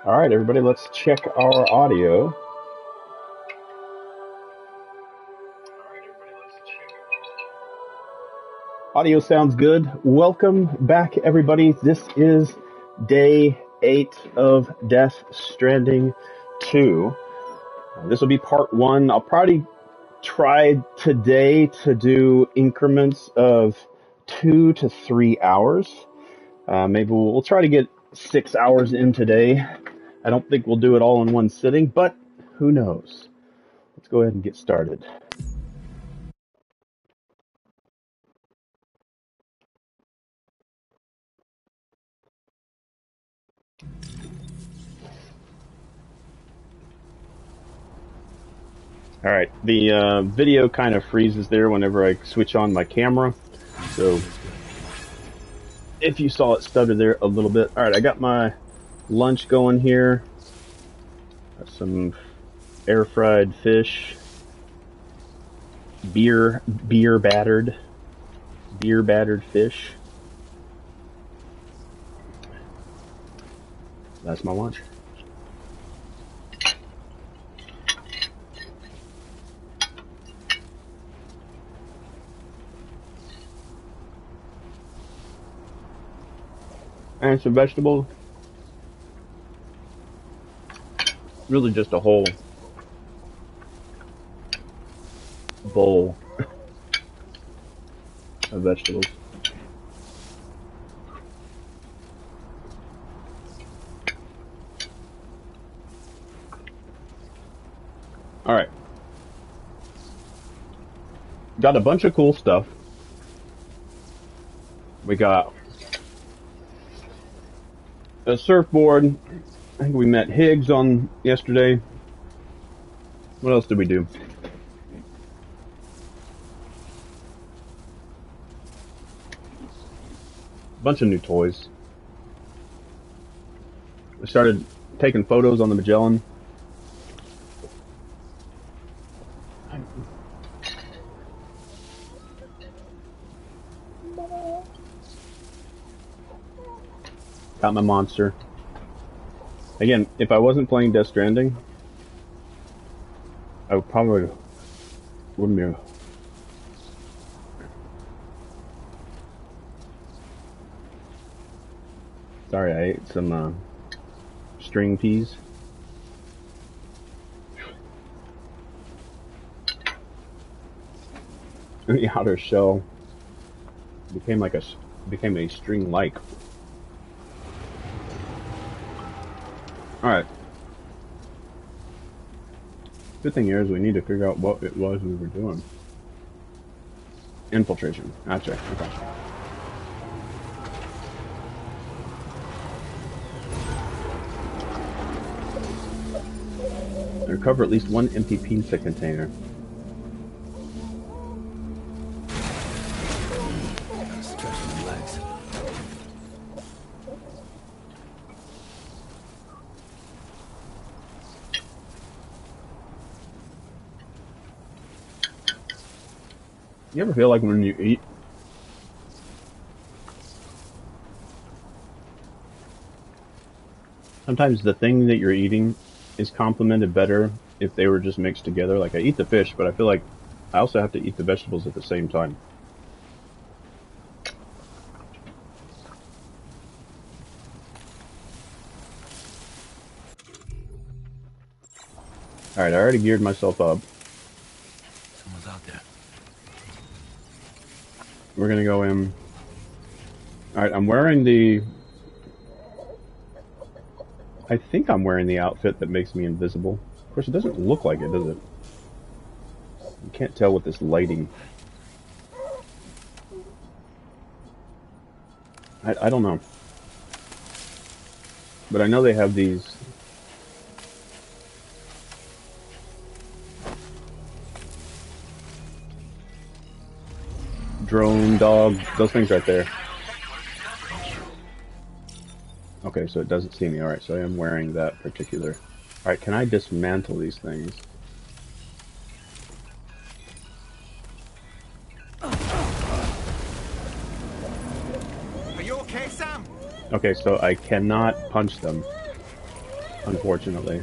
All right, everybody, let's check our audio. Audio sounds good. Welcome back, everybody. This is day 8 of Death Stranding 2. This will be part 1. I'll probably try today to do increments of 2 to 3 hours. Maybe we'll try to get 6 hours in today. I don't think we'll do it all in one sitting, but who knows? Let's go ahead and get started. All right, the video kind of freezes there whenever I switch on my camera, so if you saw it stutter there a little bit. All right, I got my lunch going here. Got some air fried fish, beer battered fish. That's my lunch. And some vegetables. Really just a whole bowl of vegetables. All right. Got a bunch of cool stuff. We got a surfboard. I think we met Higgs on yesterday. What else did we do? A bunch of new toys. We started taking photos on the Magellan. Got my monster. Again, if I wasn't playing Death Stranding, I would probably wouldn't be. Sorry, I ate some string peas. The outer shell became a string-like. All right. Good thing here is we need to figure out what it was we were doing. Infiltration. Gotcha. Okay. Recover at least one empty pizza container. You ever feel like when you eat, sometimes the thing that you're eating is complemented better if they were just mixed together? Like I eat the fish, but I feel like I also have to eat the vegetables at the same time. Alright, I already geared myself up. Someone's out there. We're gonna go in. Alright, I'm wearing the... I think I'm wearing the outfit that makes me invisible. Of course, it doesn't look like it, does it? You can't tell with this lighting. I don't know. But I know they have these... drone, dog, those things right there. Okay, so it doesn't see me. Alright, so I am wearing that particular... Alright, can I dismantle these things? Are you okay, Sam? Okay, so I cannot punch them. unfortunately.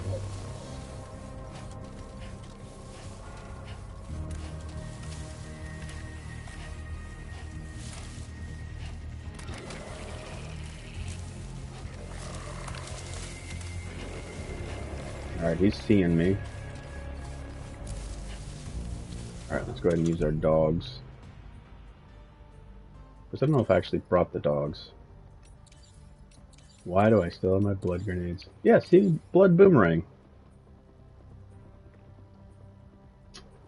Alright, he's seeing me. Alright, let's go ahead and use our dogs. Because I don't know if I actually brought the dogs. Why do I still have my blood grenades? Yeah, see? Blood boomerang.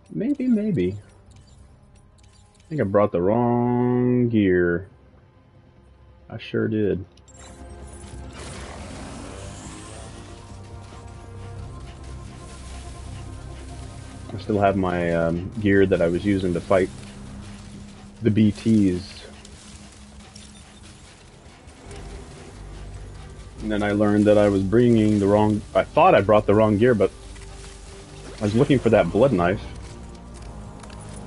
Maybe, maybe. I think I brought the wrong gear. I sure did. I still have my gear that I was using to fight the BTs. And then I learned that I was bringing the wrong... I thought I brought the wrong gear, but I was looking for that blood knife.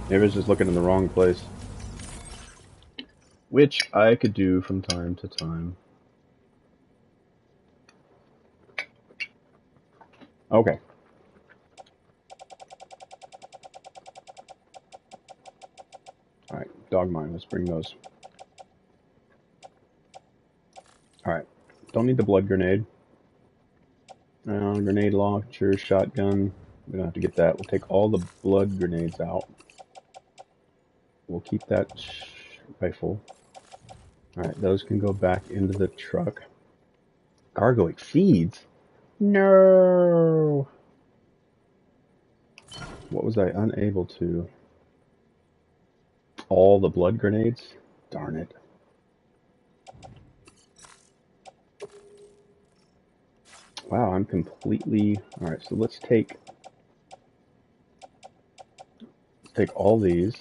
Maybe I was just looking in the wrong place. Which I could do from time to time. Okay. Alright, dog mine. Let's bring those. Alright. Don't need the blood grenade. Grenade launcher, shotgun. We don't have to get that. We'll take all the blood grenades out. We'll keep that rifle. Alright, those can go back into the truck. Cargo exceeds? No! What was I unable to? All the blood grenades? Darn it. Wow, I'm completely... Alright, so let's take all these.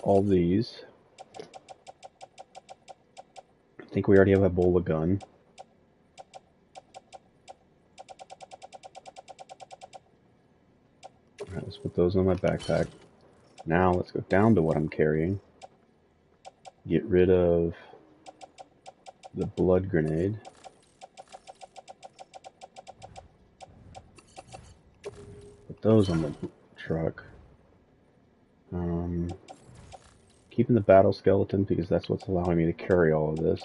All these. I think we already have a Ebola gun. Alright, let's put those on my backpack. Now let's go down to what I'm carrying. Get rid of the blood grenade. Put those on the truck. Keeping the battle skeleton because that's what's allowing me to carry all of this.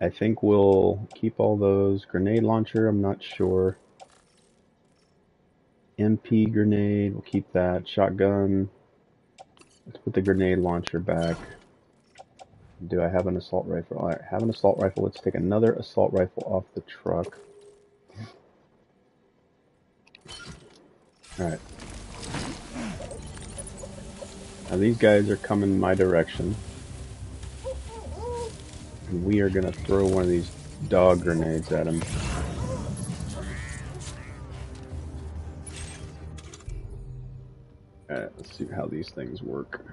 I think we'll keep all those. Grenade launcher, I'm not sure. MP grenade, we'll keep that. Shotgun. Let's put the grenade launcher back. Do I have an assault rifle? Alright, I have an assault rifle. Let's take another assault rifle off the truck. Alright. Now these guys are coming my direction. And we are gonna throw one of these dog grenades at them. Alright, let's see how these things work.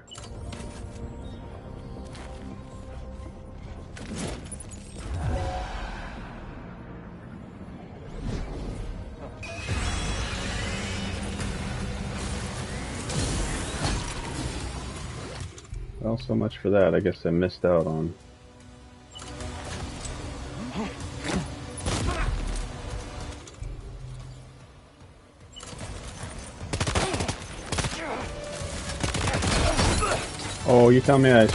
Well, so much for that. I guess I missed out on. Oh, you tell me I...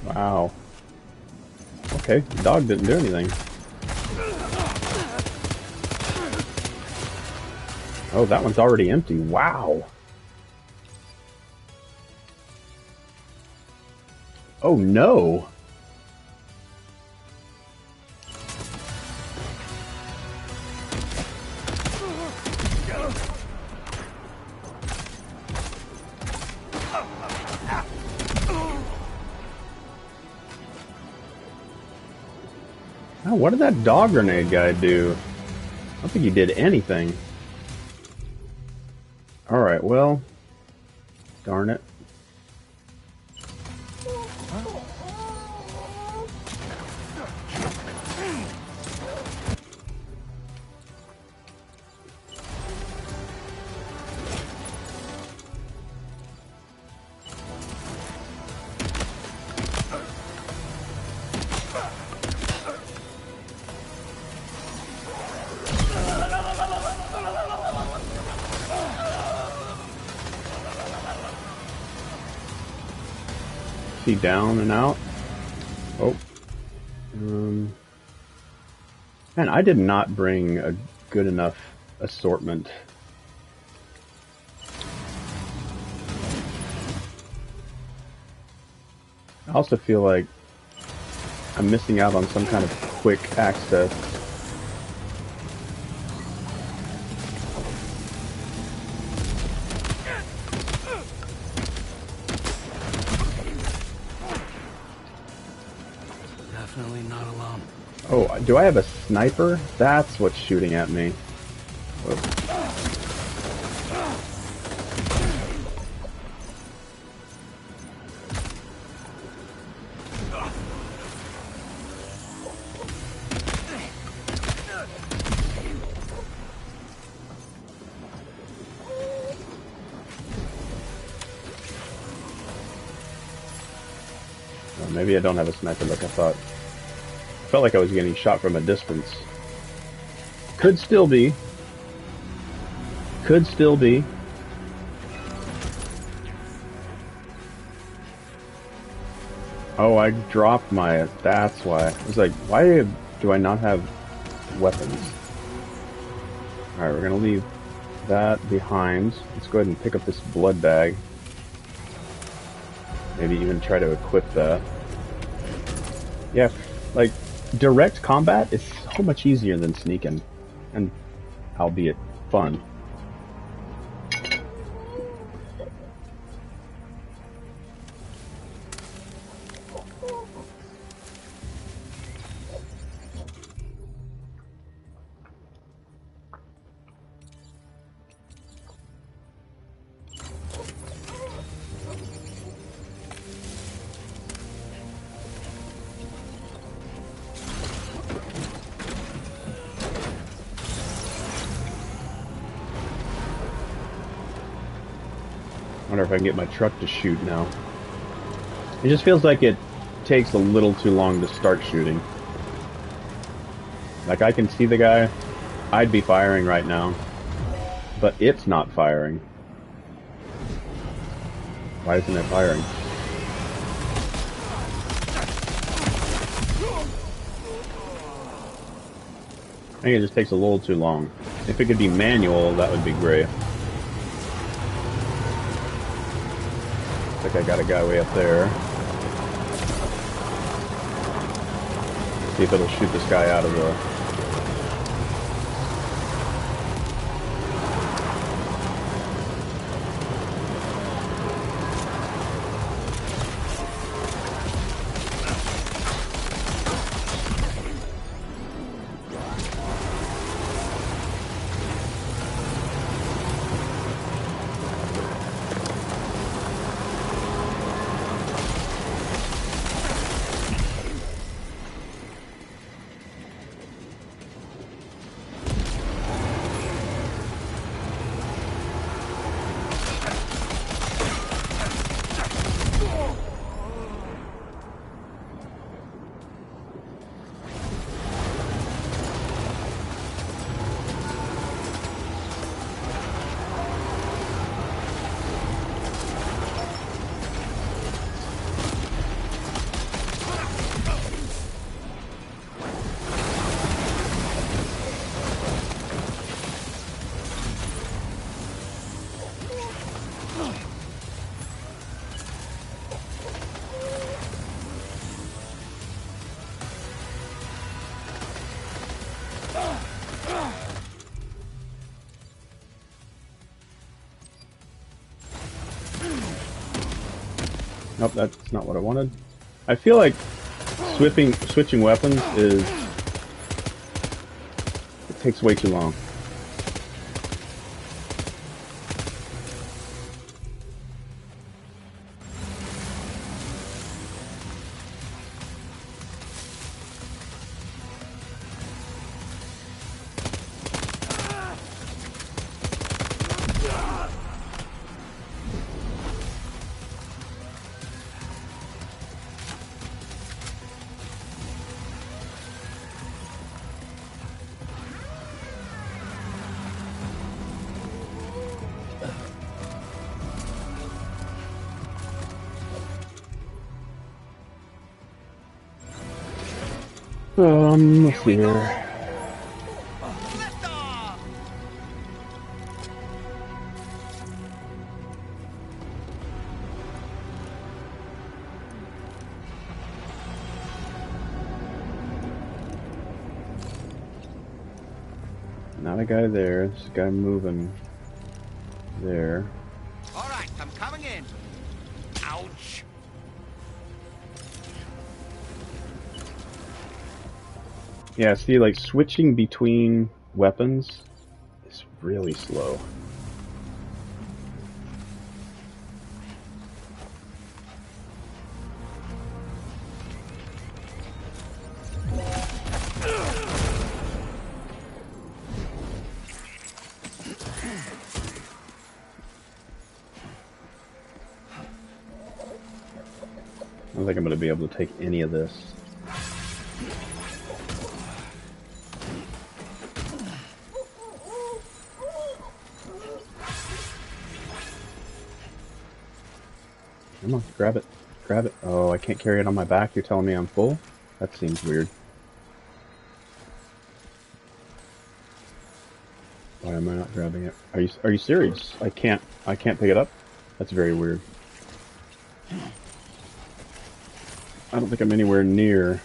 Wow. Okay, the dog didn't do anything. Oh, that one's already empty. Wow. Oh no! Oh, what did that dog grenade guy do? I don't think he did anything. Alright, well... Darn it. see down and out. Oh. Man, I did not bring a good enough assortment. I also feel like I'm missing out on some kind of quick access. Definitely not alone. Oh, do I have a sniper? That's what's shooting at me. Whoop. Well, maybe I don't have a sniper like I thought. I felt like I was getting shot from a distance. Could still be. Could still be. Oh, I dropped my... That's why. I was like, why do I not have weapons? Alright, we're gonna leave that behind. Let's go ahead and pick up this blood bag. Maybe even try to equip that. Yeah, like, direct combat is so much easier than sneaking. And, albeit, fun. I wonder if I can get my truck to shoot now. It just feels like it takes a little too long to start shooting. Like, I can see the guy, I'd be firing right now, but it's not firing. Why isn't it firing? I think it just takes a little too long. If it could be manual, that would be great. Looks like I got a guy way up there. See if it'll shoot this guy out of the... Nope, that's not what I wanted. I feel like switching weapons is... it takes way too long. Let's see here. Not a guy there. There's a guy moving there. All right, I'm coming in. Ouch. Yeah, see, like, switching between weapons is really slow. I don't think I'm going to be able to take any of this. Come on, grab it. Grab it. Oh, I can't carry it on my back. You're telling me I'm full? That seems weird. Why am I not grabbing it? Are you serious? I can't pick it up? That's very weird. I don't think I'm anywhere near.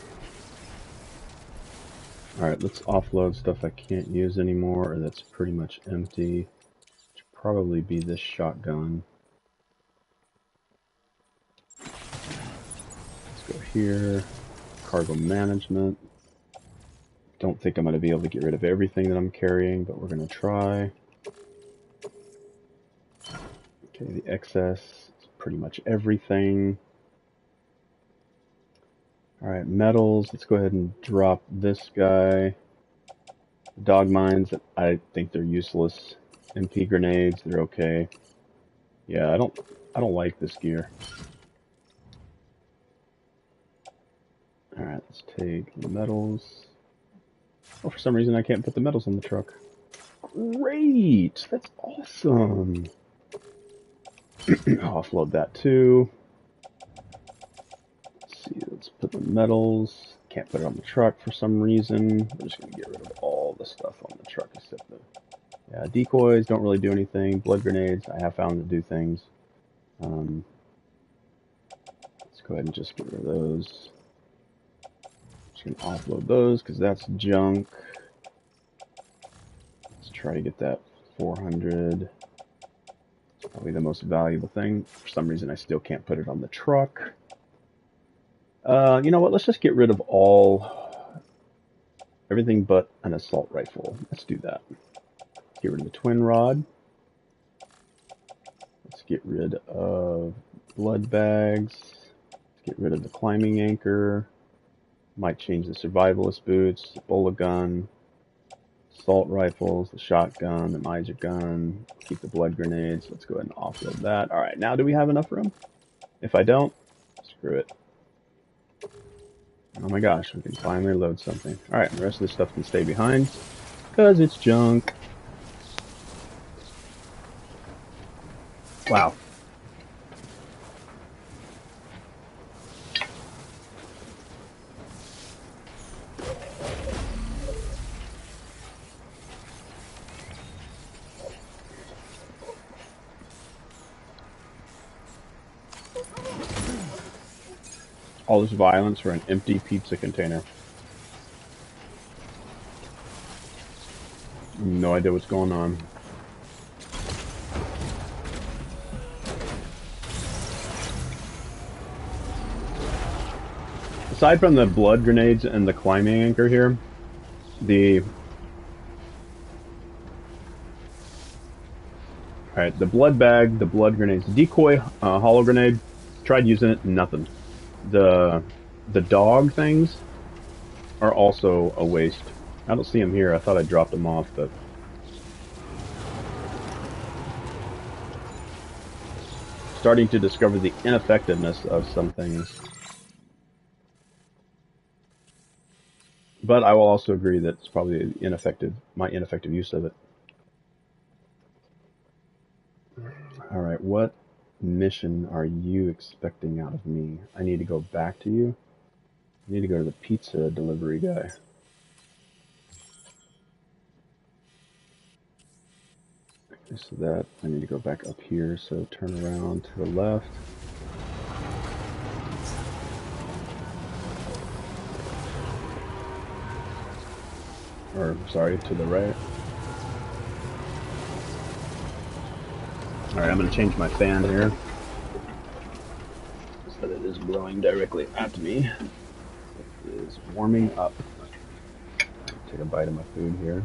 Alright, let's offload stuff I can't use anymore, or that's pretty much empty. Should probably be this shotgun. Let's go here. Cargo management. Don't think I'm going to be able to get rid of everything that I'm carrying, but we're going to try. Okay, the excess is pretty much everything. Alright, metals. Let's go ahead and drop this guy. Dog mines, I think they're useless. MP grenades, they're okay. Yeah, I don't like this gear. Alright, let's take the metals. Oh, for some reason I can't put the metals on the truck. Great! That's awesome! Offload that too. Let's see, let's put the metals. Can't put it on the truck for some reason. We're just going to get rid of all the stuff on the truck except the... Yeah, decoys don't really do anything. Blood grenades, I have found to do things. Let's go ahead and just get rid of those. Just going to offload those because that's junk. Let's try to get that 400. It's probably the most valuable thing. For some reason, I still can't put it on the truck. You know what? Let's just get rid of everything but an assault rifle. Let's do that. Get rid of the twin rod. Let's get rid of blood bags. Let's get rid of the climbing anchor. Might change the survivalist boots, the Ebola gun, assault rifles, the shotgun, the Miser gun. Keep the blood grenades. Let's go ahead and offload that. All right, now do we have enough room? If I don't, screw it. Oh my gosh, we can finally load something. All right, the rest of this stuff can stay behind because it's junk. Wow. All this violence for an empty pizza container. No idea what's going on. Aside from the blood grenades and the climbing anchor here, the blood bag, the blood grenades, the decoy hollow grenade, tried using it, nothing. The dog things are also a waste. I don't see them here. I thought I dropped them off, but starting to discover the ineffectiveness of some things. But I will also agree that it's probably my ineffective use of it. Alright, what mission are you expecting out of me? I need to go back to you? need to go to the pizza delivery guy. Okay, so that, I need to go back up here, so turn around to the left. Or, sorry, to the right. Alright, I'm going to change my fan here so that it is blowing directly at me. It is warming up. Take a bite of my food here.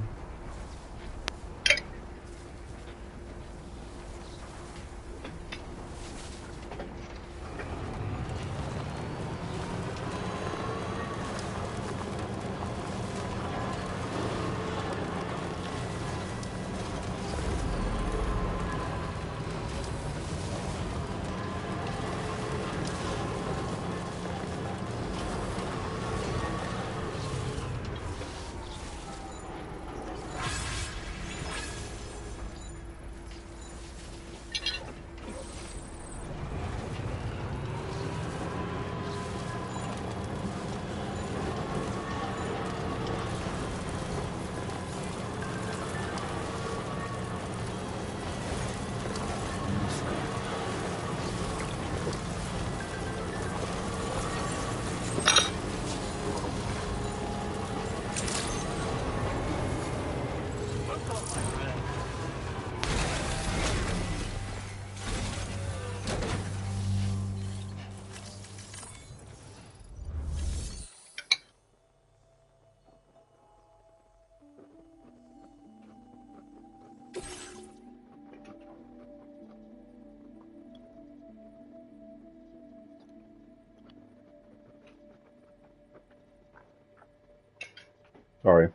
Sorry.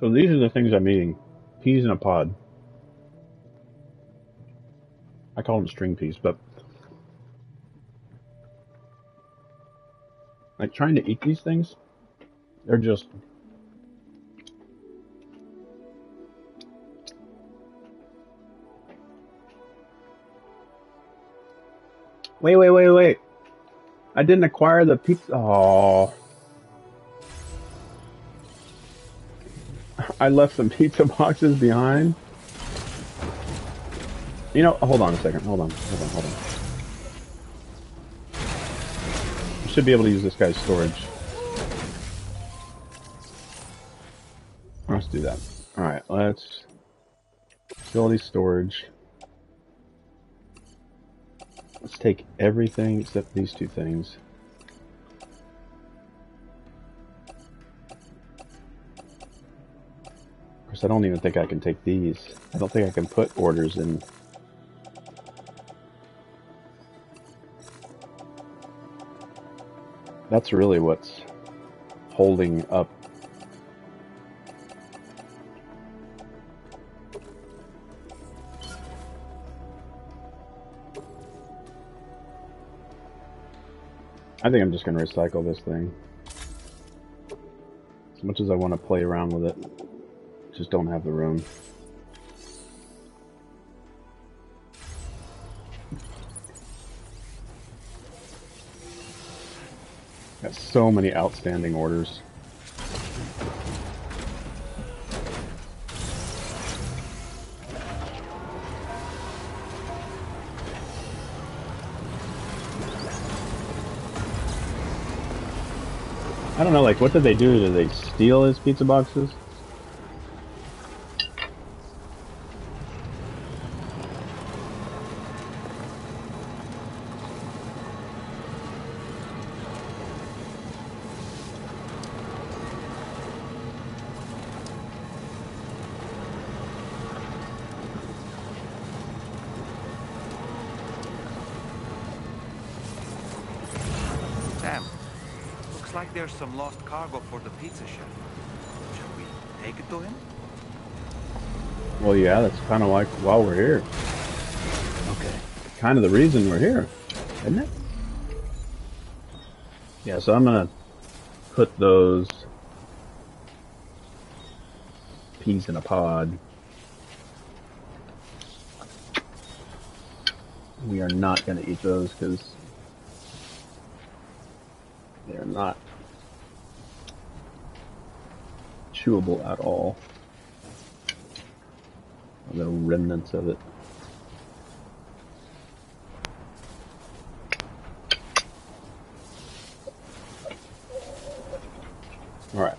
So these are the things I'm eating. Peas in a pod. I call them string peas, but like trying to eat these things, they're just wait. I didn't acquire the pizza. Oh, I left some pizza boxes behind. You know, hold on a second. Hold on. I should be able to use this guy's storage. Let's do that. Alright, let's facility storage. Let's take everything except these two things. Of course, I don't even think I can take these. I don't think I can put orders in. That's really what's holding up. I think I'm just going to recycle this thing. As much as I want to play around with it, just don't have the room. Got so many outstanding orders. I don't know, like, what did they do? Did they steal his pizza boxes? There's some lost cargo for the pizza chef. Should we take it to him? Well, yeah, that's kind of like while we're here. Okay. Kind of the reason we're here, isn't it? Yeah, so I'm going to put those peas in a pod. We are not going to eat those because they are not chewable at all. Little remnants of it. All right.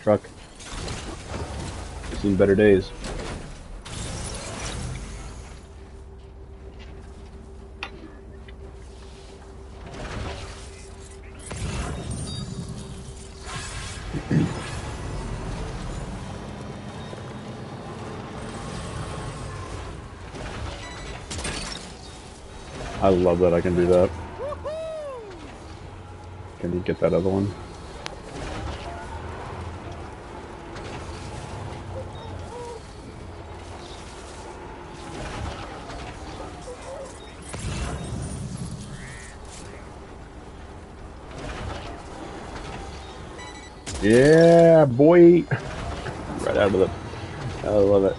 Truck. I've seen better days. I love that I can do that. Can you get that other one? Yeah, boy! Right out of the... I love it.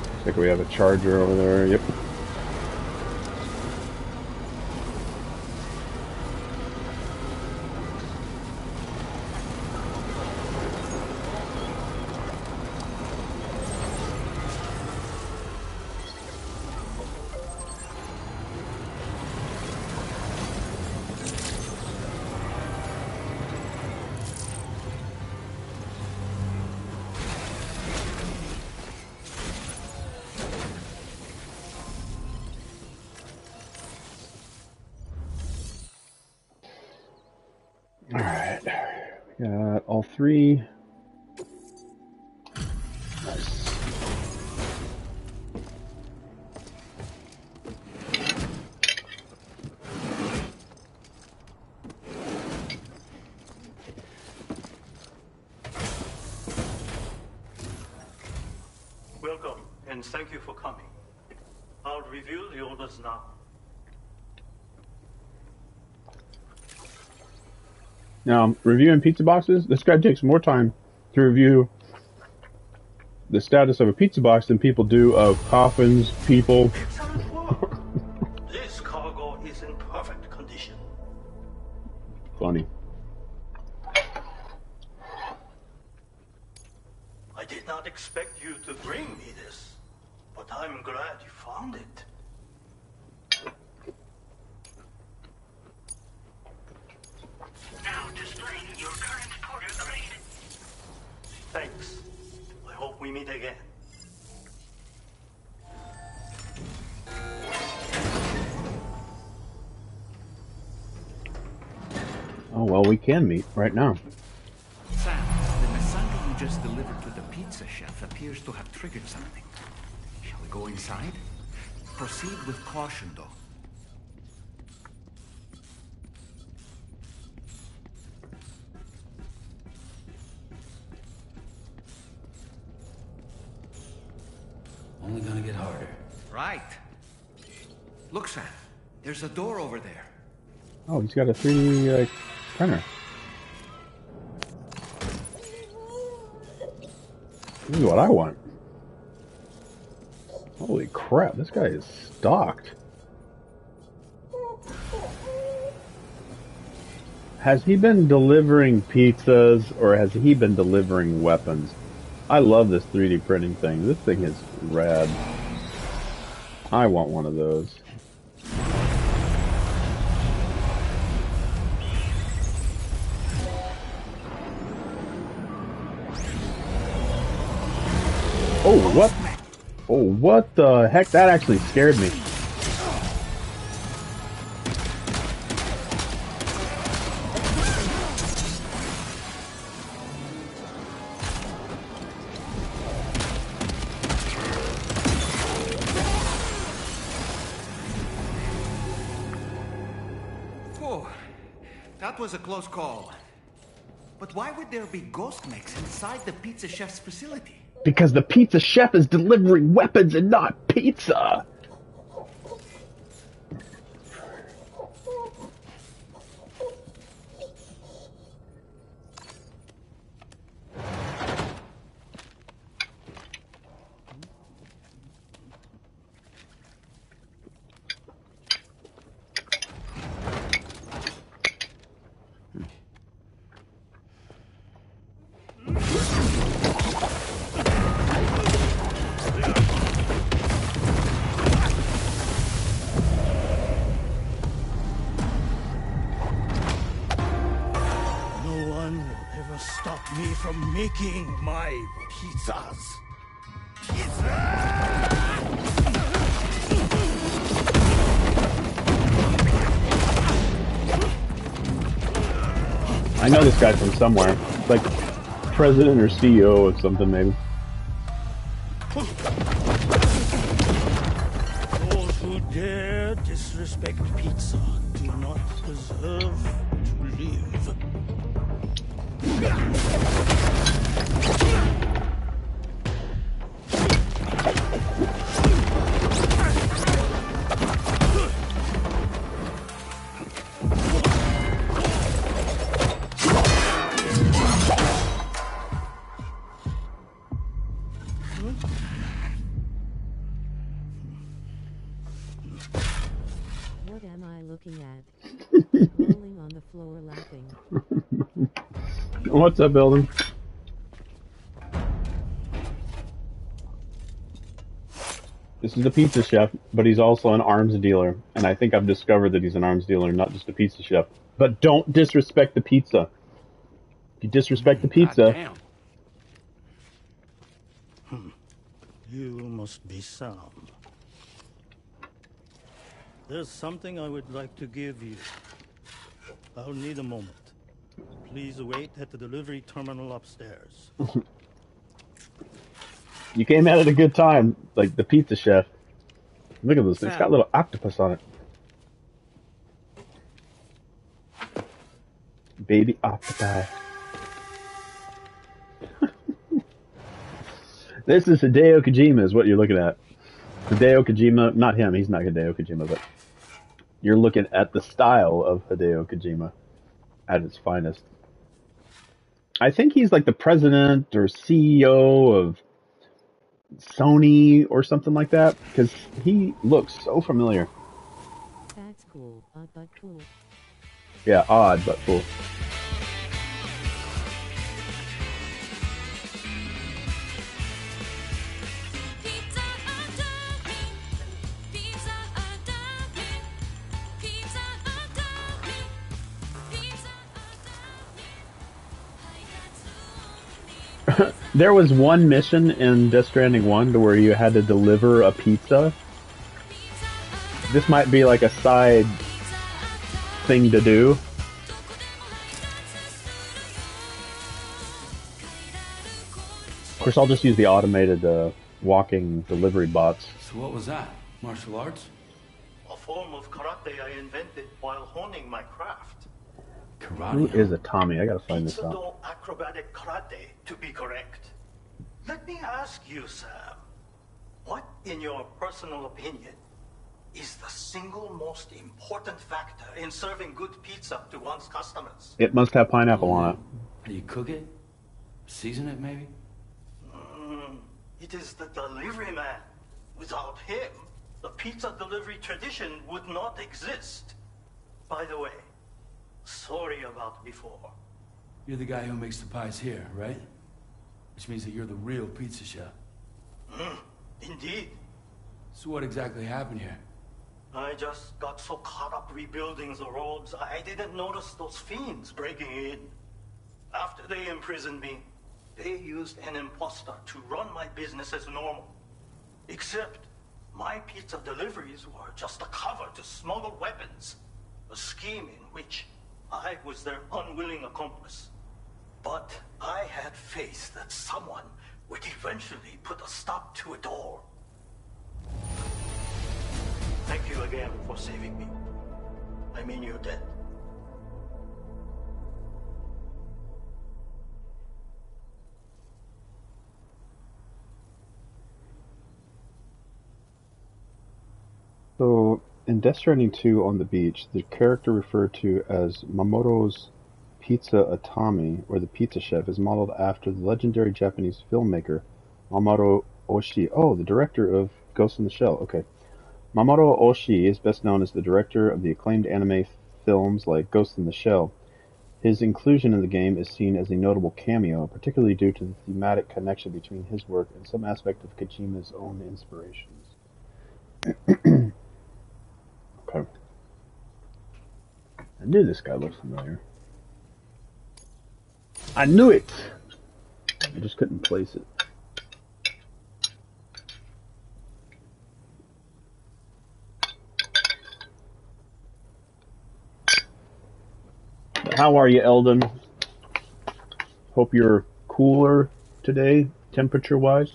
I think we have a charger over there. Yep. Alright, we got all three. Nice. Welcome, and thank you for coming. I'll review the orders now. Now, reviewing pizza boxes, this guy takes more time to review the status of a pizza box than people do of coffins, people. Excellent work. This cargo is in perfect condition. Funny. I did not expect you to bring me this, but I'm glad you found it. Now displaying your current order grade. Thanks. I hope we meet again. Oh, well, we can meet right now. Sam, the lasagna you just delivered to the pizza chef appears to have triggered something. Shall we go inside? Proceed with caution, though. Only gonna get harder. Right. Look, Sam. There's a door over there. Oh, he's got a 3D printer. This is what I want. Holy crap, this guy is stocked. Has he been delivering pizzas or has he been delivering weapons? I love this 3D printing thing. This thing is rad. I want one of those. Oh, what? Oh, what the heck? That actually scared me. Oh, that was a close call. But why would there be ghost mechs inside the pizza chef's facility? Because the pizza chef is delivering weapons and not pizza. Me from making my pizzas. I know this guy from somewhere. Like president or CEO of something, maybe. Those who dare disrespect pizza do not deserve to live. What am I looking at? Rolling on the floor laughing. What's up, building? This is the pizza chef, but he's also an arms dealer. And I think I've discovered that he's an arms dealer, not just a pizza chef. But don't disrespect the pizza. If you disrespect the pizza... You must be Sam. There's something I would like to give you. I'll need a moment. Please wait at the delivery terminal upstairs. You came at it a good time, like the pizza chef. Look at this, it's got a little octopus on it. Baby octopi. This is Hideo Kojima is what you're looking at. Hideo Kojima, not him, he's not Hideo Kojima, but you're looking at the style of Hideo Kojima at its finest. I think he's like the president or CEO of Sony or something like that, because he looks so familiar. That's cool, odd but cool. Yeah, odd but cool. There was one mission in Death Stranding 1 to where you had to deliver a pizza. This might be like a side thing to do. Of course, I'll just use the automated walking delivery bots. So what was that? Martial arts? A form of karate I invented while honing my craft. Karate? Who is a Tommy? I gotta find this out. Pizza-do acrobatic karate, to be correct. Let me ask you, Sam. What, in your personal opinion, is the single most important factor in serving good pizza to one's customers? It must have pineapple on it. How you cook it? Season it, maybe? It is the delivery man. Without him, the pizza delivery tradition would not exist. By the way, sorry about before. You're the guy who makes the pies here, right? Which means that you're the real pizza chef. Indeed. So what exactly happened here? I just got so caught up rebuilding the roads, I didn't notice those fiends breaking in. After they imprisoned me, they used an imposter to run my business as normal. Except my pizza deliveries were just a cover to smuggle weapons. A scheme in which I was their unwilling accomplice. But I had faith that someone would eventually put a stop to it all. Thank you again for saving me. I'm in your debt. So, in Death Stranding 2 on the beach, the character referred to as Mamoto's Pizza Atami, or the pizza chef, is modeled after the legendary Japanese filmmaker Mamoto Oshii. Oh, the director of Ghost in the Shell. Okay. Mamoto Oshii is best known as the director of the acclaimed anime films like Ghost in the Shell. His inclusion in the game is seen as a notable cameo, particularly due to the thematic connection between his work and some aspect of Kojima's own inspirations. Okay. I knew this guy looked familiar. I knew it! I just couldn't place it. How are you, Eldon? Hope you're cooler today, temperature-wise.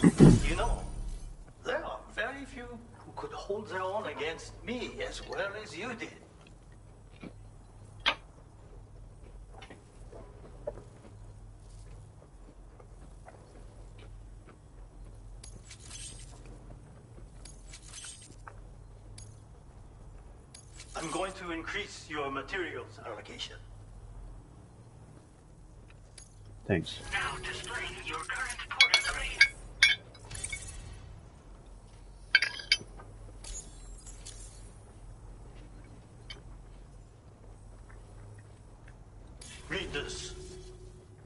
You know, there are very few who could hold their own against me as well as you did. I'm going to increase your materials allocation. Thanks. Now displaying your current portal grade. Read this.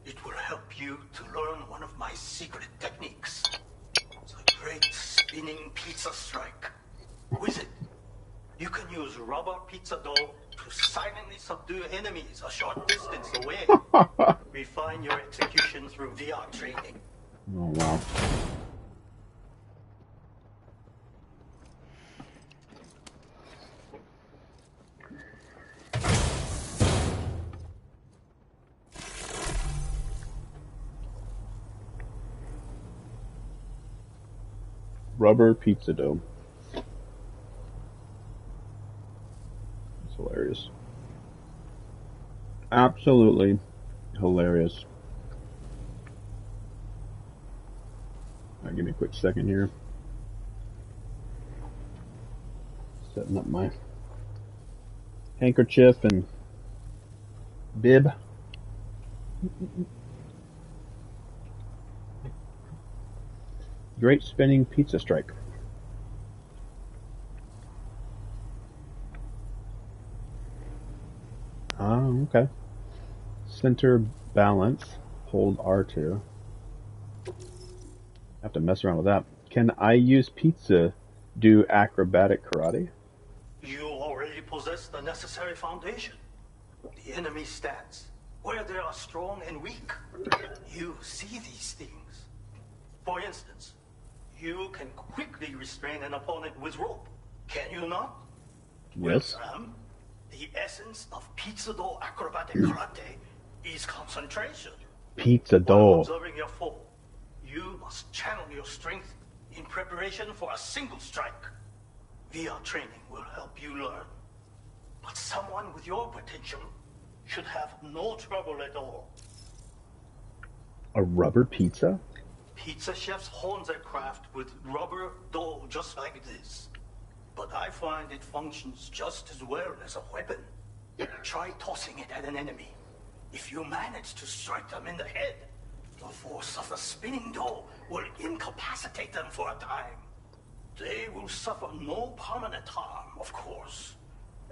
It will help you to learn one of my secret techniques. The great spinning pizza strike. With it, you can use rubber pizza dough to silently subdue enemies a short distance away. Refine your execution through VR training. Oh, wow. Rubber pizza dough. It's hilarious. Absolutely hilarious. Alright, give me a quick second here. Setting up my handkerchief and bib. Great spinning pizza strike. Oh, okay. Center balance. Hold R2. Have to mess around with that. Can I use pizza do acrobatic karate? You already possess the necessary foundation. The enemy stands where they are strong and weak. You see these things. For instance, you can quickly restrain an opponent with rope. Can you not? Yes. Well, Sam, the essence of pizza dough acrobatic karate is concentration. Pizza While dough. observing your foe, you must channel your strength in preparation for a single strike. VR training will help you learn. But someone with your potential should have no trouble at all. A rubber pizza? Pizza chefs hone their craft with rubber dough just like this. But I find it functions just as well as a weapon. Try tossing it at an enemy. If you manage to strike them in the head, the force of the spinning dough will incapacitate them for a time. They will suffer no permanent harm, of course.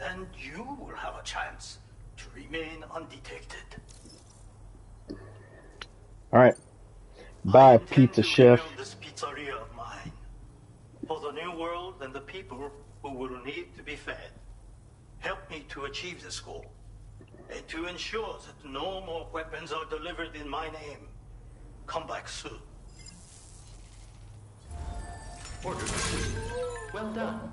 And you will have a chance to remain undetected. Alright. Bye, pizza chef. This pizzeria of mine. For the new world and the people who will need to be fed. Help me to achieve this goal. And to ensure that no more weapons are delivered in my name. Come back soon. Order received. Well done.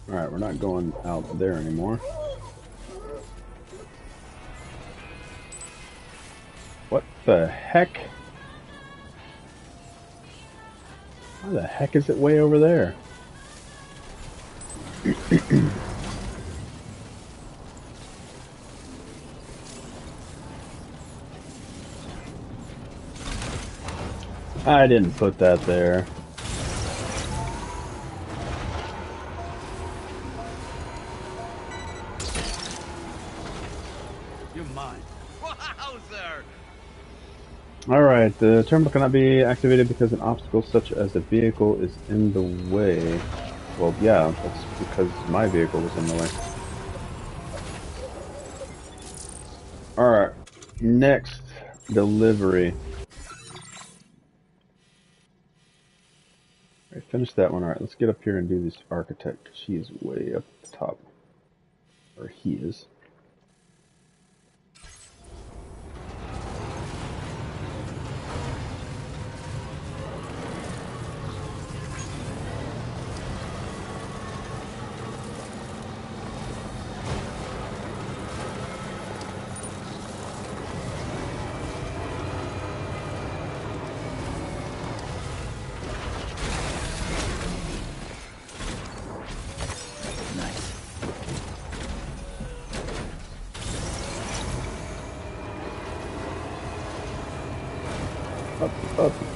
Alright, we're not going out there anymore. What the heck? Why the heck is it way over there? I didn't put that there. You're mine. Wowzer! Alright, the terminal cannot be activated because an obstacle such as a vehicle is in the way. Well, yeah, that's because my vehicle was in the way. Alright, next delivery. I finished that one. Alright, let's get up here and do this architect. She is way up at the top. Or he is.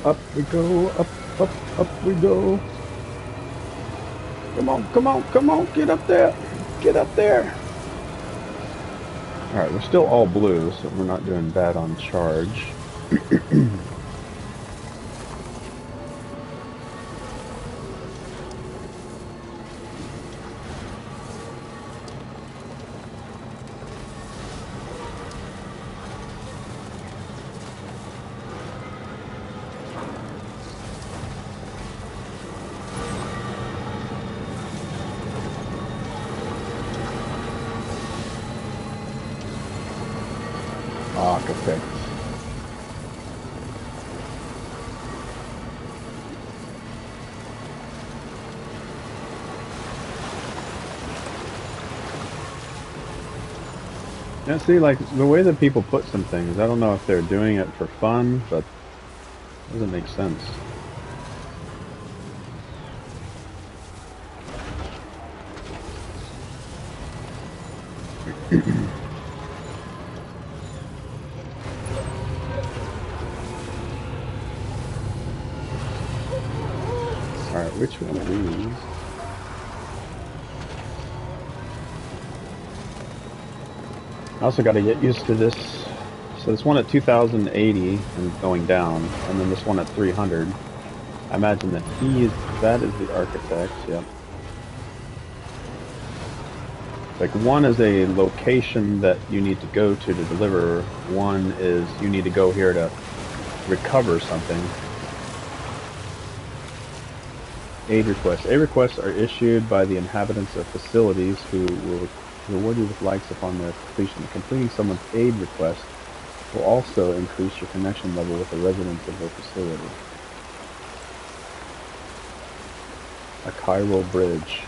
Up we go, up we go. Come on, get up there. Get up there. Alright, we're still all blue, so we're not doing bad on charge. Architect. Yeah, see, like, the way that people put some things, I don't know if they're doing it for fun, but it doesn't make sense. Alright, which one of these? I also got to get used to this. So this one at 2080 and going down, and then this one at 300. I imagine that that is the architect, yep. Like, one is a location that you need to go to deliver. One is you need to go here to recover something. Aid requests. Aid requests are issued by the inhabitants of facilities who will reward you with likes upon their completion. Completing someone's aid request will also increase your connection level with the residents of their facility. A chiral bridge.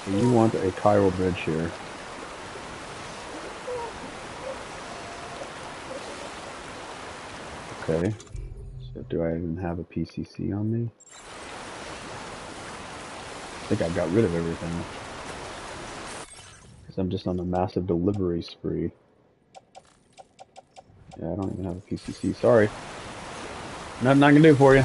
So you want a chiral bridge here. Okay. So do I even have a PCC on me? I think I got rid of everything. Because I'm just on a massive delivery spree. Yeah, I don't even have a PCC. Sorry. Nothing I can do for you.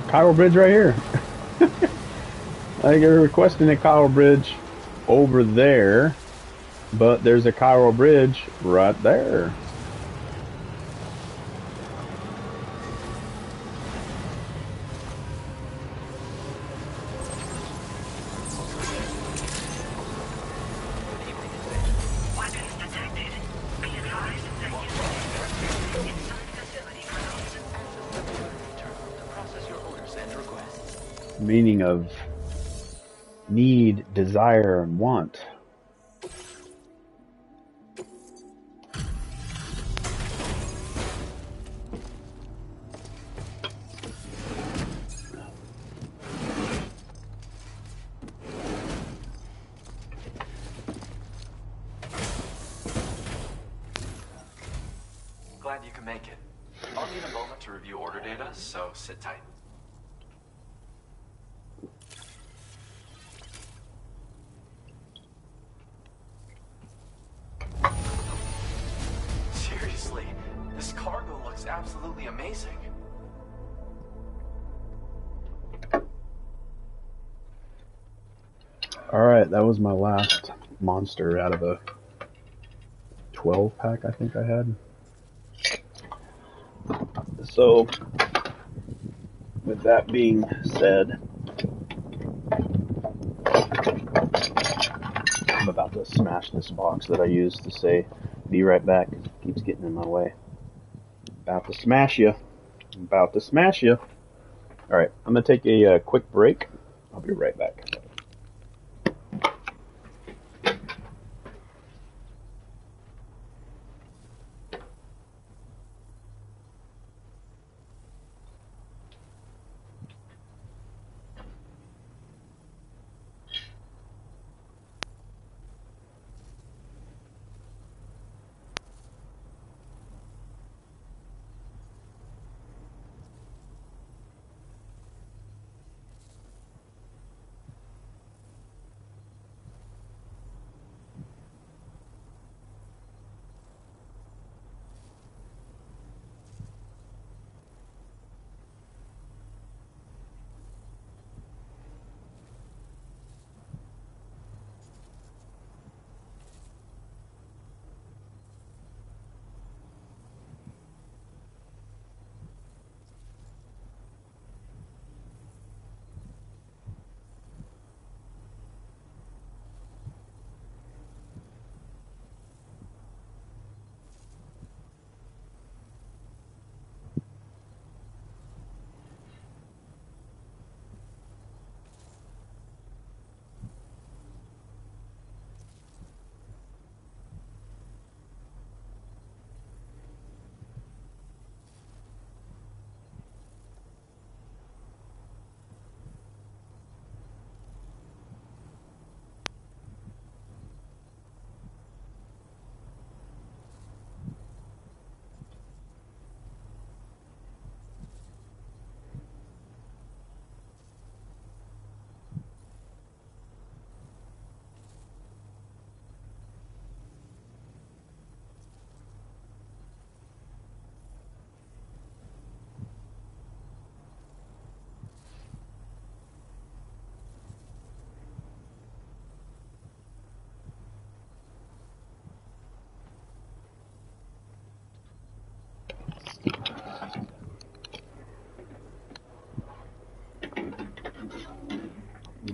Chiral bridge right here. I think you're requesting a chiral bridge over there, but there's a chiral bridge right there. meaning of need, desire, and want. Glad you can make it. I'll need a moment to review order data, so sit tight. Seriously, this cargo looks absolutely amazing. Alright, that was my last monster out of a 12 pack I think I had. So, with that being said, I'm about to smash this box that I used to say, be right back, because it keeps getting in my way. About to smash you. About to smash you. Alright, I'm going to take a quick break. I'll be right back.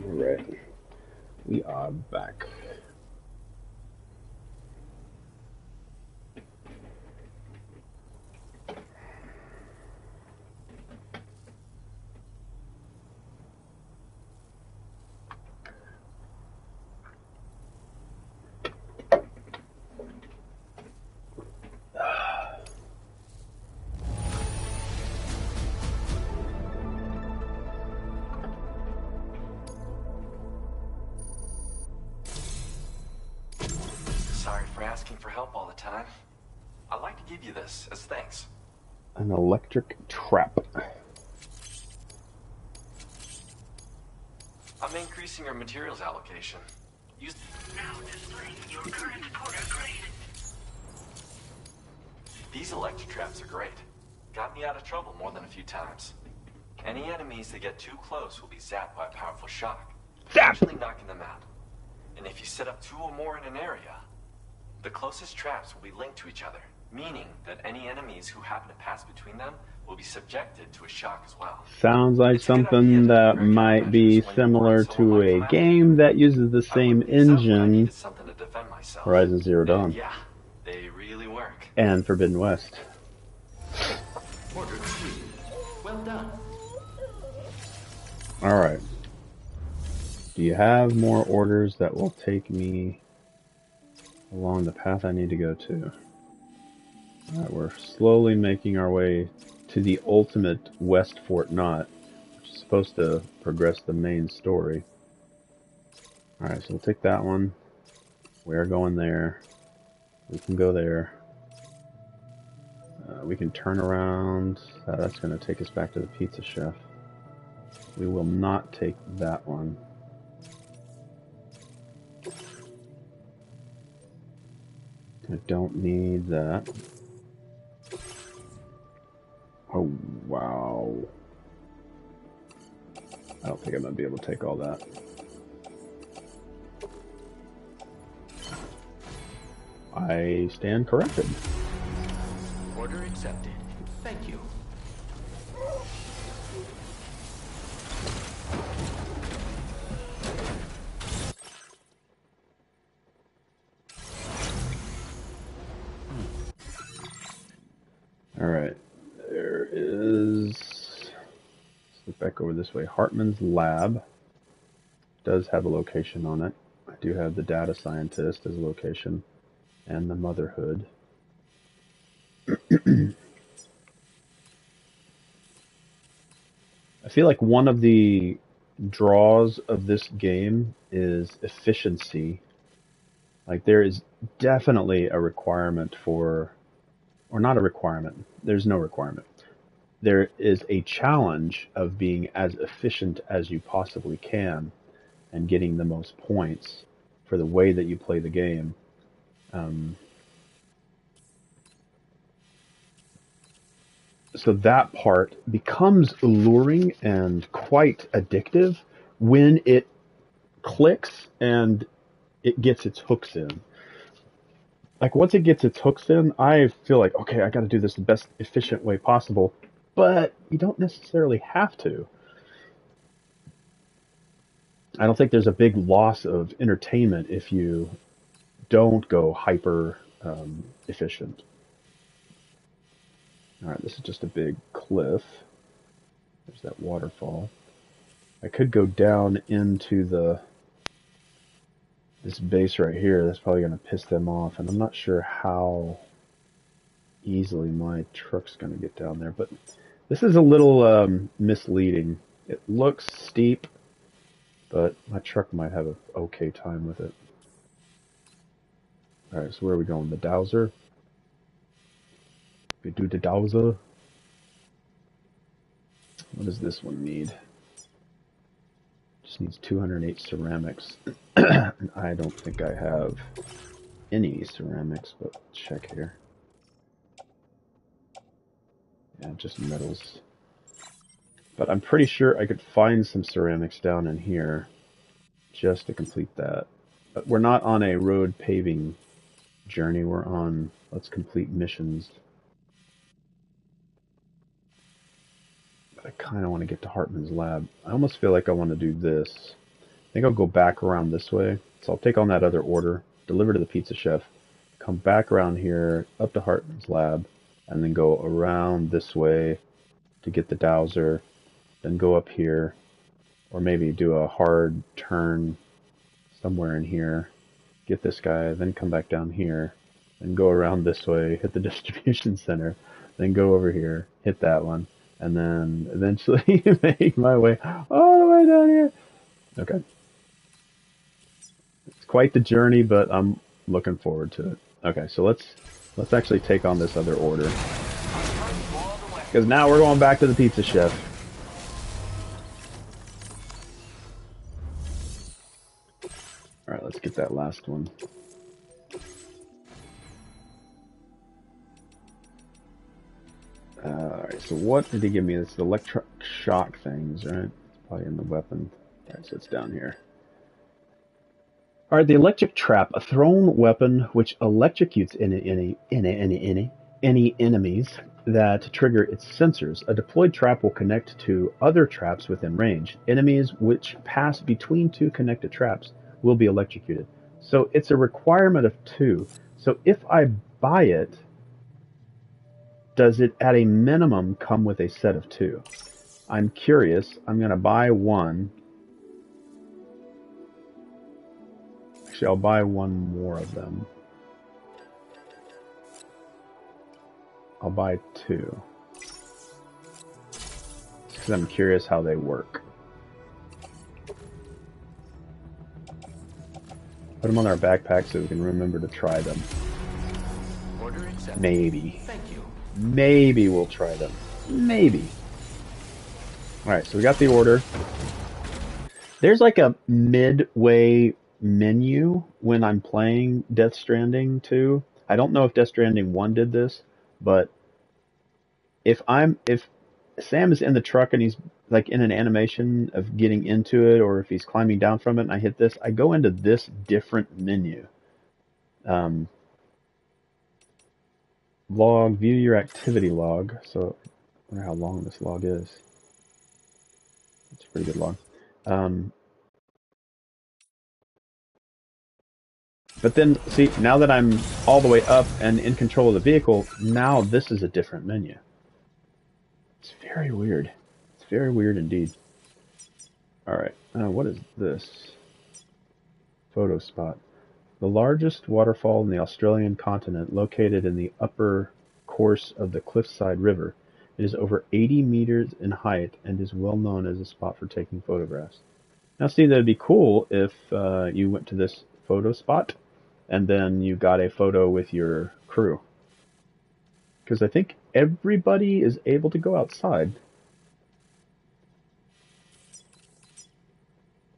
Alright, we are back. Sorry for asking for help all the time. I'd like to give you this as thanks. An electric trap. I'm increasing your materials allocation. Use now displaying your current order grade. These electric traps are great. Got me out of trouble more than a few times. Any enemies that get too close will be zapped by a powerful shock, eventually knocking them out. And if you set up 2 or more in an area, the closest traps will be linked to each other, meaning that any enemies who happen to pass between them will be subjected to a shock as well. Sounds like something that might be similar to a game that uses the same engine, Horizon Zero Dawn, yeah, they really work. and Forbidden West. Order 3. Well done. Alright. Do you have more orders that will take me along the path I need to go to? Alright, we're slowly making our way to the ultimate West Fort Knot, which is supposed to progress the main story. Alright, so we'll take that one. We're going there. We can go there. We can turn around. That's going to take us back to the Pizza Chef. We will not take that one. I don't need that. Oh, wow. I don't think I'm going to be able to take all that. I stand corrected. Order accepted. Thank you. Alright. There is... Let's look back over this way. Hartman's lab does have a location on it. I do have the data scientist as a location. And the motherhood. I feel like one of the draws of this game is efficiency. Like, there is definitely a requirement for, or not a requirement, there's no requirement. There is a challenge of being as efficient as you possibly can and getting the most points for the way that you play the game. So that part becomes alluring and quite addictive when it clicks and it gets its hooks in. Like, once it gets its hooks in, I feel like, okay, I got to do this the best efficient way possible, but you don't necessarily have to. I don't think there's a big loss of entertainment if you don't go hyper efficient. Alright, this is just a big cliff. There's that waterfall. I could go down into this base right here. That's probably going to piss them off, and I'm not sure how easily my truck's going to get down there, but this is a little misleading. It looks steep, but my truck might have an okay time with it. Alright, so where are we going? The Dowser? We do the Dowser. What does this one need? Just needs 208 ceramics. I don't think I have any ceramics, but check here. Yeah, just metals. But I'm pretty sure I could find some ceramics down in here just to complete that. But we're not on a road paving journey. We're on, let's complete missions. But I kind of want to get to Hartman's lab. I almost feel like I want to do this. I think I'll go back around this way. So I'll take on that other order, deliver to the Pizza Chef, come back around here, up to Hartman's lab, and then go around this way to get the Dowser, then go up here, or maybe do a hard turn somewhere in here, get this guy, then come back down here, then go around this way, hit the distribution center, then go over here, hit that one, and then eventually make my way all the way down here. Okay. It's quite the journey, but I'm looking forward to it. Okay, so let's actually take on this other order. Because now we're going back to the Pizza Chef. Alright, let's get that last one. Alright, so what did he give me? It's the electric shock things, right? It's probably in the weapon. Alright, so it's down here. Alright, the electric trap, a thrown weapon which electrocutes any enemies that trigger its sensors. A deployed trap will connect to other traps within range. Enemies which pass between two connected traps will be electrocuted. So it's a requirement of 2. So if I buy it, does it at a minimum come with a set of 2? I'm curious. I'm going to buy one. Actually, I'll buy one more of them. I'll buy two. Because I'm curious how they work. Put them on our backpack so we can remember to try them. Order accepted. Maybe. Thank you. Maybe we'll try them. Maybe. Alright, so we got the order. There's like a midway menu when I'm playing Death Stranding 2. I don't know if Death Stranding 1 did this, but if Sam is in the truck and he's like in an animation of getting into it, or if he's climbing down from it and I hit this, I go into this different menu. Log, view your activity log. So I wonder how long this log is. It's a pretty good log. But then, see, now that I'm all the way up and in control of the vehicle, now this is a different menu. It's very weird. It's very weird indeed. Alright, what is this? Photo spot. The largest waterfall in the Australian continent, located in the upper course of the Cliffside River. It is over 80 meters in height and is well known as a spot for taking photographs. Now see, that'd be cool if you went to this photo spot and then you got a photo with your crew. Because I think everybody is able to go outside.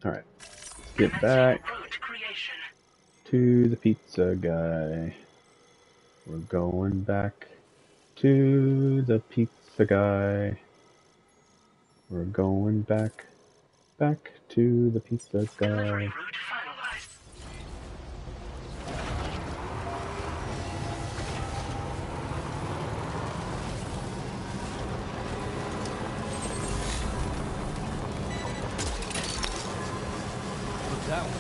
Alright, let's get back to the pizza guy. We're going back to the pizza guy. We're going back to the pizza guy. That one.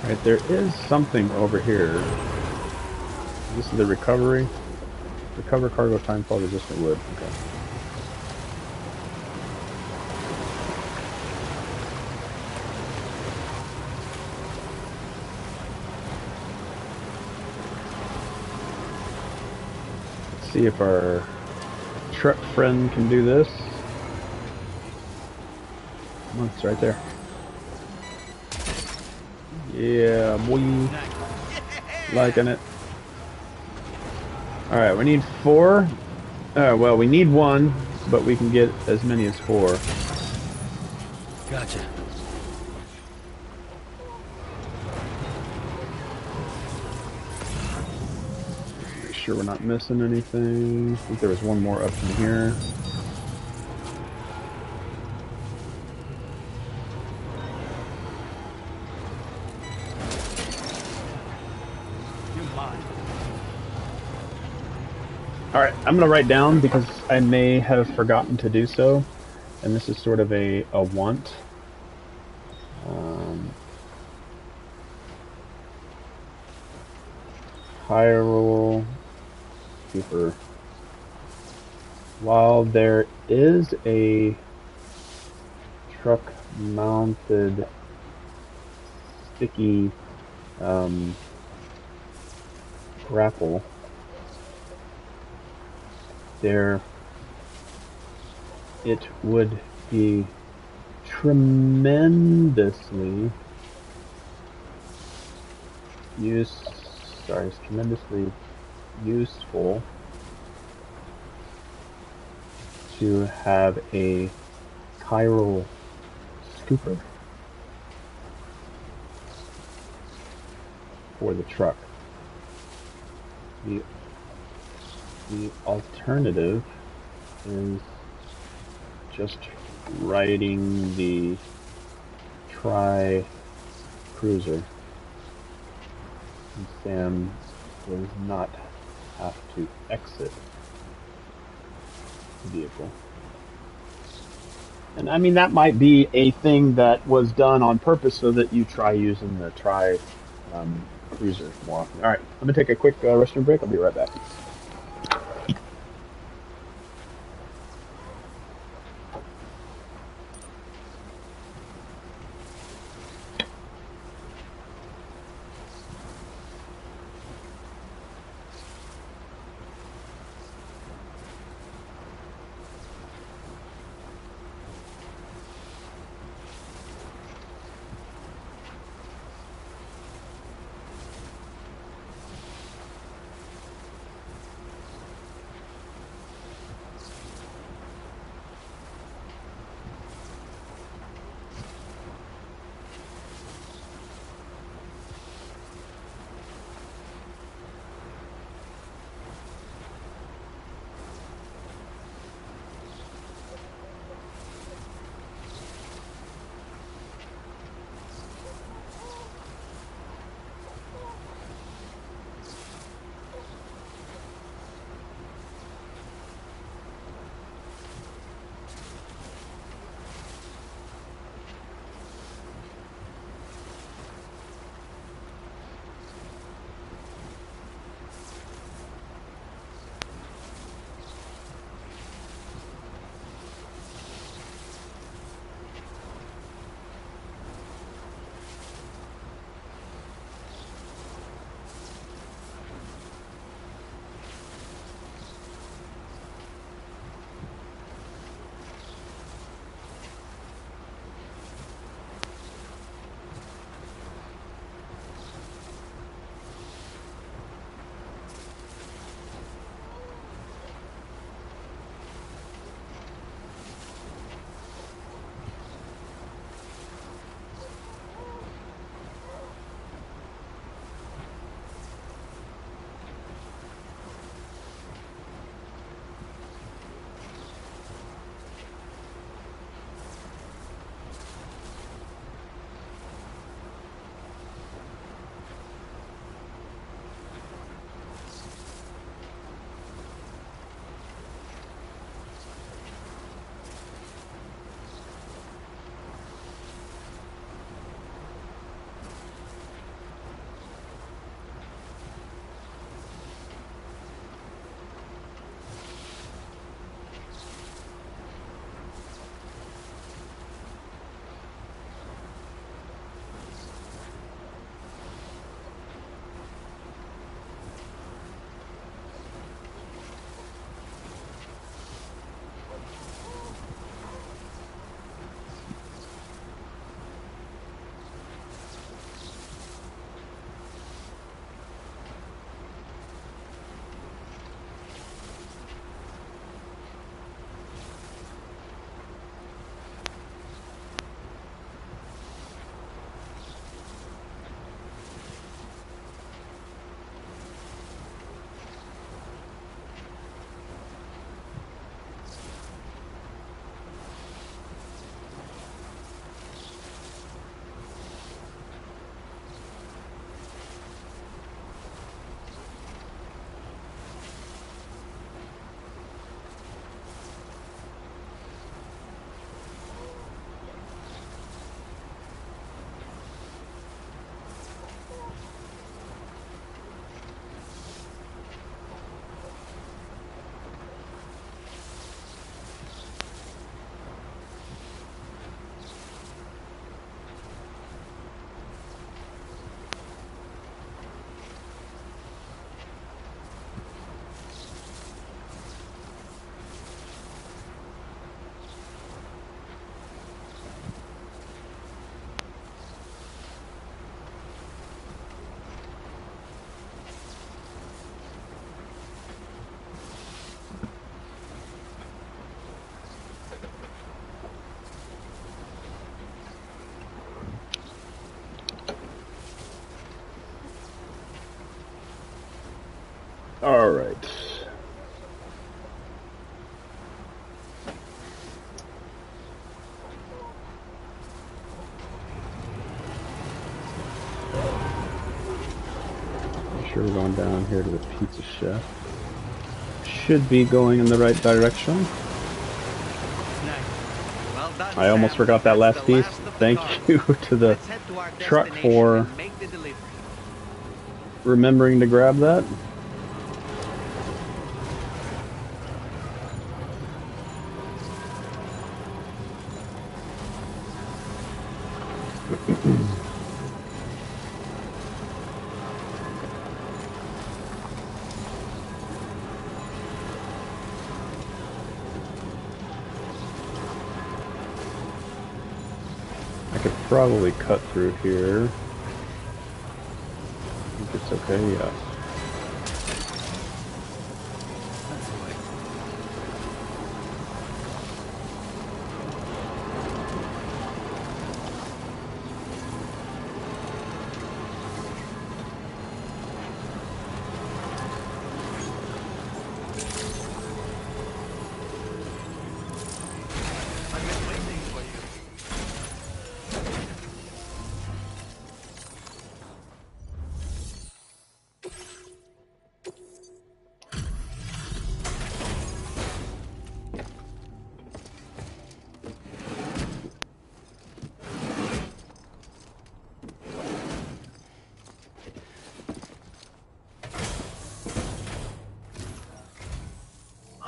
Alright, there is something over here. This is the recovery. Recover cargo time fall resistant wood. Okay. Let's see if our truck friend can do this. Come on, it's right there. Yeah, boy. Liking it. Alright, we need 4. Well, we need 1, but we can get as many as 4. Gotcha. Make sure we're not missing anything. I think there was one more up in here. Alright, I'm going to write down because I may have forgotten to do so. And this is sort of a want. Hyrule Cooper. While there is a truck mounted sticky grapple, there it would be tremendously tremendously useful to have a chiral scooper for the truck. The alternative is just riding the tri-cruiser. And Sam does not have to exit the vehicle. And I mean, that might be a thing that was done on purpose so that you try using the cruiser more often. All right, I'm gonna take a quick restroom break. I'll be right back. All right. Make sure we're going down here to the Pizza Chef. Should be going in the right direction. Nice. Well done, I almost Sam. forgot that That's last the piece. last of the Thank cargo. you to the Let's head to our truck destination for and make the delivery. remembering to grab that. I could probably cut through here. I think it's okay, yeah.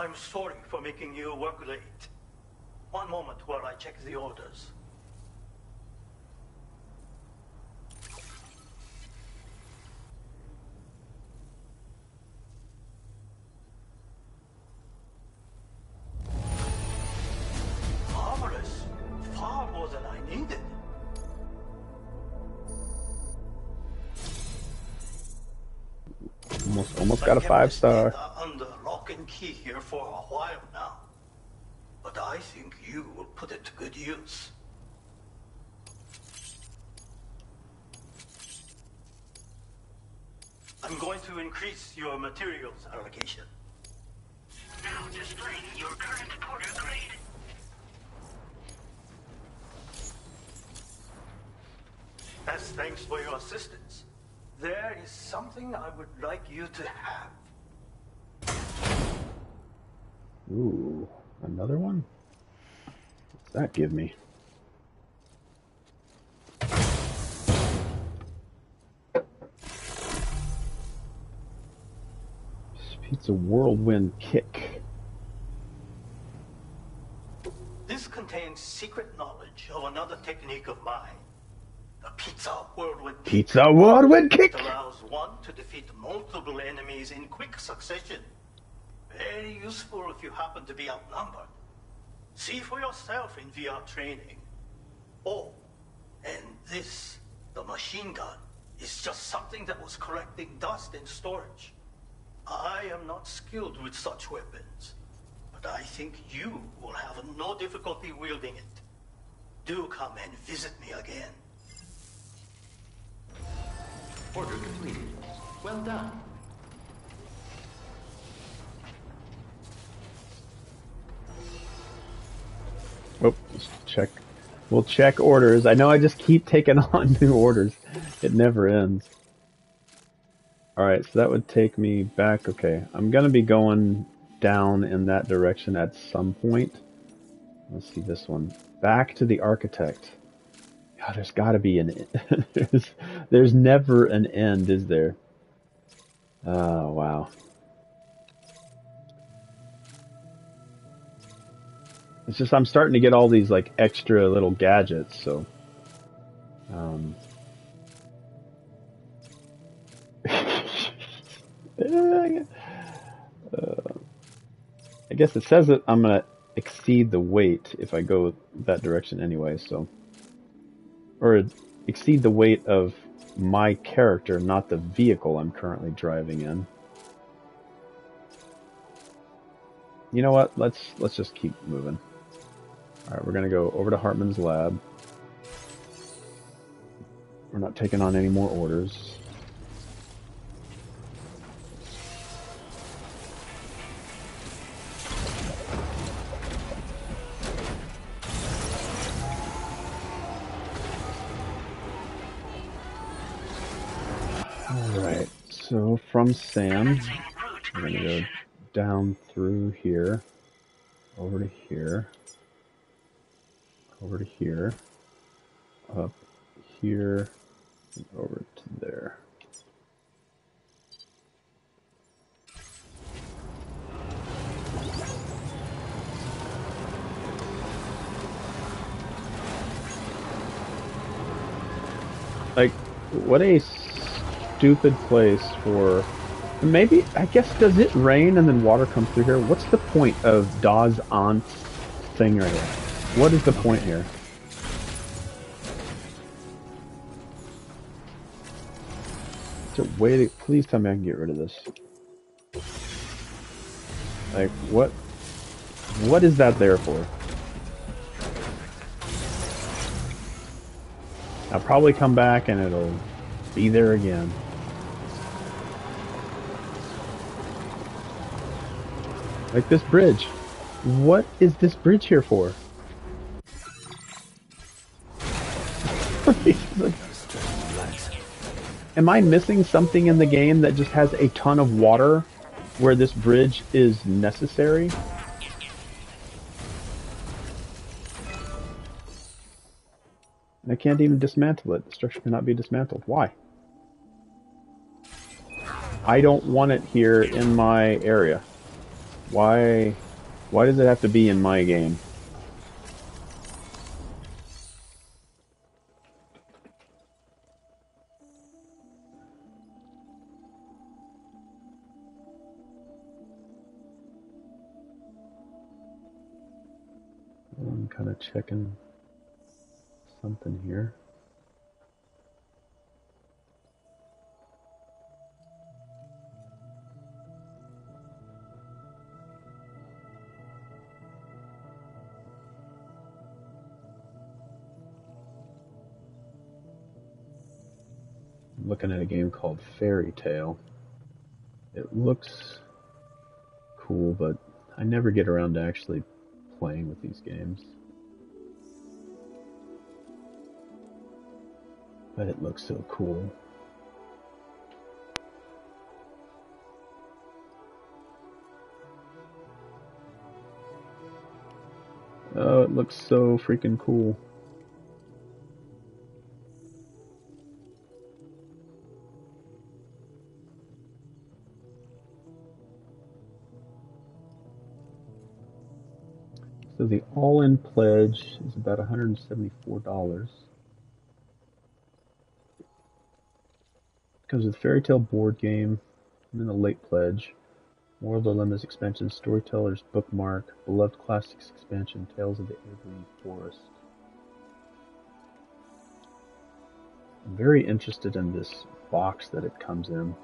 I'm sorry for making you work late. One moment while I check the orders. Marvelous. Far more than I needed. Almost got a 5-star. Under lock and key here for a while now. But I think you will put it to good use. I'm going to increase your materials allocation. Now displaying your current porter grade. As thanks for your assistance, there is something I would like you to have. Ooh, another one? What's that give me? Pizza whirlwind kick. This contains secret knowledge of another technique of mine. The pizza whirlwind kick. Pizza whirlwind kick! It allows one to defeat multiple enemies in quick succession. Very useful if you happen to be outnumbered. See for yourself in VR training. Oh, and this, the machine gun, is just something that was collecting dust in storage. I am not skilled with such weapons, but I think you will have no difficulty wielding it. Do come and visit me again. Order completed. Well done. Oh, let's check. We'll check orders. I know I just keep taking on new orders. It never ends. Alright, so that would take me back. Okay, I'm going to be going down in that direction at some point. Let's see this one. Back to the architect. God, there's got to be an there's never an end, is there? Oh, wow. It's just I'm starting to get all these like extra little gadgets, so I guess it says that I'm gonna exceed the weight if I go that direction anyway, so or exceed the weight of my character, not the vehicle I'm currently driving in. You know what? Let's just keep moving. Alright, we're gonna go over to Hartman's lab. We're not taking on any more orders. Alright, so from Sam, we're gonna go creation. 'Down through here, over to here. over to here, up here, and over to there. Like, what a stupid place for... Maybe, I guess, does it rain and then water comes through here? What's the point of Dawes Aunt's thing right here? What is the point here? It's a way to... Please tell me I can get rid of this. Like, what? What is that there for? I'll probably come back and it'll be there again. Like this bridge. What is this bridge here for? Am I missing something in the game that just has a ton of water where this bridge is necessary? I can't even dismantle it. The structure cannot be dismantled. Why? I don't want it here in my area. Why does it have to be in my game? I'm kind of checking something here. I'm looking at a game called Fairy Tale. It looks cool, but I never get around to actually playing with these games. But it looks so cool. Oh, it looks so freaking cool. So the all-in pledge is about $174. Comes with Fairy Tale board game, and then a late pledge. World Dilemmas expansion, Storyteller's Bookmark, Beloved Classics expansion, Tales of the Evergreen Forest. I'm very interested in this box that it comes in.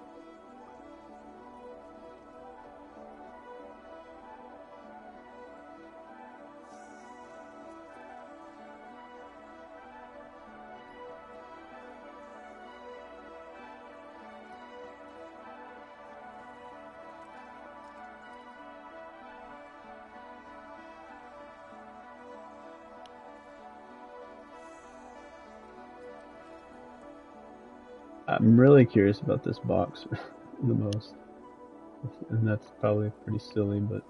I'm really curious about this box the most. And that's probably pretty silly, but...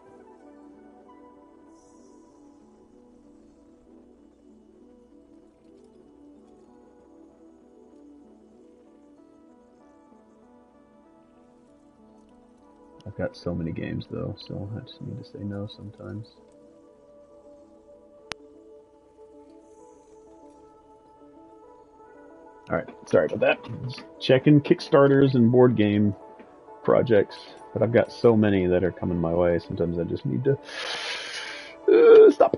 I've got so many games though, so I just need to say no sometimes. Alright, sorry about that. Just checking Kickstarters and board game projects, but I've got so many that are coming my way, sometimes I just need to stop.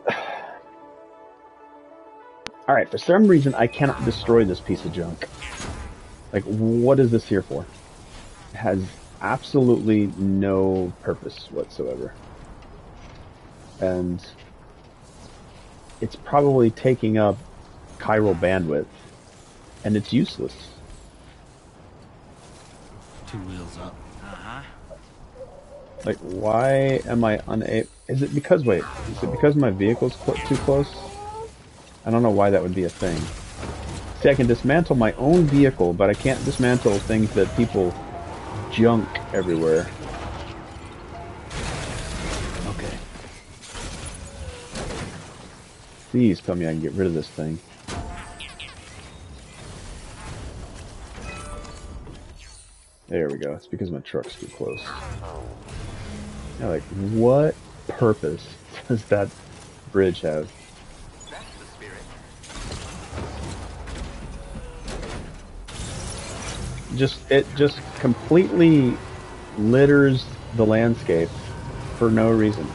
Alright, for some reason I cannot destroy this piece of junk. Like, what is this here for? It has absolutely no purpose whatsoever. And it's probably taking up chiral bandwidth. And it's useless. 2 wheels up. Uh-huh. Like, why am I unable... Is it because, wait, is it because my vehicle's too close? I don't know why that would be a thing. See, I can dismantle my own vehicle, but I can't dismantle things that people junk everywhere. Okay. Please tell me I can get rid of this thing. There we go. It's because my truck's too close. Yeah, like, what purpose does that bridge have? That's the spirit. It just completely litters the landscape for no reason.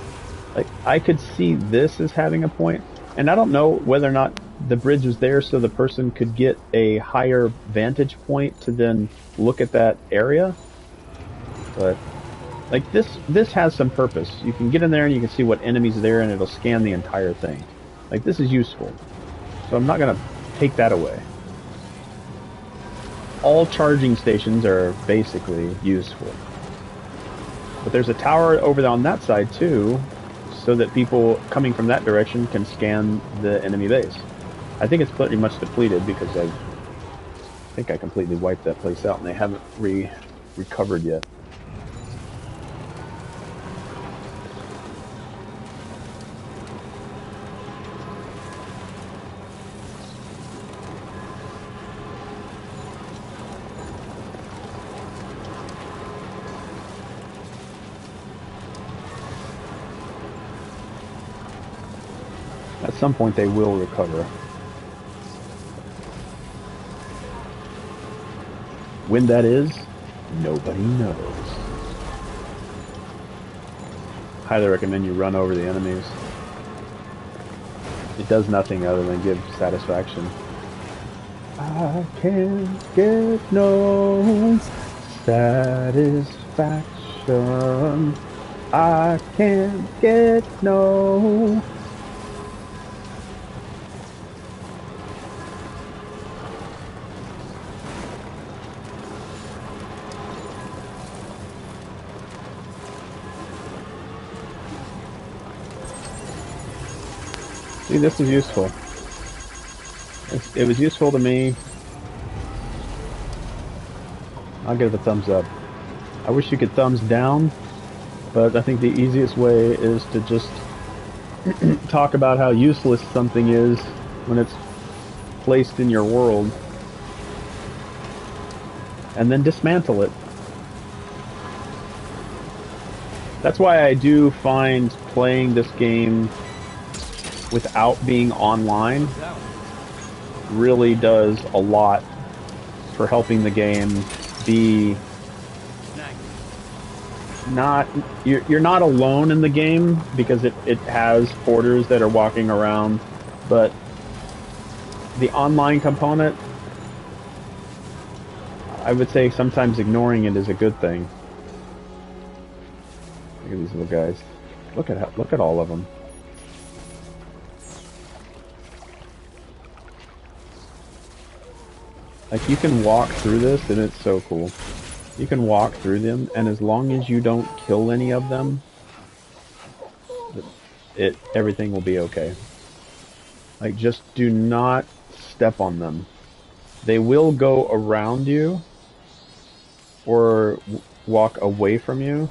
Like, I could see this as having a point, and I don't know whether or not the bridge was there so the person could get a higher vantage point to then look at that area. But like this has some purpose. You can get in there and you can see what enemies are there, and it'll scan the entire thing. Like, this is useful. So I'm not gonna take that away. All charging stations are basically useful. But there's a tower over on that side too, so that people coming from that direction can scan the enemy base. I think it's pretty much depleted because I think I completely wiped that place out and they haven't recovered yet. At some point they will recover. When that is, nobody knows. Highly recommend you run over the enemies. It does nothing other than give satisfaction. I can't get no satisfaction. I can't get no. See, this is useful. It was useful to me. I'll give it a thumbs up. I wish you could thumbs down, but I think the easiest way is to just talk about how useless something is when it's placed in your world, and then dismantle it. That's why I do find playing this game without being online really does a lot for helping the game be not, you're not alone in the game because it has porters that are walking around, but the online component, I would say sometimes ignoring it is a good thing. Look at these little guys. Look at all of them. Like, you can walk through this, and it's so cool. You can walk through them, and as long as you don't kill any of them, everything will be okay. Like, just do not step on them. They will go around you, or walk away from you.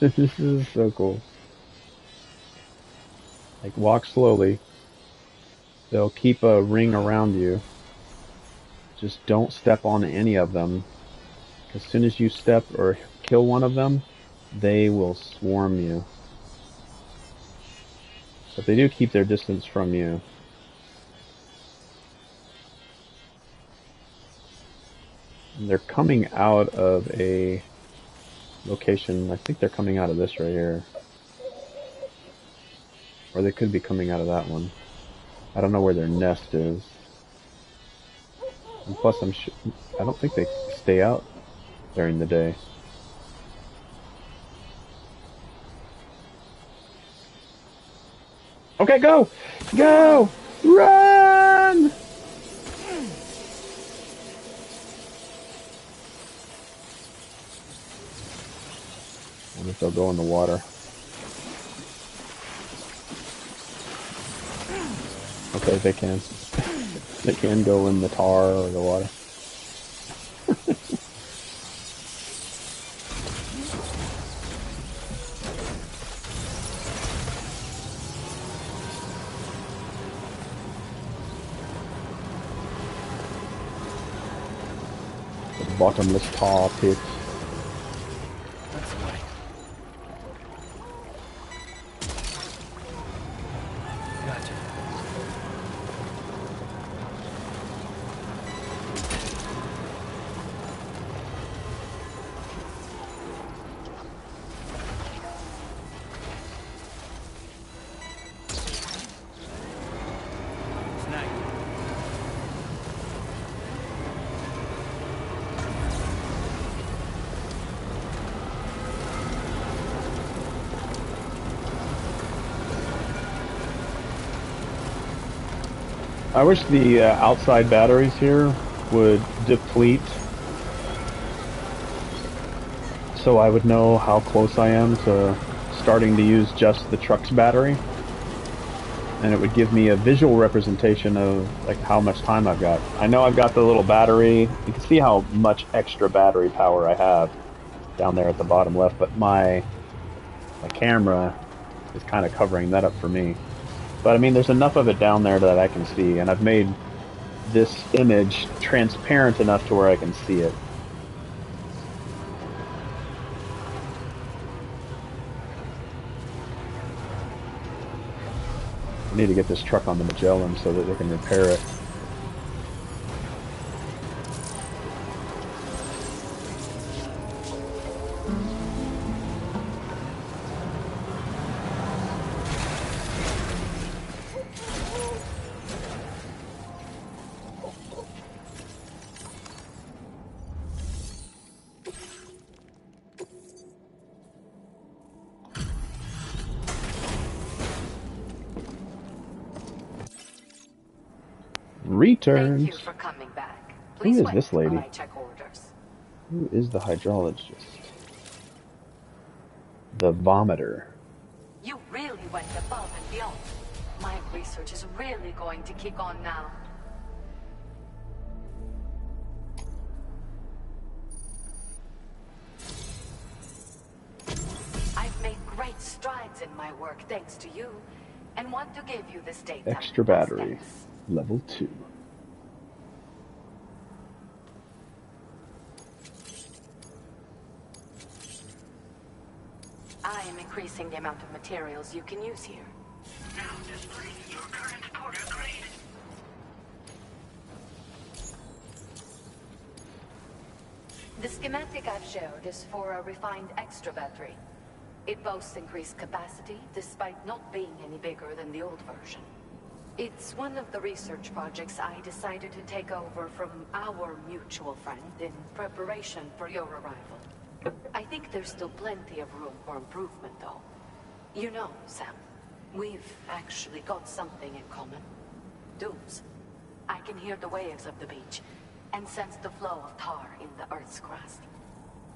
This is so cool. Like, walk slowly. They'll keep a ring around you. Just don't step on any of them. As soon as you step or kill one of them, they will swarm you. But they do keep their distance from you. And they're coming out of a location. I think they're coming out of this right here. Or they could be coming out of that one. I don't know where their nest is. And plus, I don't think they stay out during the day. Okay, go! Go! Run! I wonder if they'll go in the water. Okay, they can. They can go in the tar or the water. bottomless tar pit. That's the way. Gotcha. I wish the outside batteries here would deplete so I would know how close I am to starting to use just the truck's battery. And it would give me a visual representation of like how much time I've got. I know I've got the little battery. You can see how much extra battery power I have down there at the bottom left, but my camera is kind of covering that up for me. But I mean, there's enough of it down there that I can see, and I've made this image transparent enough to where I can see it. I need to get this truck on the Magellan so that they can repair it. Returns. Thank you for coming back. Please Who is this lady? I check orders. Who is the hydrologist? The vomiter. You really went above and beyond. My research is really going to kick on now. I've made great strides in my work thanks to you, and want to give you this data. Extra battery. Level 2. I am increasing the amount of materials you can use here. Now display your current order grade. The schematic I've showed is for a refined extra battery. It boasts increased capacity despite not being any bigger than the old version. It's one of the research projects I decided to take over from our mutual friend in preparation for your arrival. I think there's still plenty of room for improvement, though. You know, Sam, we've actually got something in common. Dooms. I can hear the waves of the beach and sense the flow of tar in the Earth's crust.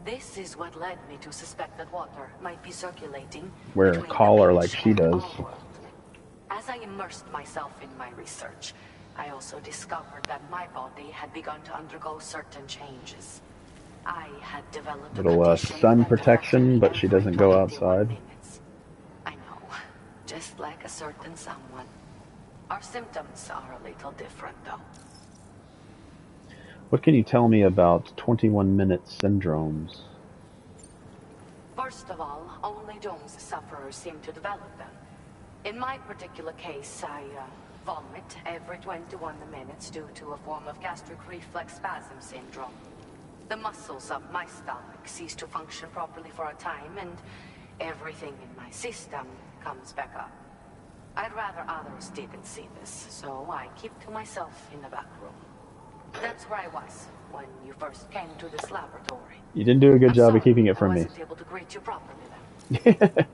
This is what led me to suspect that water might be circulating. Wear a collar like she does. As I immersed myself in my research, I also discovered that my body had begun to undergo certain changes. I had developed little sun protection, but she doesn't go outside. I know, just like a certain someone. Our symptoms are a little different, though. What can you tell me about 21-minute syndromes? First of all, only Dooms sufferers seem to develop them. In my particular case, I vomit every 21 minutes due to a form of gastric reflex spasm syndrome. The muscles of my stomach cease to function properly for a time, and everything in my system comes back up. I'd rather others didn't see this, so I keep to myself in the back room. That's where I was when you first came to this laboratory. You didn't do a good job of keeping it from me. I wasn't able to greet you properly then.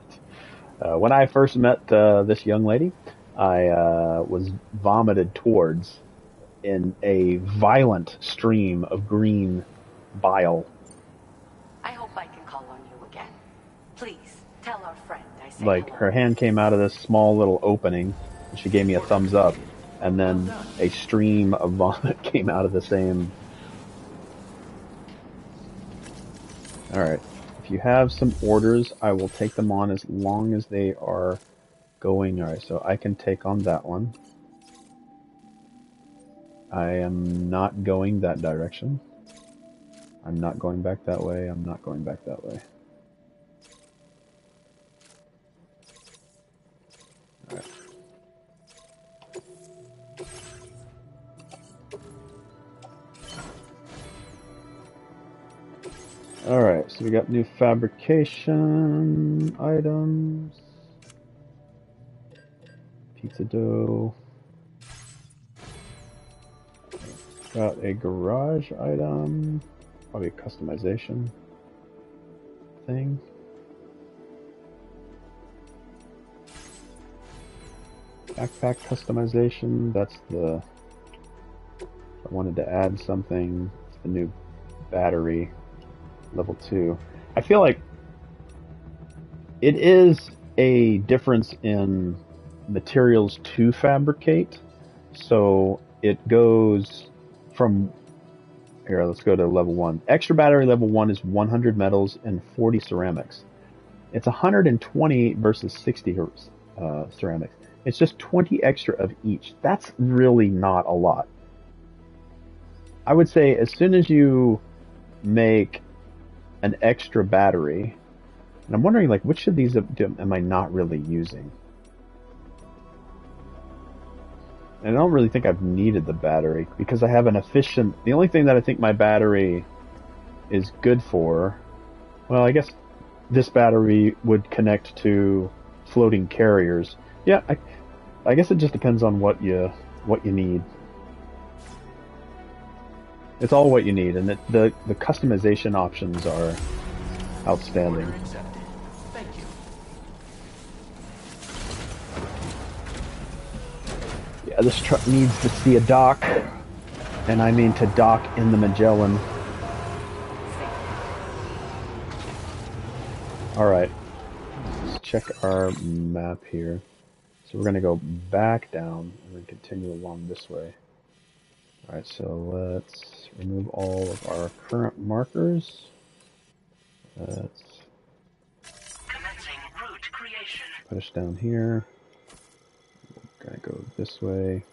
When I first met this young lady, I was vomited towards in a violent stream of green bile. I hope I can call on you again. Please, tell our friend I say Like, hello. her hand came out of this small little opening, and she gave me a thumbs up, and then a stream of vomit came out of the same. Alright, if you have some orders, I will take them on as long as they are going. Alright, so I can take on that one. I am not going that direction. I'm not going back that way. I'm not going back that way. Alright. Alright, so we got new fabrication items. Pizza dough. Got a garage item. Probably a customization thing. Backpack customization. That's the... I wanted to add something. It's the new battery. Level 2. I feel like it is a difference in materials to fabricate. So it goes from... Here, let's go to level 1. Extra battery level 1 is 100 metals and 40 ceramics. It's 120 versus 60 ceramics. It's just 20 extra of each. That's really not a lot. I would say as soon as you make an extra battery, and I'm wondering, like, which of these am I not really using? And I don't really think I've needed the battery because I have an efficient... The only thing that I think my battery is good for... Well, I guess this battery would connect to floating carriers. Yeah, I guess it just depends on what you need. It's all what you need, and the customization options are outstanding. Thank you. Yeah, this truck needs to see a dock, and I mean to dock in the Magellan. Alright, let's check our map here. So we're going to go back down, and then continue along this way. Alright, so let's remove all of our current markers. Let's put us down here. We're going to go this way.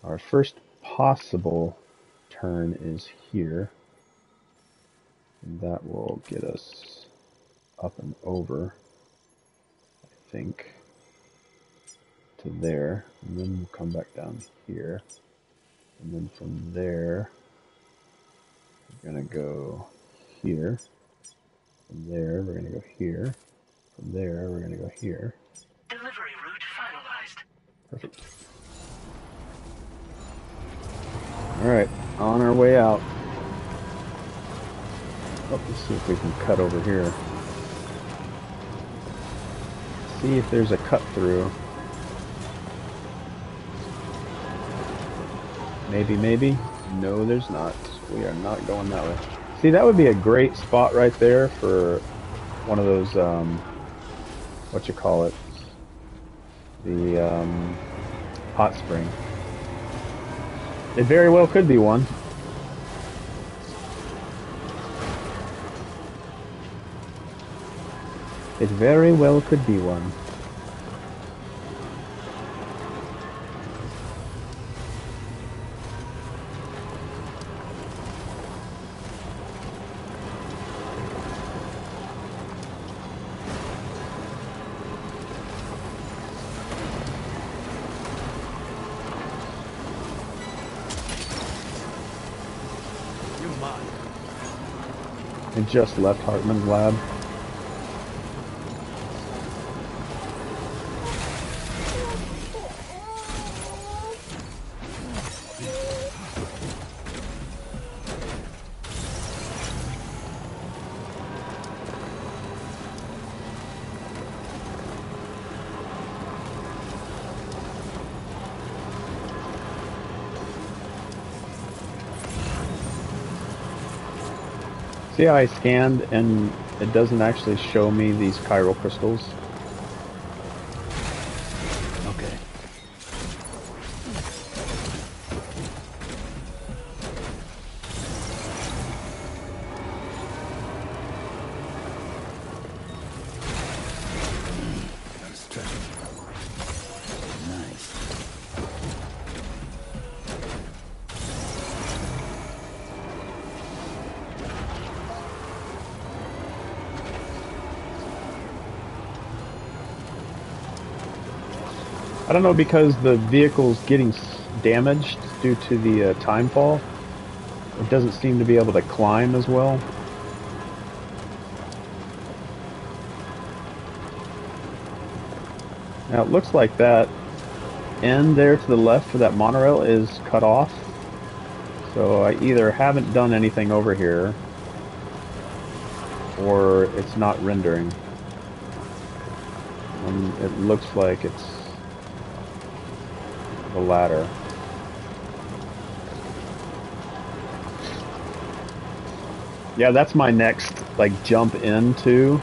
Our first possible turn is here. And that will get us up and over, I think, to there. And then we'll come back down here. And then from there, we're going to go here. From there, we're going to go here. From there, we're going to go here. Delivery route finalized. Perfect. Alright, on our way out. Oh, let's see if we can cut over here. See if there's a cut through. Maybe, maybe. No, there's not. We are not going that way. See, that would be a great spot right there for one of those, what you call it? The, hot spring. It very well could be one. It very well could be one. I just left Hartman's lab. See how I scanned and it doesn't actually show me these chiral crystals? Okay. I don't know, because the vehicle's getting damaged due to the time fall. It doesn't seem to be able to climb as well. Now it looks like that end there to the left for that monorail is cut off. So I either haven't done anything over here, or it's not rendering. And it looks like it's the latter. Yeah, that's my next, like, jump into.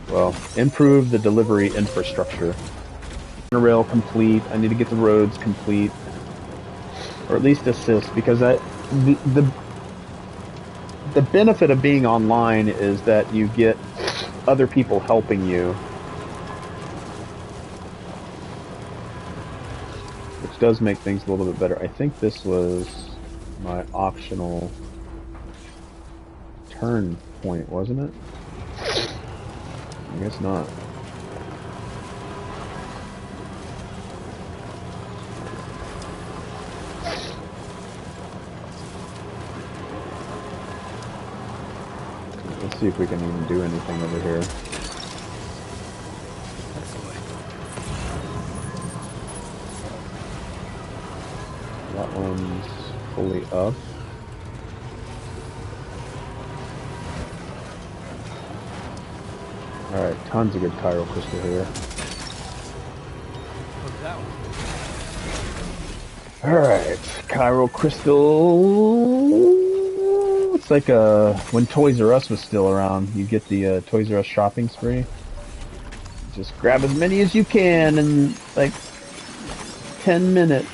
Well, improve the delivery infrastructure. Monorail complete. I need to get the roads complete, or at least assist, because the benefit of being online is that you get other people helping you, which does make things a little bit better. I think this was my optional turn point, wasn't it? I guess not. Let's see if we can even do anything over here. That one's fully up. Alright, tons of good chiral crystal here. Alright, chiral crystal. It's like when Toys R Us was still around, you get the Toys R Us shopping spree. Just grab as many as you can in like 10 minutes.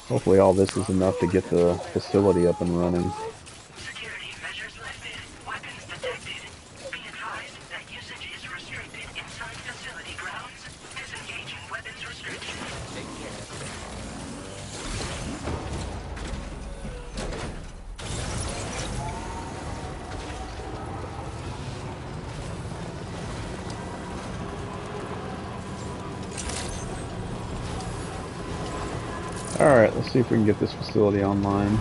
Hopefully all this is enough to get the facility up and running. Security measures lifted. Weapons detected. Be advised that usage is restricted inside facility grounds. Disengaging weapons restriction. Take care. Alright, let's see if we can get this facility online.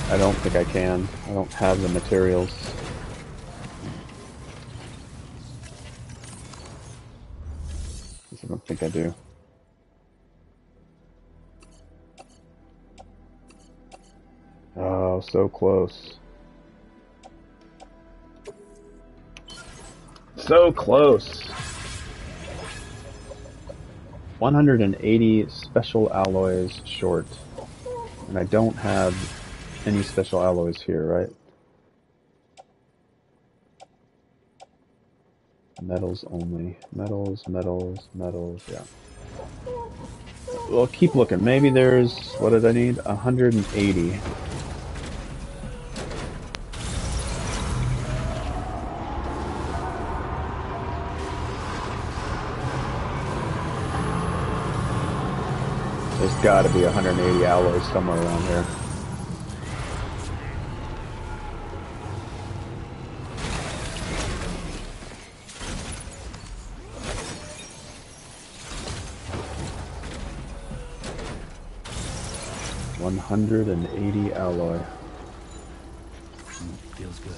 I don't think I can. I don't have the materials. I don't think I do. Oh, so close. So close. 180 special alloys short. And I don't have any special alloys here, right? Metals only. Metals, metals, metals, yeah. Well, keep looking. Maybe there's, what did I need? 180. There's got to be 180 alloys somewhere around here. $180 alloy. Feels good.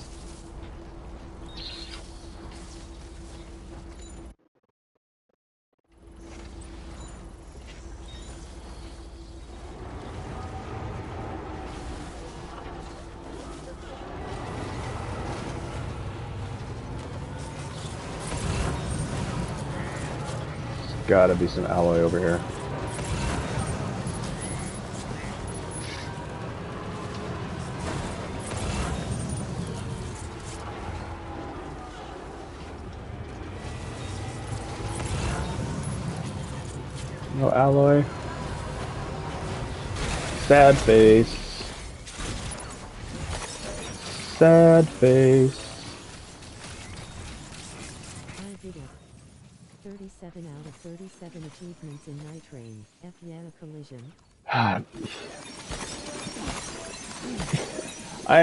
Gotta be some alloy over here. No alloy. Sad face. Sad face. I did it. 37 out of 37 achievements in Night Rain. F yeah, a collision. I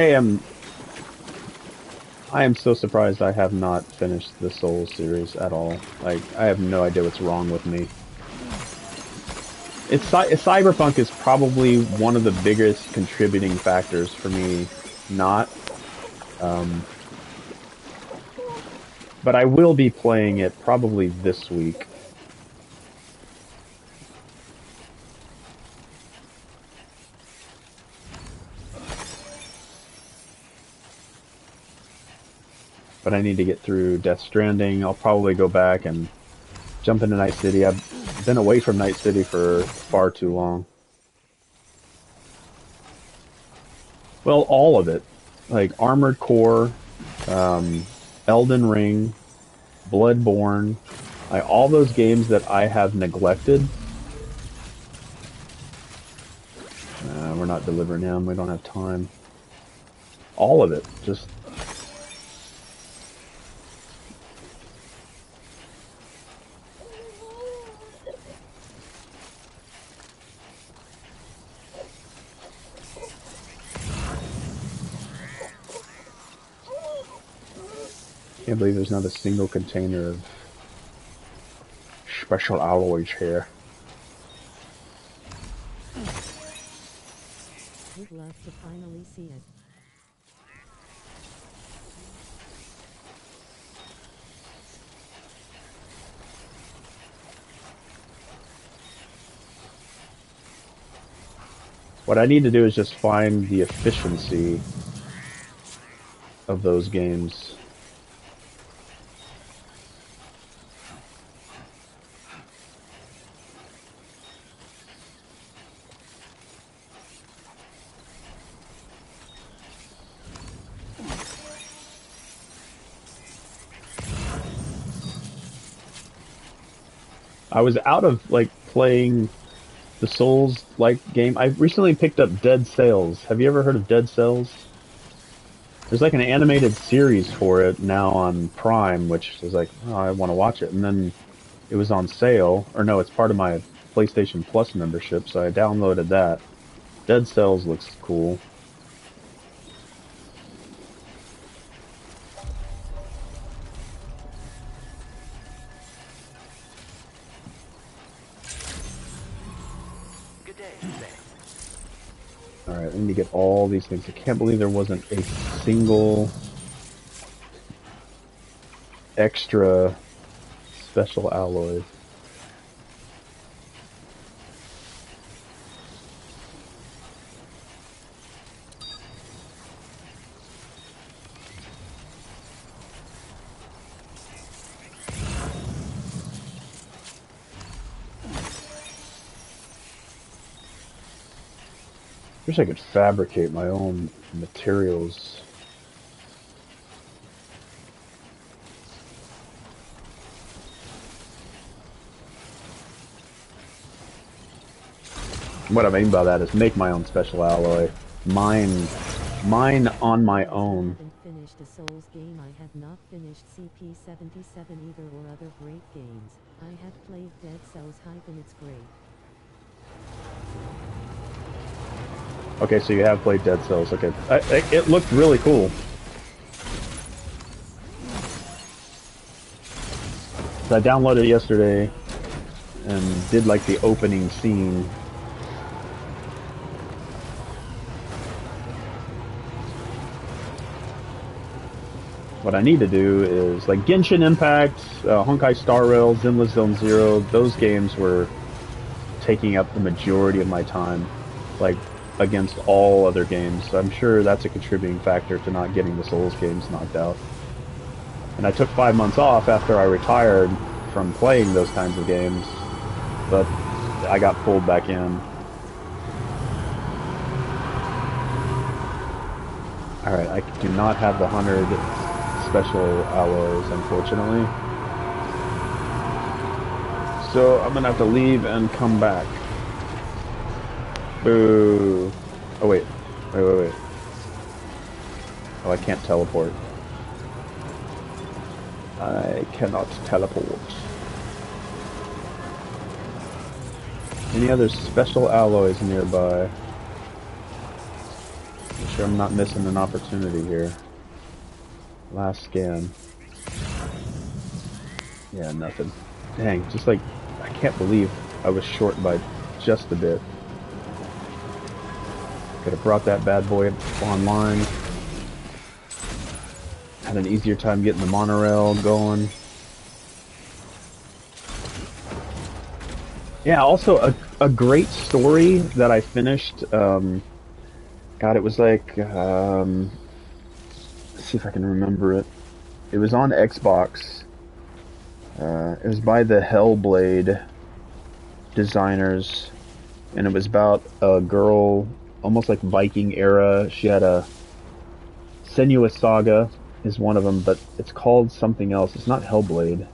am so surprised I have not finished the Souls series at all. Like, I have no idea what's wrong with me. Cyberpunk is probably one of the biggest contributing factors for me not. But I will be playing it probably this week. But I need to get through Death Stranding. I'll probably go back and jump into Night City. I've been away from Night City for far too long. Well, all of it. Like Armored Core, Elden Ring, Bloodborne, all those games that I have neglected. We're not delivering him. We don't have time. All of it. Just... Can't believe there's not a single container of special alloys here. Would love to finally see it. What I need to do is just find the efficiency of those games. I was out of, like, playing the Souls-like game. I recently picked up Dead Cells. Have you ever heard of Dead Cells? There's, like, an animated series for it now on Prime, which is like, oh, I want to watch it. And then it was on sale. Or no, it's part of my PlayStation Plus membership, so I downloaded that. Dead Cells looks cool. Alright, I need to get all these things. I can't believe there wasn't a single extra special alloy. I wish I could fabricate my own materials. What I mean by that is make my own special alloy. Mine on my own. I haven't finished a Souls game. I have not finished CP77 either or other great games. I have played Dead Cells hype and it's great. Okay, so you have played Dead Cells. Okay, it looked really cool. So I downloaded it yesterday and did like the opening scene. What I need to do is like Genshin Impact, Honkai Star Rail, Zenless Zone Zero. Those games were taking up the majority of my time. Like, against all other games. So I'm sure that's a contributing factor to not getting the Souls games knocked out. And I took 5 months off after I retired from playing those kinds of games, but I got pulled back in. Alright, I do not have the 100 special alloys, unfortunately. So I'm gonna have to leave and come back. Boo. Oh wait. Wait. Oh, I can't teleport. I cannot teleport. Any other special alloys nearby? Make sure I'm not missing an opportunity here. Last scan. Yeah, nothing. Dang, just like, I can't believe I was short by just a bit. Could have brought that bad boy online. Had an easier time getting the monorail going. Yeah, also a great story that I finished. God, it was like, let's see if I can remember it. It was on Xbox. It was by the Hellblade designers, and it was about a girl, almost like Viking era. She had a Senua's Saga is one of them, but it's called something else. It's not Hellblade.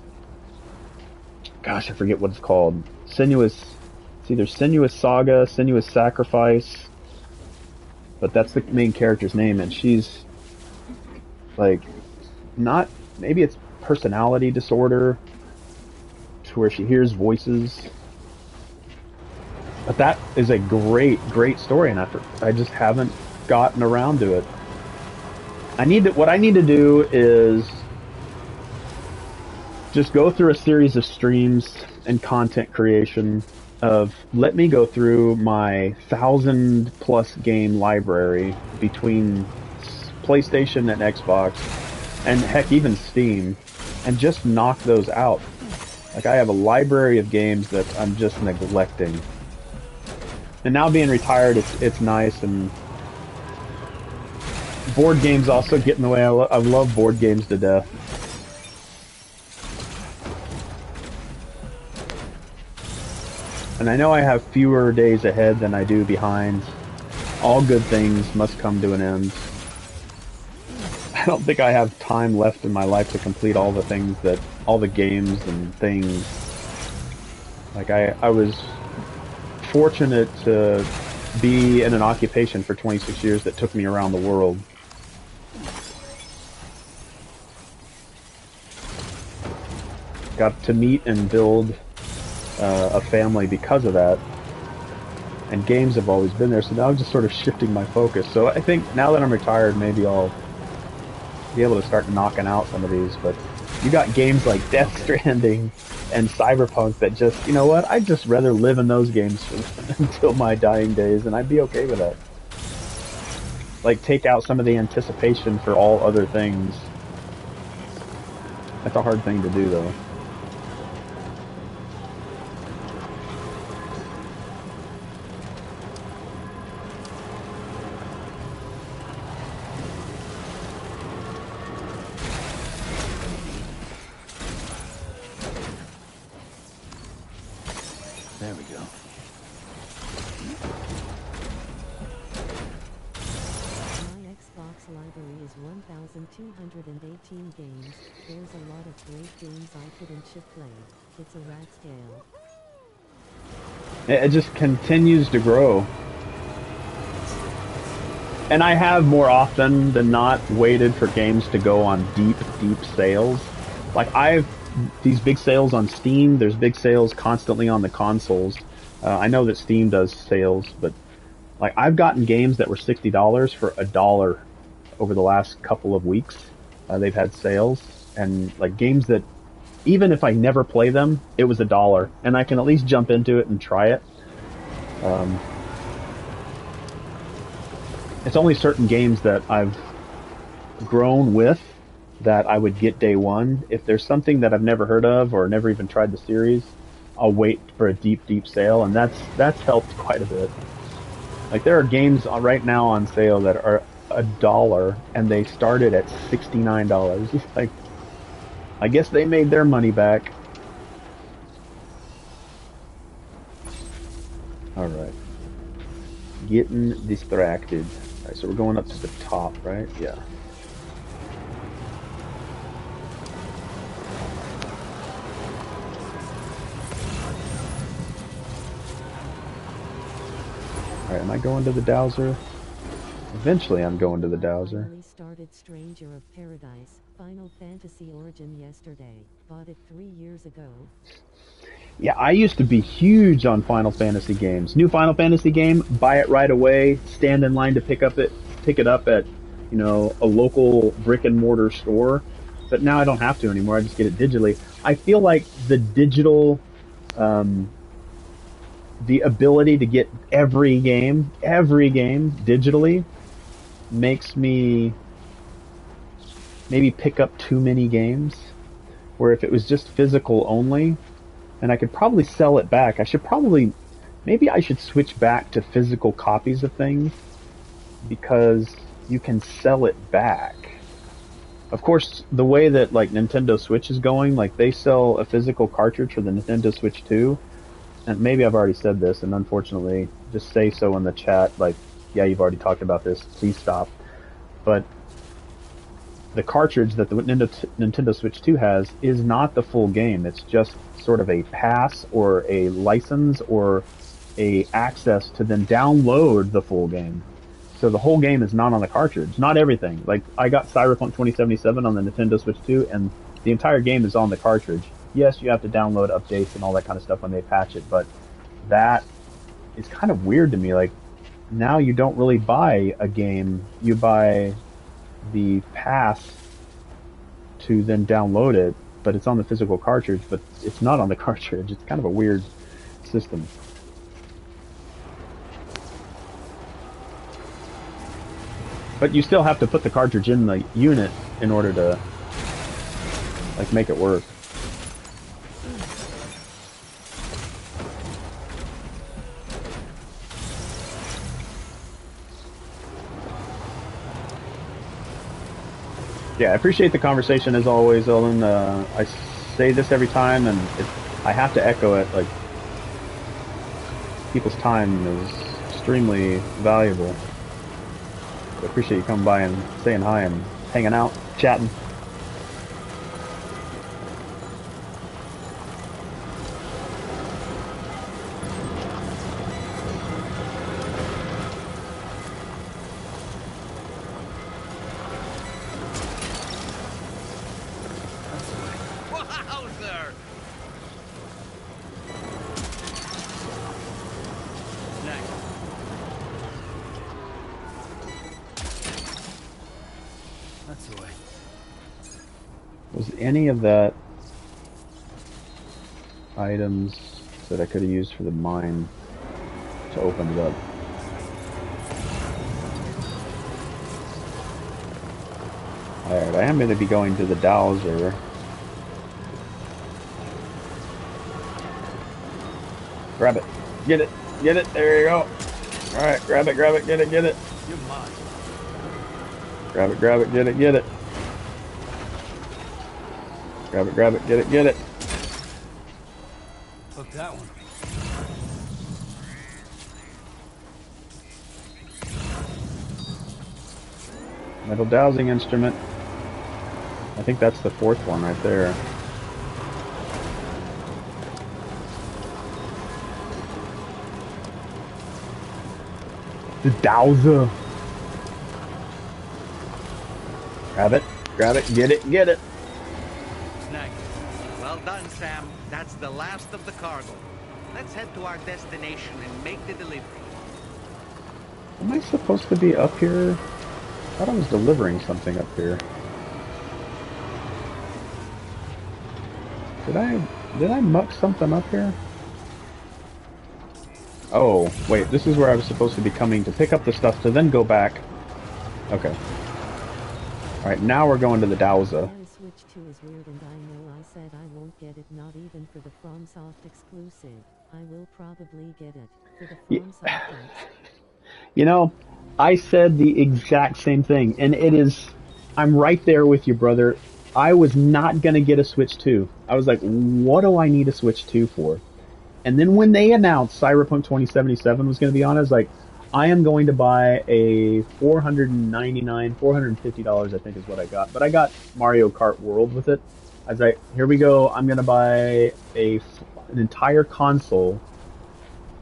Gosh, I forget what it's called. It's either Senua's Saga, Senua's Sacrifice, but that's the main character's name, and she's like, not, maybe it's personality disorder, to where she hears voices. But that is a great story, and I just haven't gotten around to it. What I need to do is just go through a series of streams and content creation of, let me go through my 1,000+ game library between PlayStation and Xbox, and heck, even Steam, and just knock those out. Like, I have a library of games that I'm just neglecting. And now being retired, it's nice, and board games also get in the way. I love board games to death. And I know I have fewer days ahead than I do behind. All good things must come to an end. I don't think I have time left in my life to complete all the games and things. Like, I was fortunate to be in an occupation for 26 years that took me around the world. Got to meet and build a family because of that, and games have always been there, so now I'm just sort of shifting my focus. So I think now that I'm retired, maybe I'll be able to start knocking out some of these. But you got games like Death Stranding and Cyberpunk that just, you know what, I'd just rather live in those games until my dying days, and I'd be okay with that. Like, take out some of the anticipation for all other things. That's a hard thing to do, though. There we go. My Xbox library is 1,218 games. There's a lot of great games I couldn't should play. It's a rat's tail. It just continues to grow. And I have more often than not waited for games to go on deep sales. Like, these big sales on Steam, there's big sales constantly on the consoles. I know that Steam does sales, but like, I've gotten games that were $60 for $1 over the last couple of weeks. They've had sales, and like, games that even if I never play them, it was $1, and I can at least jump into it and try it. It's only certain games that I've grown with that I would get day one. If there's something that I've never heard of or never even tried the series, I'll wait for a deep sale, and that's helped quite a bit. Like, there are games right now on sale that are $1, and they started at $69. It's like, I guess they made their money back. All right, getting distracted. All right, so we're going up to the top, right? Yeah. Alright, am I going to the Dowser? Eventually I'm going to the Dowser. Finally started Stranger of Paradise, Final Fantasy Origin yesterday. Bought it 3 years ago. Yeah, I used to be huge on Final Fantasy games. New Final Fantasy game, buy it right away, stand in line to pick it up at, you know, a local brick and mortar store. But now I don't have to anymore. I just get it digitally. I feel like the digital, the ability to get every game digitally makes me maybe pick up too many games. Where if it was just physical only, and I could probably sell it back. Maybe I should switch back to physical copies of things because you can sell it back. Of course, the way that like Nintendo Switch is going, like they sell a physical cartridge for the Nintendo Switch 2, and maybe I've already said this, and unfortunately, just say so in the chat, like, yeah, you've already talked about this, please stop. But the cartridge that the Nintendo Switch 2 has is not the full game. It's just sort of a pass or a license or a access to then download the full game. So the whole game is not on the cartridge. Not everything. Like, I got Cyberpunk 2077 on the Nintendo Switch 2, and the entire game is on the cartridge. Yes, you have to download updates and all that kind of stuff when they patch it, but that is kind of weird to me. Like, now you don't really buy a game. You buy the pass to then download it, but it's on the physical cartridge, but it's not on the cartridge. It's kind of a weird system. But you still have to put the cartridge in the unit in order to, like, make it work. Yeah, I appreciate the conversation as always, Olin. I say this every time, and I have to echo it. Like, people's time is extremely valuable. I appreciate you coming by and saying hi and hanging out, chatting. Wowzer! That's the way. Was any of that items that I could have used for the mine to open it up? Alright, I am going to be going to the Dowser. Grab it. Get it. Get it. There you go. Alright, grab it, get it, get it. You're mine. Grab it, get it, get it. Grab it, get it, get it. Look, that one. Metal dowsing instrument. I think that's the fourth one right there. The dowser. Grab it, get it, get it. Snag. Well done, Sam. That's the last of the cargo. Let's head to our destination and make the delivery. Am I supposed to be up here? I thought I was delivering something up here. Did I muck something up here? Oh, wait, this is where I was supposed to be coming to pick up the stuff to then go back. Okay. Alright, now we're going to the Dowser. Switch 2 is weird, and I know I said I won't get it, not even for the FromSoft exclusive. I will probably get it for the FromSoft. You know, I said the exact same thing, and it is... I'm right there with you, brother. I was not going to get a Switch 2. I was like, what do I need a Switch 2 for? And then when they announced Cyberpunk 2077 was going to be on, I was like, I am going to buy a $450, I think is what I got. But I got Mario Kart World with it. I was like, here we go. I'm going to buy an entire console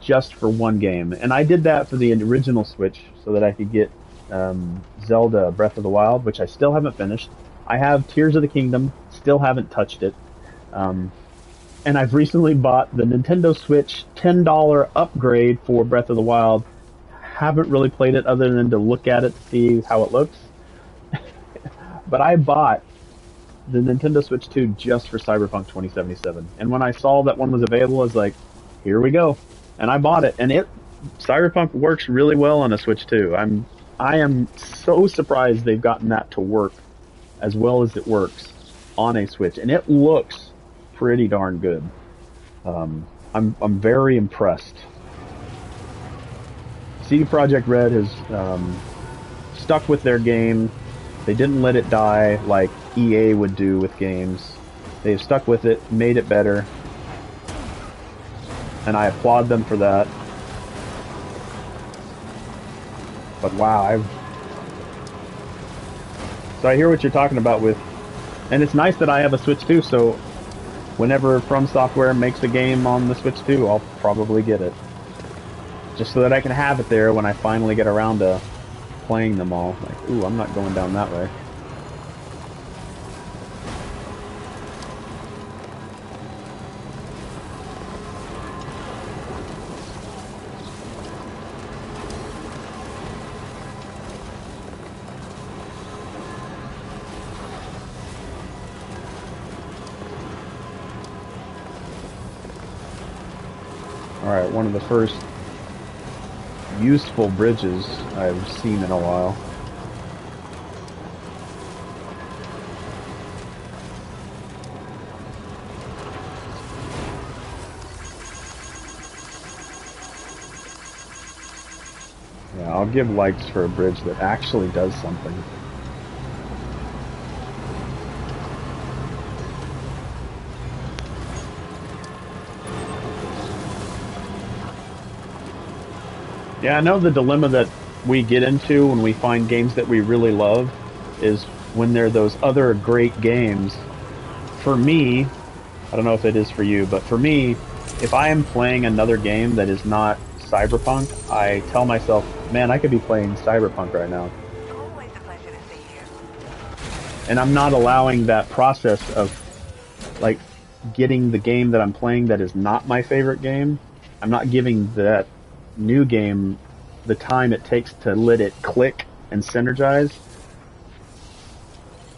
just for one game. And I did that for the original Switch so that I could get Zelda Breath of the Wild, which I still haven't finished. I have Tears of the Kingdom, still haven't touched it. And I've recently bought the Nintendo Switch $10 upgrade for Breath of the Wild. Haven't really played it other than to look at it to see how it looks. But I bought the Nintendo Switch 2 just for Cyberpunk 2077. And when I saw that one was available, I was like, here we go. And I bought it. And Cyberpunk works really well on a Switch 2. I am so surprised they've gotten that to work as well as it works on a Switch. And it looks pretty darn good. I'm very impressed. CD Projekt Red has stuck with their game. They didn't let it die like EA would do with games. They've stuck with it, made it better, and I applaud them for that. But wow, so I hear what you're talking about with, and it's nice that I have a Switch 2, so whenever From Software makes a game on the Switch 2, I'll probably get it. Just so that I can have it there when I finally get around to playing them all. Like, ooh, I'm not going down that way. Alright, one of the first useful bridges I've seen in a while. Yeah, I'll give likes for a bridge that actually does something. Yeah, I know the dilemma that we get into when we find games that we really love is when they're those other great games. For me, I don't know if it is for you, but for me, if I am playing another game that is not Cyberpunk, I tell myself, man, I could be playing Cyberpunk right now. Always a pleasure to see you. And I'm not allowing that process of, like, getting the game that I'm playing that is not my favorite game. I'm not giving that new game the time it takes to let it click and synergize.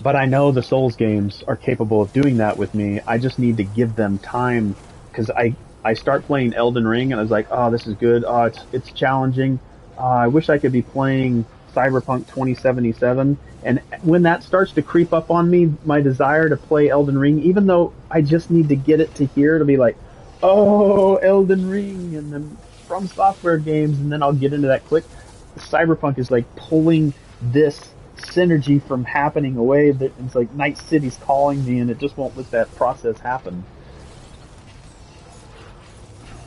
But I know the Souls games are capable of doing that with me. I just need to give them time, because I start playing Elden Ring and I was like, oh, this is good. Oh, it's challenging. I wish I could be playing Cyberpunk 2077. And when that starts to creep up on me, my desire to play Elden Ring, even though I just need to get it to here to be like, oh, Elden Ring, and then From Software games, and then I'll get into that click. Cyberpunk is like pulling this synergy from happening away. That it's like Night City's calling me, and it just won't let that process happen.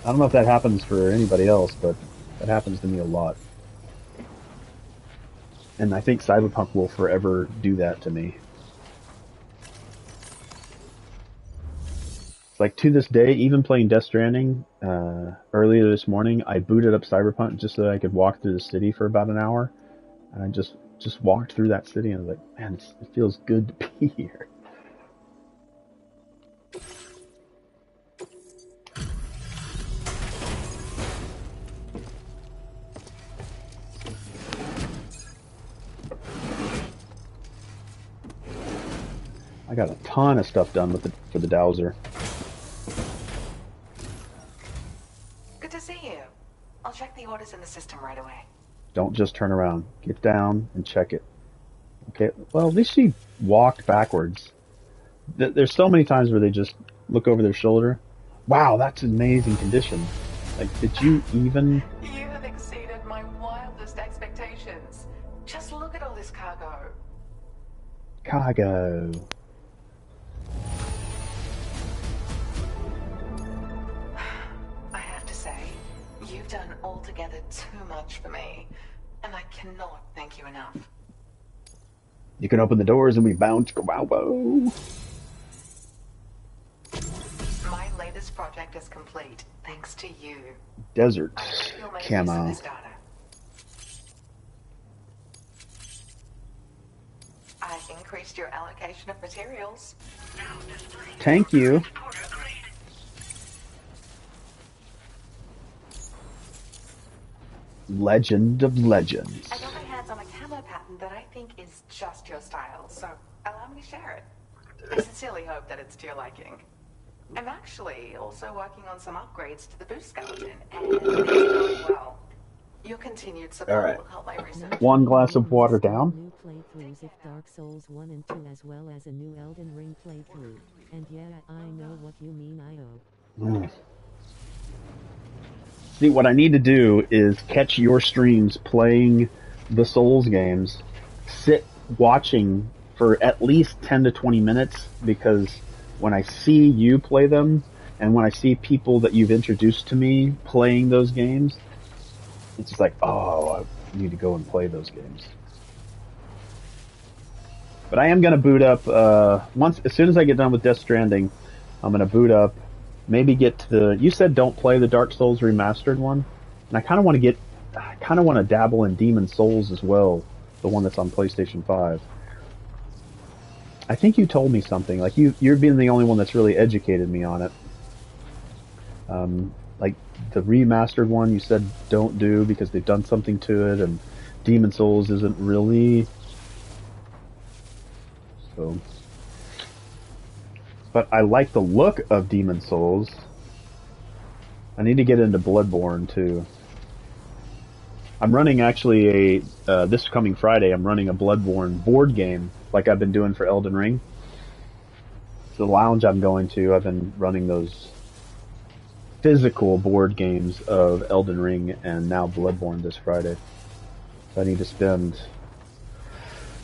I don't know if that happens for anybody else, but that happens to me a lot. And I think Cyberpunk will forever do that to me. Like, to this day, even playing Death Stranding, earlier this morning, I booted up Cyberpunk just so that I could walk through the city for about an hour. And I just walked through that city and I was like, man, it feels good to be here. I got a ton of stuff done with for the Dowser. Good to see you. I'll check the orders in the system right away. Don't just turn around. Get down and check it. Okay, well, at least she walked backwards. There's so many times where they just look over their shoulder. Wow, that's amazing condition. Like, did you even... You have exceeded my wildest expectations. Just look at all this cargo. Cargo. I have to say, you've done altogether too much for me, and I cannot thank you enough. You can open the doors and we bounce. Wow, whoa. My latest project artifact is complete, thanks to you. Desert I hope you'll make use of camo. this data. I've increased your allocation of materials. Thank you. Legend of Legends. I got my hands on a camo pattern that I think is just your style, so allow me to share it. I sincerely hope that it's to your liking. I'm actually also working on some upgrades to the boost skeleton, and it's going well. Your continued support will help my research. One glass of water down. New playthroughs of Dark Souls 1 and 2 as well as a new Elden Ring playthrough. And yeah, I know what you mean, IO. See, what I need to do is catch your streams playing the Souls games, sit watching for at least 10 to 20 minutes, because when I see you play them, and when I see people that you've introduced to me playing those games, it's just like, oh, I need to go and play those games. But I am going to boot up, as soon as I get done with Death Stranding, I'm going to boot up, maybe get to the, you said don't play the Dark Souls remastered one, and I kind of want to dabble in Demon Souls as well, the one that's on PlayStation 5. I think you told me something, like you're being the only one that's really educated me on it. Like the remastered one you said don't do because they've done something to it, and Demon Souls isn't really, so. But I like the look of Demon Souls. I need to get into Bloodborne too. I'm running actually this coming Friday, I'm running a Bloodborne board game like I've been doing for Elden Ring. The lounge I'm going to, I've been running those physical board games of Elden Ring and now Bloodborne this Friday. So I need to spend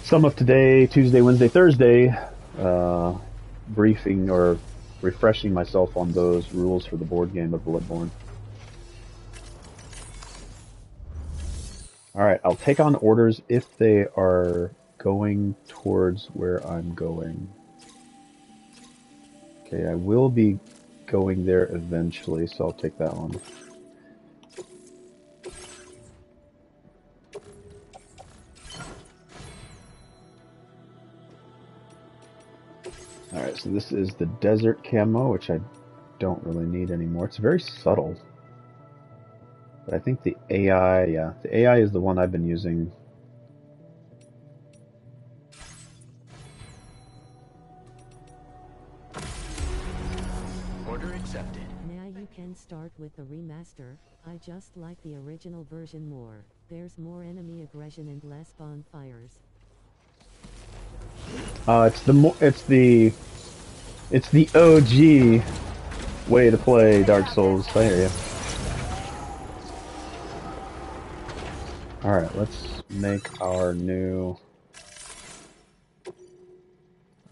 some of today, Tuesday, Wednesday, Thursday, briefing or refreshing myself on those rules for the board game of Bloodborne. Alright, I'll take on orders if they are going towards where I'm going. Okay, I will be going there eventually, so I'll take that one. Alright, so this is the desert camo, which I don't really need anymore. It's very subtle. But I think the AI, yeah, the AI is the one I've been using. Order accepted. Now you can start with the remaster. I just like the original version more. There's more enemy aggression and less bonfires. It's the OG way to play Dark Souls. I hear you. Alright, let's make our new...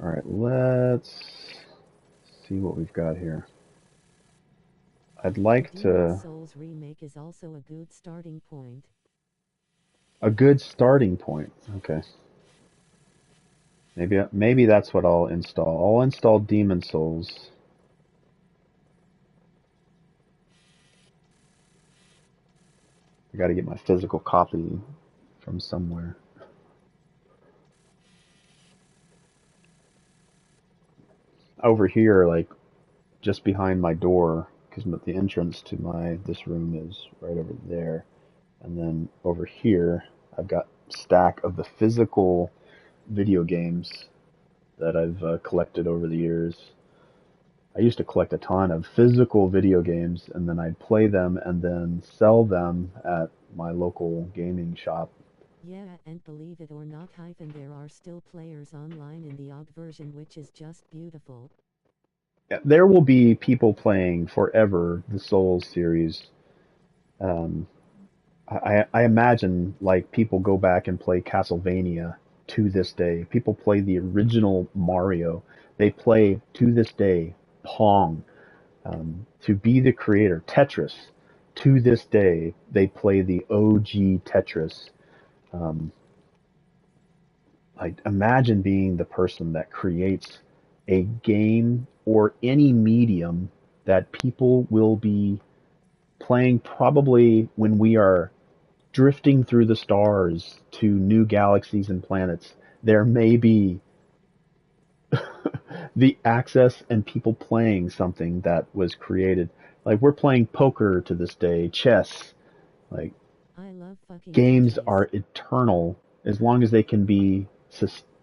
Alright, let's see what we've got here. I'd like to... Souls remake is also a good starting point. A good starting point, okay. Maybe that's what I'll install. I'll install Demon Souls. I gotta get my physical copy from somewhere. Over here, like, just behind my door, because the entrance to this room is right over there. And then over here, I've got a stack of the physical video games that I've collected over the years. I used to collect a ton of physical video games, and then I'd play them and then sell them at my local gaming shop. Yeah, and believe it or not, there are still players online in the OG version, which is just beautiful. Yeah, there will be people playing forever the Souls series. I imagine, like, people go back and play Castlevania to this day. People play the original Mario. They play, to this day, Pong. To be the creator, Tetris. To this day, they play the OG Tetris. Like, imagine being the person that creates a game or any medium that people will be playing probably when we are drifting through the stars to new galaxies and planets. There may be the access and people playing something that was created. Like, we're playing poker to this day, chess. Like, I love fucking games titties. are eternal as long as they can be,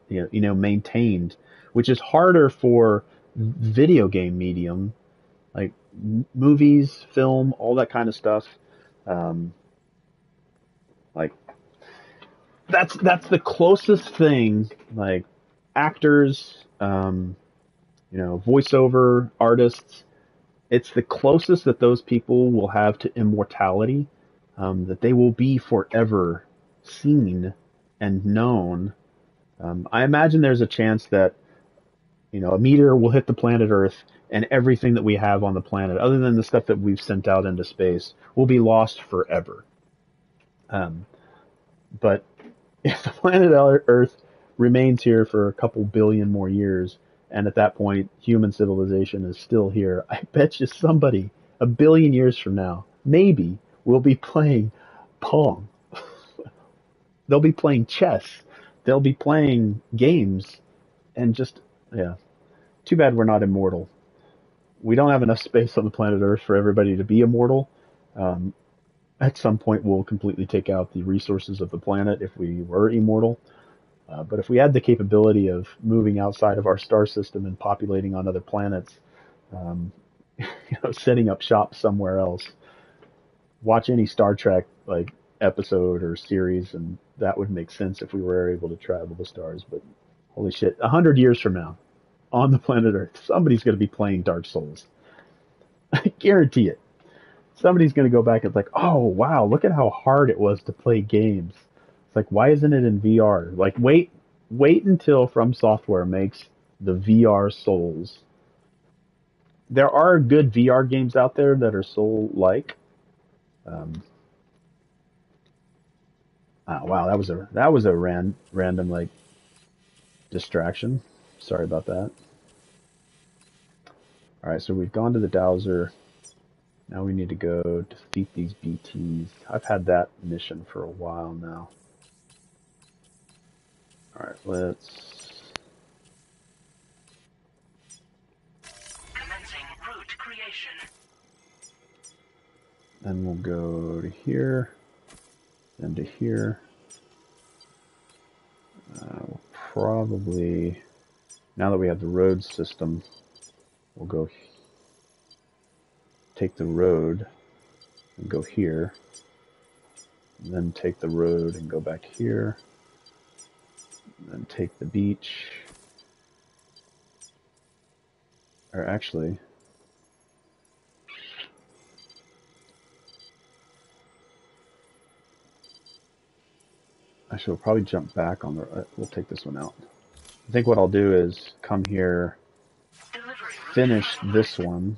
maintained, which is harder for video game medium, like movies, film, all that kind of stuff. Like, that's the closest thing. Like, actors, voiceover artists. It's the closest that those people will have to immortality, that they will be forever seen and known. I imagine there's a chance that, a meteor will hit the planet Earth and everything that we have on the planet, other than the stuff that we've sent out into space, will be lost forever. But if the planet Earth remains here for a couple billion more years, and at that point human civilization is still here, I bet you somebody a billion years from now maybe will be playing Pong. They'll be playing chess. They'll be playing games, and just, yeah. Too bad we're not immortal. We don't have enough space on the planet Earth for everybody to be immortal. At some point, we'll completely take out the resources of the planet if we were immortal. But if we had the capability of moving outside of our star system and populating on other planets, setting up shop somewhere else, watch any Star Trek like episode or series, and that would make sense if we were able to travel the stars. But holy shit, 100 years from now, on the planet Earth, somebody's going to be playing Dark Souls. I guarantee it. Somebody's going to go back and like, oh wow, look at how hard it was to play games. It's like, why isn't it in VR? Like, wait until From Software makes the VR Souls. There are good VR games out there that are Soul-like. Wow, that was a random like distraction. Sorry about that. All right, so we've gone to the dowser. Now we need to go defeat these BTs. I've had that mission for a while now. All right, let's. Commencing route creation. Then we'll go to here, then to here. We'll probably, now that we have the road system, we'll go take the road and go here, and then take the road and go back here, and then take the beach, or actually, we'll probably jump back on the, we'll take this one out. I think what I'll do is come here, finish this one.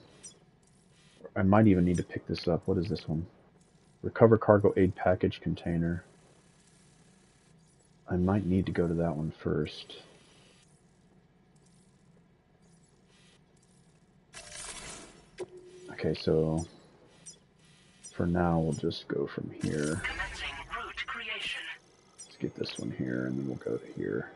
I might even need to pick this up. What is this one? Recover cargo aid package container. I might need to go to that one first. Okay, so for now we'll just go from here. Let's get this one here, and then we'll go to here.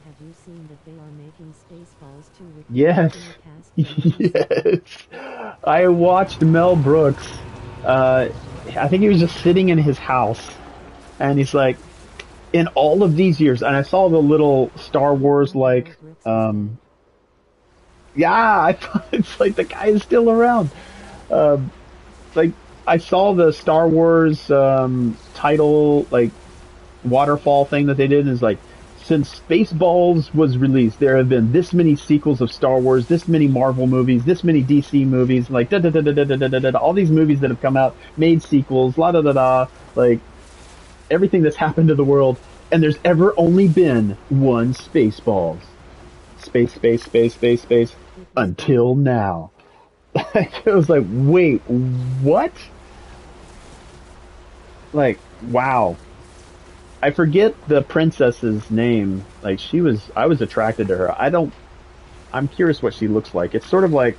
Have you seen that they are making Spaceballs 2 with Yes. Yes. I watched Mel Brooks. I think he was just sitting in his house, and he's like, in all of these years, and I saw the little Star Wars like, yeah, I thought it's like the guy is still around. Like, I saw the Star Wars title like waterfall thing that they did, and it's like since Spaceballs was released, there have been this many sequels of Star Wars, this many Marvel movies, this many DC movies, like all these movies that have come out, made sequels, la da da da, like everything that's happened to the world, and there's ever only been one Spaceballs. Space, until now. It was like, wait, what? Like, wow. I forget the princess's name. Like, I was attracted to her. I'm curious what she looks like. It's sort of like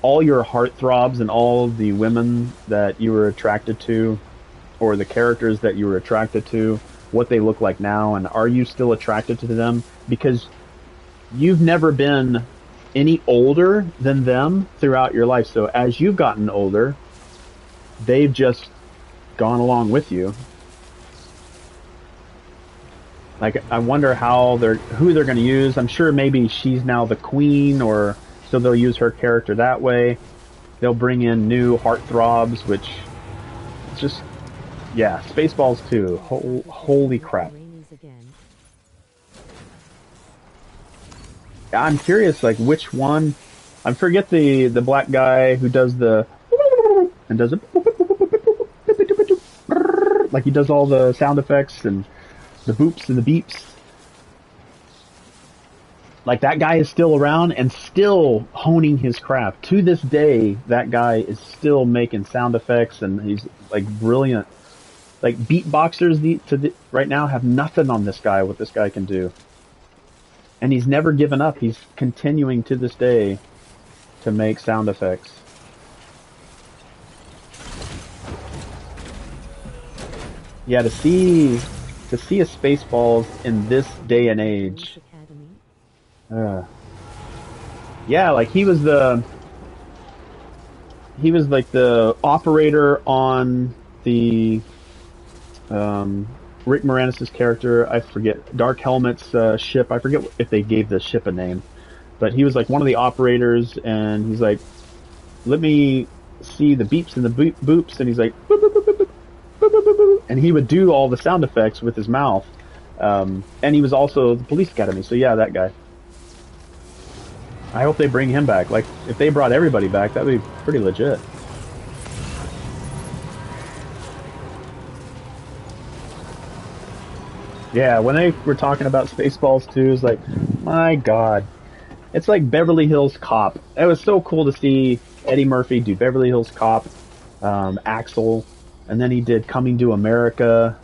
all your heartthrobs and all the women that you were attracted to, or the characters that you were attracted to, what they look like now, and are you still attracted to them? Because you've never been any older than them throughout your life. So as you've gotten older, they've just gone along with you. Like, I wonder who they're going to use. I'm sure maybe she's now the queen, or so they'll use her character that way. They'll bring in new heartthrobs, which it's just, yeah, Spaceballs 2. Holy crap. I'm curious, like, which one. I forget the black guy who does the and does it like he does all the sound effects and the boops and the beeps. Like, that guy is still around and still honing his craft. To this day, that guy is still making sound effects, and he's like brilliant. Like, beatboxers right now have nothing on this guy, what this guy can do. And he's never given up. He's continuing to this day to make sound effects. Yeah, to see a Spaceballs in this day and age. Yeah, like he was like the operator on the Rick Moranis' character, I forget, Dark Helmet's ship. I forget if they gave the ship a name, but he was like one of the operators, and he's like, let me see the beeps and the boops, and he's like, boop, boop, boop, boop, boop, boop, boop, boop, boop, and he would do all the sound effects with his mouth. And he was also the Police Academy, so yeah, that guy. I hope they bring him back. Like, if they brought everybody back, that would be pretty legit. Yeah, when they were talking about Spaceballs 2, it's like, my god. It's like Beverly Hills Cop. It was so cool to see Eddie Murphy do Beverly Hills Cop, Axel, and then he did Coming to America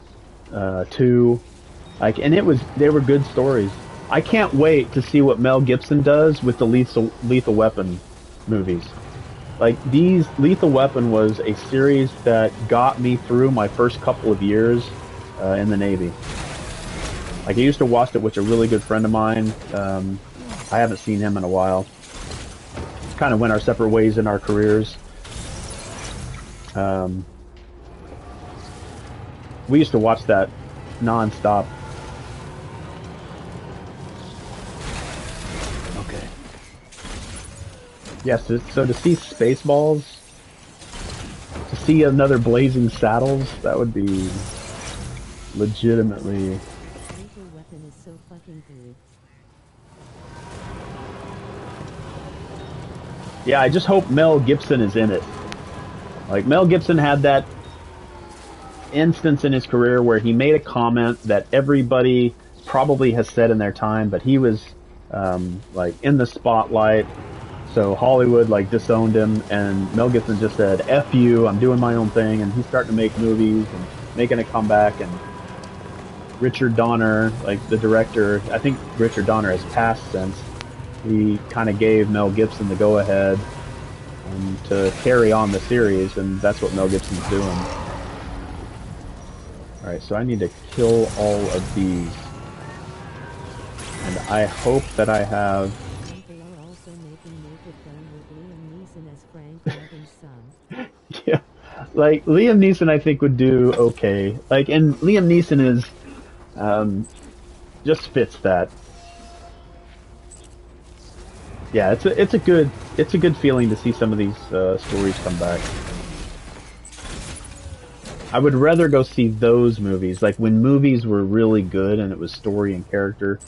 2. Like, and they were good stories. I can't wait to see what Mel Gibson does with the Lethal Weapon movies. Like, Lethal Weapon was a series that got me through my first couple of years in the Navy. Like, I used to watch it with a really good friend of mine. I haven't seen him in a while. Kind of went our separate ways in our careers. We used to watch that non-stop. Okay. Yes, so to see Spaceballs, to see another Blazing Saddles, that would be legitimately... Is so fucking good. Yeah, I just hope Mel Gibson is in it. Like, Mel Gibson had that instance in his career where he made a comment that everybody probably has said in their time, but he was like in the spotlight, so Hollywood like disowned him, and Mel Gibson just said, F you, I'm doing my own thing, and he's starting to make movies and making a comeback. And Richard Donner, like the director, I think Richard Donner has passed since, he kind of gave Mel Gibson the go-ahead to carry on the series, and that's what Mel Gibson's doing. Alright, so I need to kill all of these. And I hope that I have... Yeah, like, Liam Neeson I think would do okay. Like, and Liam Neeson is... just fits that. Yeah, it's a good feeling to see some of these stories come back. I would rather go see those movies, like when movies were really good and it was story and character,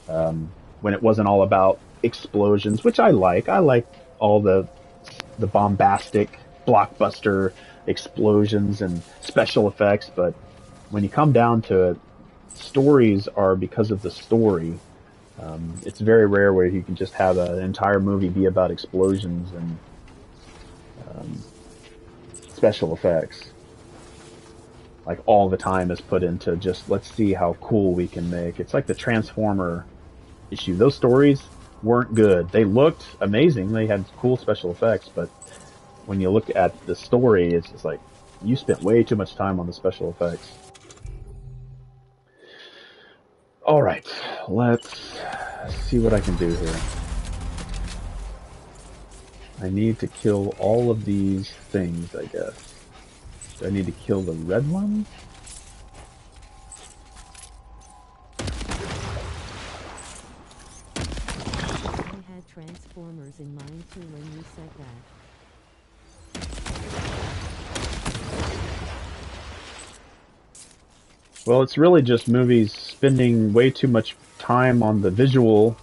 when it wasn't all about explosions, which I like. I like all the bombastic blockbuster explosions and special effects, but when you come down to it, stories are because of the story. It's very rare where you can just have an entire movie be about explosions and special effects. Like all the time is put into just let's see how cool we can make. It's like the Transformer issue. Those stories weren't good. They looked amazing. They had cool special effects, but when you look at the story, it's just like you spent way too much time on the special effects. All right, let's see what I can do here. I need to kill all of these things, I guess. Do I need to kill the red one? I had Transformers in mind too when you said that. Well, it's really just movies spending way too much time on the visual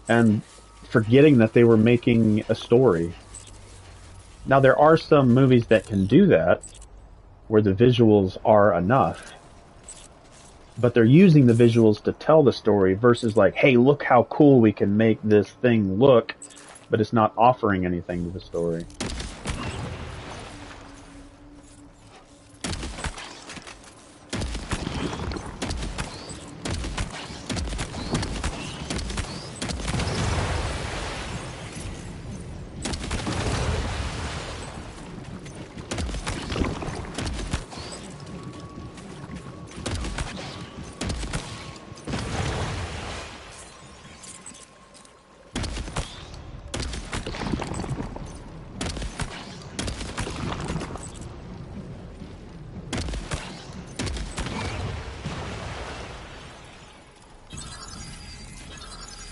and forgetting that they were making a story. Now, there are some movies that can do that, where the visuals are enough, but they're using the visuals to tell the story versus like, hey, look how cool we can make this thing look, but it's not offering anything to the story.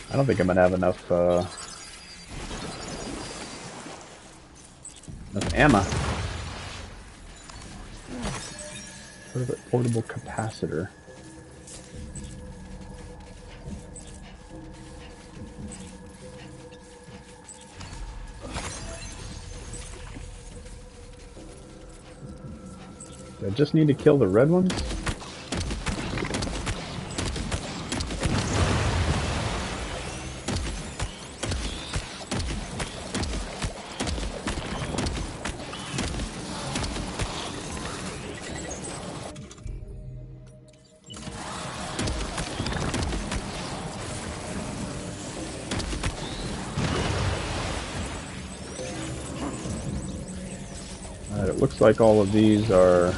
I don't think I'm gonna have enough ammo. Portable capacitor. Do I just need to kill the red ones? It looks like all of these are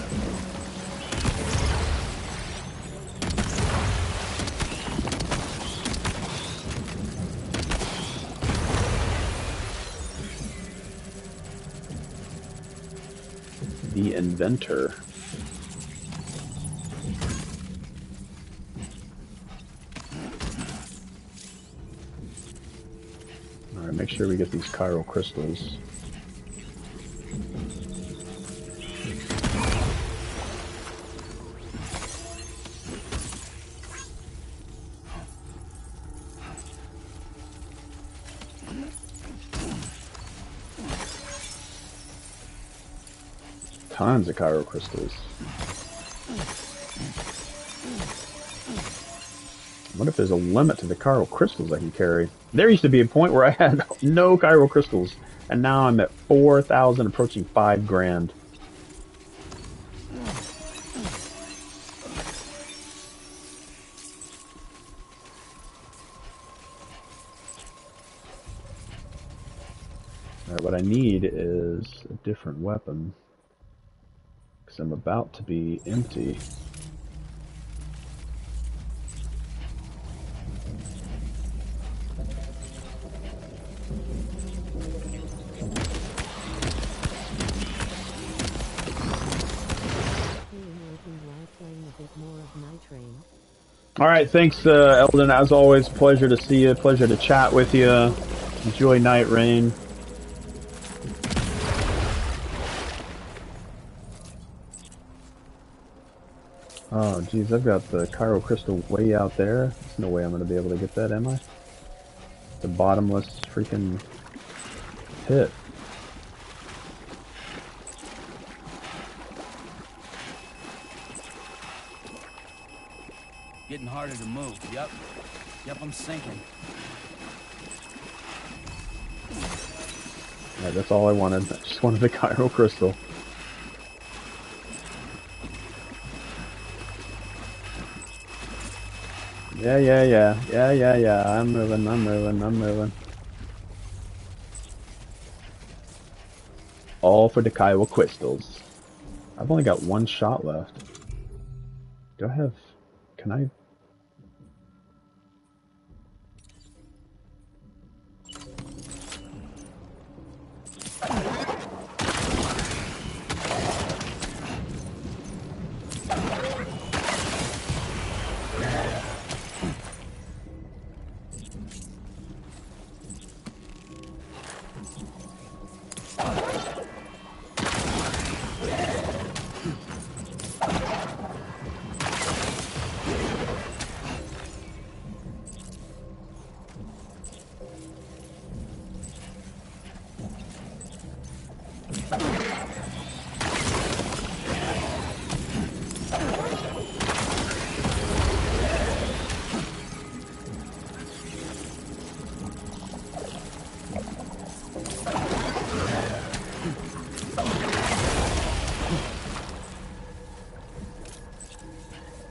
the inventor. Alright, make sure we get these chiral crystals. Tons of chiral crystals. What if there's a limit to the chiral crystals I can carry? There used to be a point where I had no chiral crystals, and now I'm at 4,000, approaching 5 grand. Alright, what I need is a different weapon. I'm about to be empty. Alright, thanks Eldon, as always, pleasure to see you, pleasure to chat with you. Enjoy Night Rain. Oh, geez, I've got the Cairo crystal way out there. There's no way I'm going to be able to get that, am I? The bottomless freaking pit. Getting harder to move. Yep. Yep, I'm sinking. Alright, that's all I wanted. I just wanted the Cairo crystal. Yeah. I'm moving. All for the Cairo crystals. I've only got one shot left. Do I have... Can I...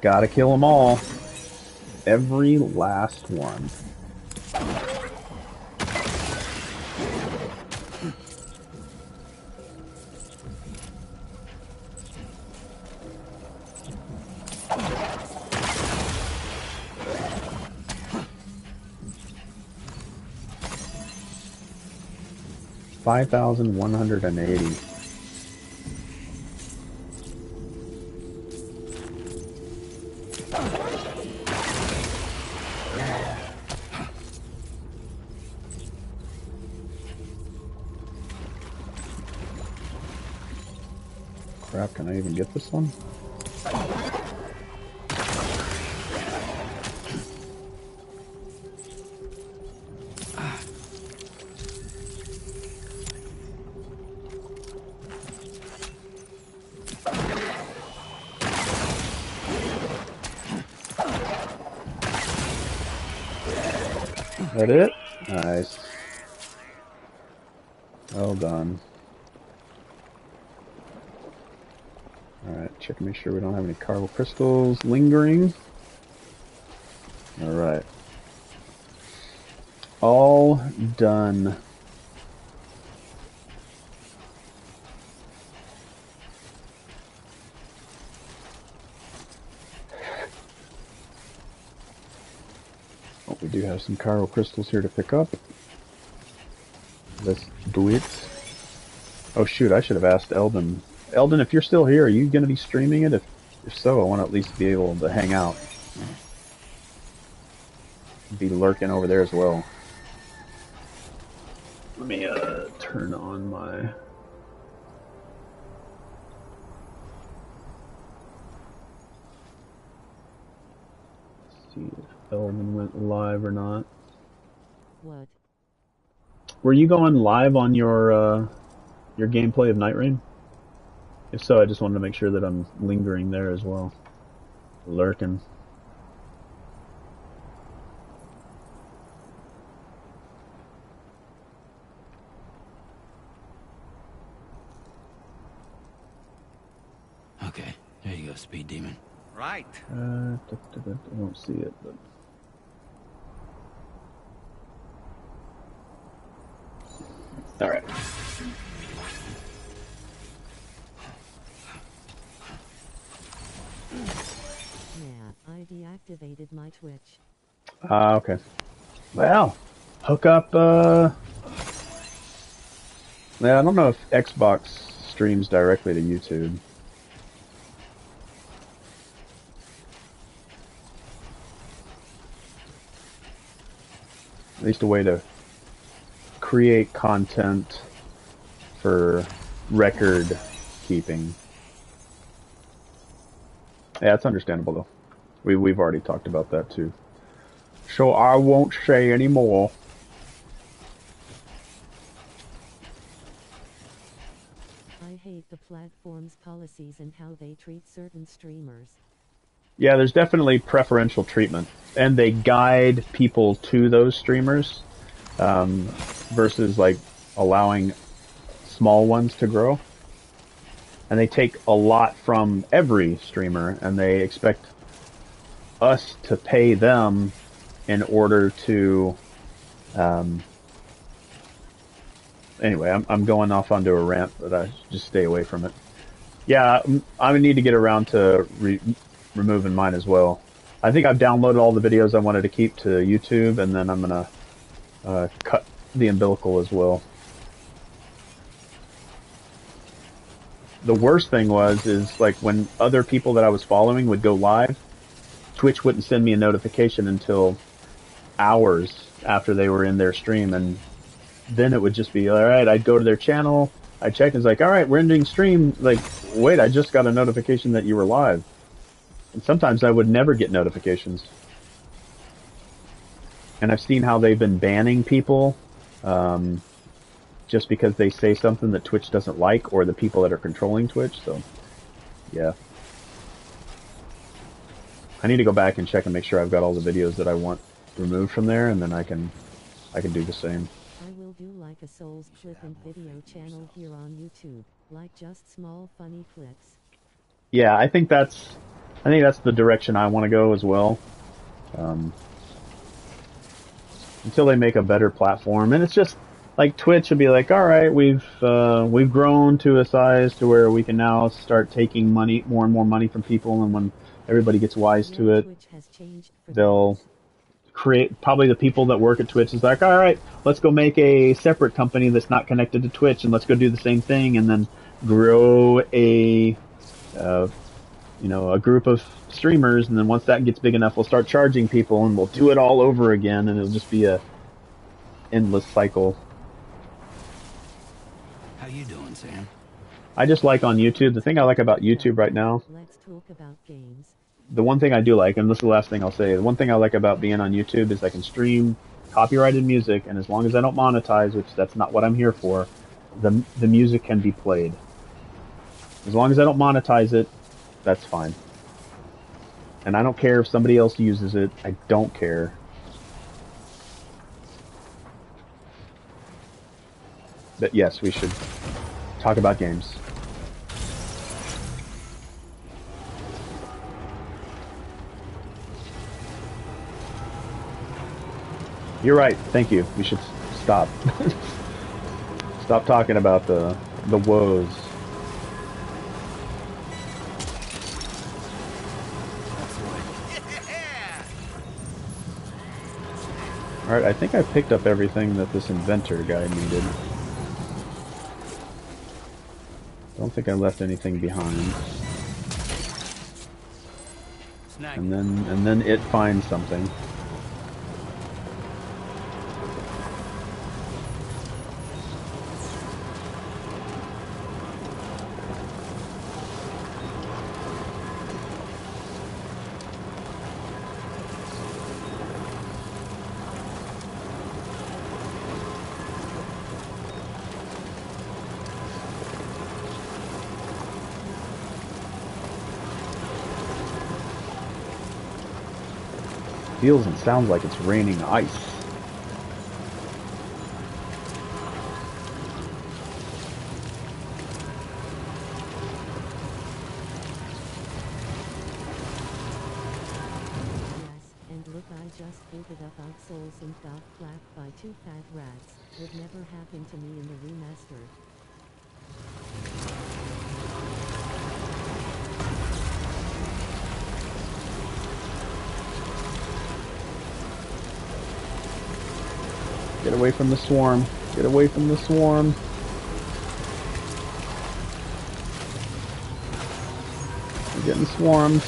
Gotta kill them all. Every last one. $5,180. Crap, can I even get this one? That it? Nice. Well done. Alright, check to make sure we don't have any Cairo crystals lingering. Alright. All done. Oh, we do have some Cairo crystals here to pick up. Let's do it. Oh shoot, I should have asked Eldon. Eldon, if you're still here, are you going to be streaming it? If so, I want to at least be able to hang out. Be lurking over there as well. Let me turn on my... Let's see if Eldon went live or not. What? Were you going live on your gameplay of Night Rain? If so, I just wanted to make sure that I'm lingering there as well. Lurking. Okay, there you go, Speed Demon. Right. I don't see it, but... Alright. Yeah, I deactivated my Twitch. Okay. Well, hook up, Yeah, I don't know if Xbox streams directly to YouTube. At least a way to create content for record keeping. Yeah, it's understandable though. We've already talked about that too. So I won't say any more. I hate the platform's policies and how they treat certain streamers. Yeah, there's definitely preferential treatment, and they guide people to those streamers versus like allowing small ones to grow. And they take a lot from every streamer, and they expect us to pay them in order to. Anyway, I'm going off onto a rant, but I just stay away from it. Yeah, I need to get around to removing mine as well. I think I've downloaded all the videos I wanted to keep to YouTube, and then I'm gonna cut the umbilical as well. The worst thing is like when other people that I was following would go live, Twitch wouldn't send me a notification until hours after they were in their stream, and then it would just be, all right, I'd go to their channel, I'd check, and it's like, all right, we're ending stream. Like, wait, I just got a notification that you were live. And sometimes I would never get notifications. And I've seen how they've been banning people just because they say something that Twitch doesn't like, or the people that are controlling Twitch, so, yeah. I need to go back and check and make sure I've got all the videos that I want removed from there, and then I can do the same. I will do like a Souls clip and video channel here on YouTube, like just small funny clips. Yeah, I think that's the direction I want to go as well. Until they make a better platform, and it's just like Twitch would be like, all right, we've grown to a size to where we can now start taking money, more and more money from people, and when everybody gets wise to it, they'll create, probably the people that work at Twitch is like, all right, let's go make a separate company that's not connected to Twitch, and let's go do the same thing, and then grow a group of streamers, and then once that gets big enough, we'll start charging people, and we'll do it all over again, and it'll just be a endless cycle. How you doing, Sam? I just like on YouTube, the thing I like about YouTube right now, Let's talk about games. the one thing I do like, and this is the last thing I'll say, the one thing I like about being on YouTube is I can stream copyrighted music, and as long as I don't monetize, which that's not what I'm here for, the music can be played. As long as I don't monetize it, that's fine. And I don't care if somebody else uses it, I don't care. But yes, we should talk about games. You're right. Thank you. We should stop. Stop talking about the woes. Alright, I think I picked up everything that this inventor guy needed. Don't think I left anything behind. And then it finds something. Feels and sounds like it's raining ice. Yes, and look, I just booted up Out Souls and got clapped by 2 fat rats. Would never happen to me in the remastered. Get away from the swarm. Get away from the swarm. We're getting swarmed.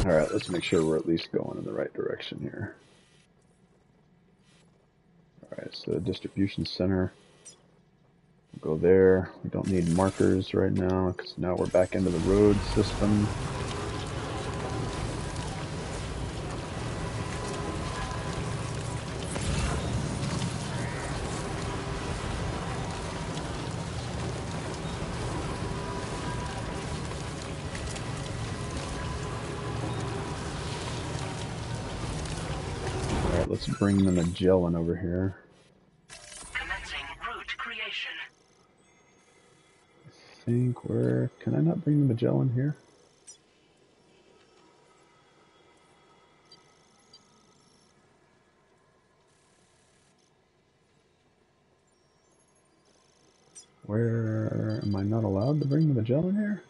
Alright, let's make sure we're at least going in the right direction here. Alright, so the distribution center. We'll go there. We don't need markers right now because now we're back into the road system. Alright, let's bring the Magellan over here. Commencing route creation. I think where can I not bring the Magellan here? Where am I not allowed to bring the Magellan here?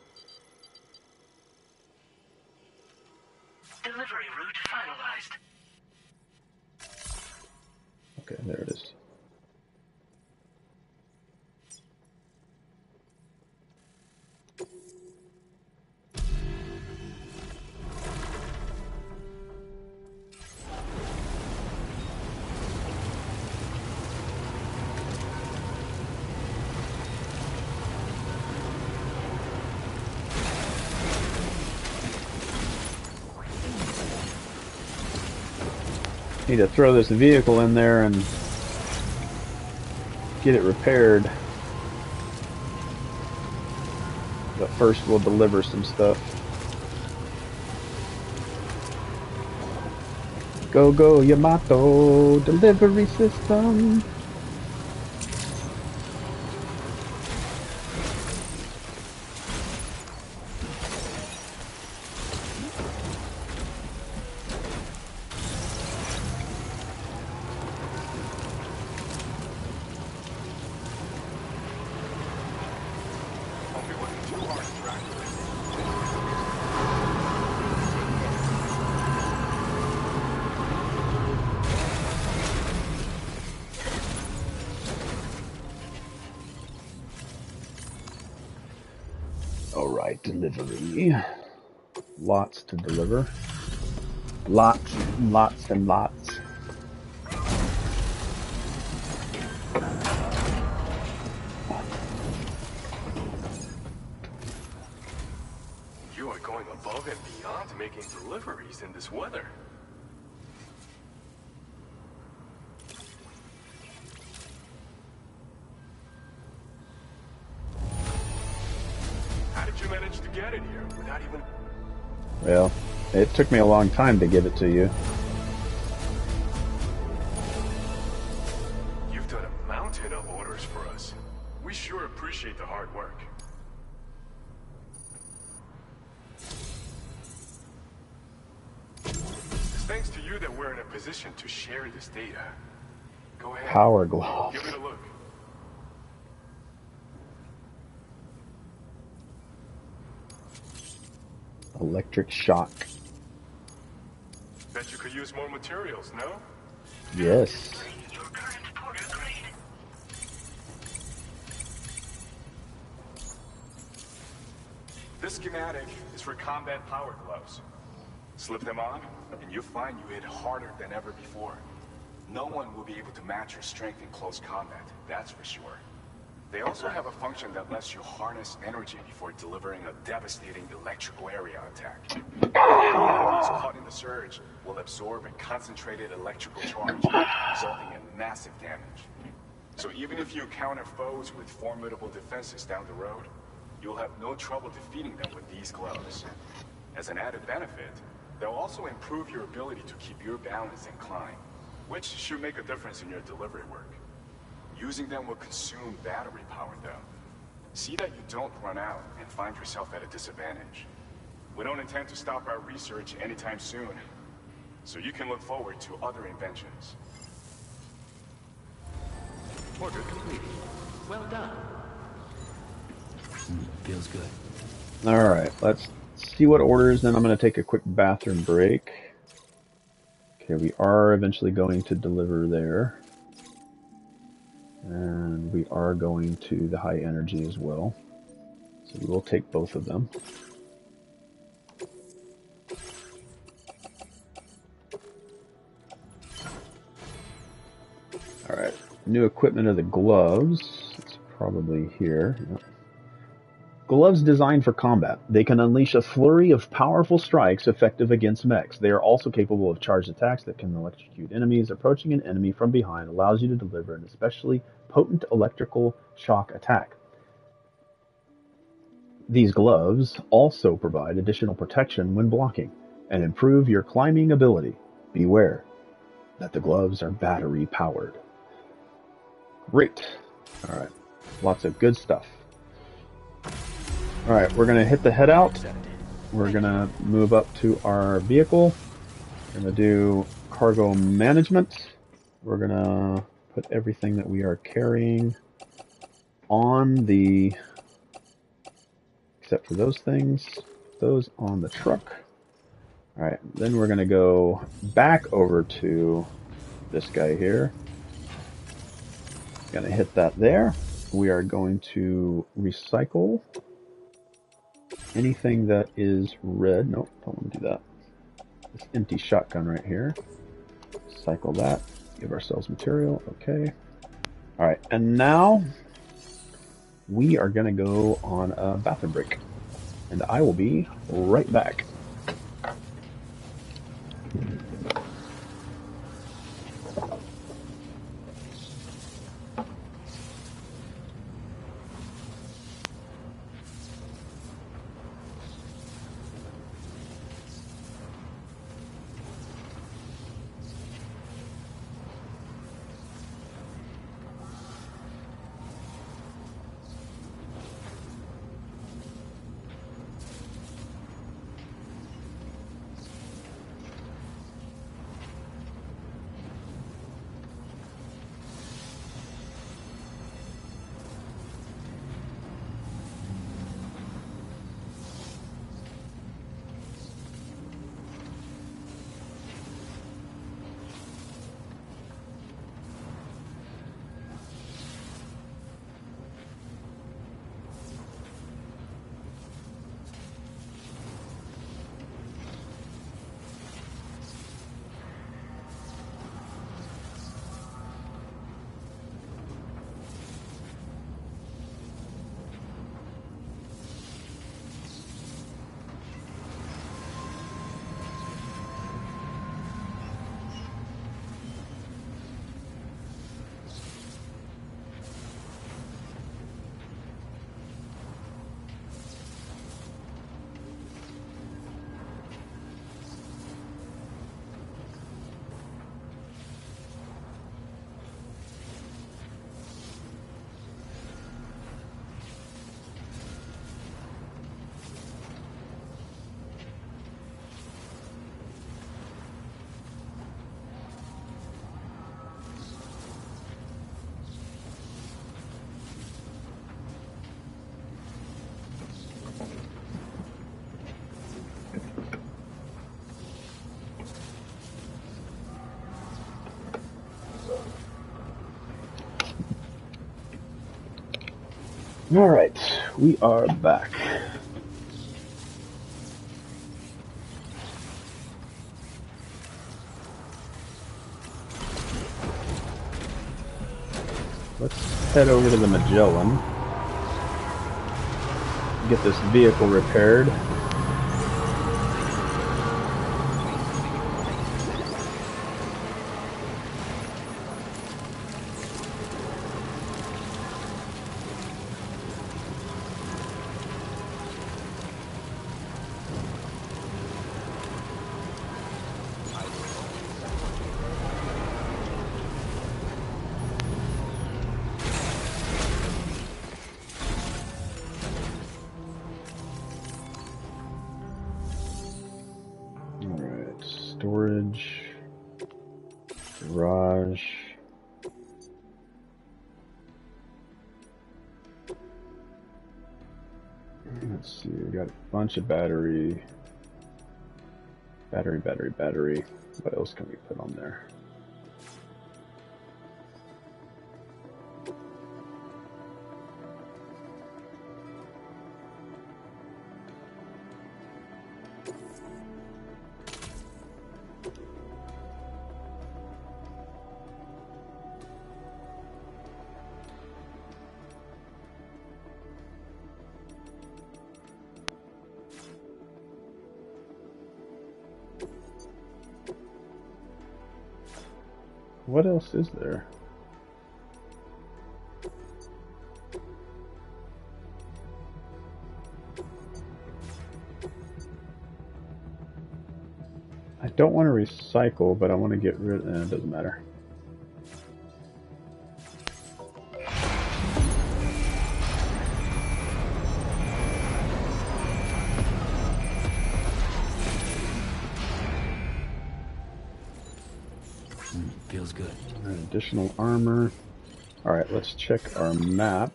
Delivery route finalized. Okay, there it is. Need to throw this vehicle in there and get it repaired. But first we'll deliver some stuff. Go, go, Yamato delivery system. Alright, delivery. Lots to deliver. Lots, lots, and lots. You are going above and beyond making deliveries in this weather. How did you manage to get it here without even... Well, it took me a long time to get it to you. You've done a mountain of orders for us. We sure appreciate the hard work. It's thanks to you that we're in a position to share this data. Go ahead. Power glove. Give it a look. Electric shock. Bet you could use more materials, no? Yes. This schematic is for combat power gloves. Slip them on, and you'll find you hit harder than ever before. No one will be able to match your strength in close combat, that's for sure. They also have a function that lets you harness energy before delivering a devastating electrical area attack. Enemies caught in the surge will absorb a concentrated electrical charge, resulting in massive damage. So even if you encounter foes with formidable defenses down the road, you'll have no trouble defeating them with these gloves. As an added benefit, they'll also improve your ability to keep your balance and climb, which should make a difference in your delivery work. Using them will consume battery power, though. See that you don't run out and find yourself at a disadvantage. We don't intend to stop our research anytime soon, so you can look forward to other inventions. Order completed. Well done. Feels good. Alright, let's see what orders, then I'm going to take a quick bathroom break. Okay, we are eventually going to deliver there. And we are going to the high energy as well. So we will take both of them. New equipment of the gloves. It's probably here. Yep. Gloves designed for combat. They can unleash a flurry of powerful strikes effective against mechs. They are also capable of charged attacks that can electrocute enemies. Approaching an enemy from behind allows you to deliver an especially potent electrical shock attack. These gloves also provide additional protection when blocking and improve your climbing ability. Beware that the gloves are battery powered. Great. Alright. Lots of good stuff. Alright, we're going to hit the head out. We're going to move up to our vehicle. We're going to do cargo management. We're going to put everything that we are carrying on the, except for those things, those on the truck. Alright, then we're going to go back over to this guy here. Going to hit that there. We are going to recycle anything that is red. Nope, don't want to do that. This empty shotgun right here. Cycle that. Give ourselves material. Okay. Alright, and now we are going to go on a bathroom break. And I will be right back. Alright, we are back. Let's head over to the Magellan. Get this vehicle repaired. Storage, garage. Let's see, we got a bunch of battery. What else can we put on there? What else is there? I don't want to recycle, but I want to get rid of it. Doesn't matter. Feels good. Additional armor. Alright, let's check our map.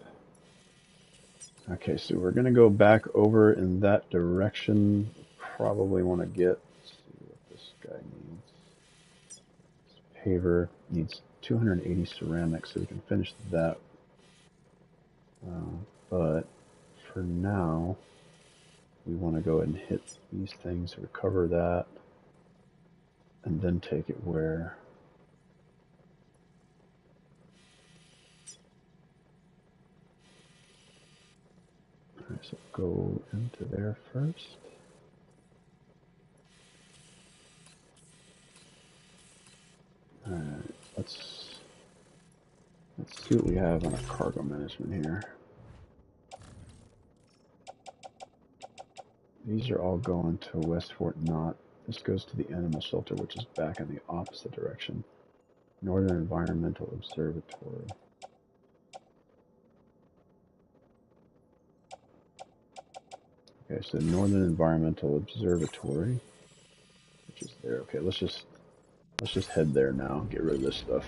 Okay, so we're going to go back over in that direction. Probably want to get... Let's see what this guy needs. This paver needs 280 ceramics, so we can finish that. But for now, we want to go ahead and hit these things, recover that, and then take it where... Alright, so go into there first. Alright, let's see what we have on our cargo management here. These are all going to West Fort Knott. This goes to the animal shelter, which is back in the opposite direction. Northern Environmental Observatory. Okay, so Northern Environmental Observatory, which is there. Okay, let's just head there now. Get rid of this stuff.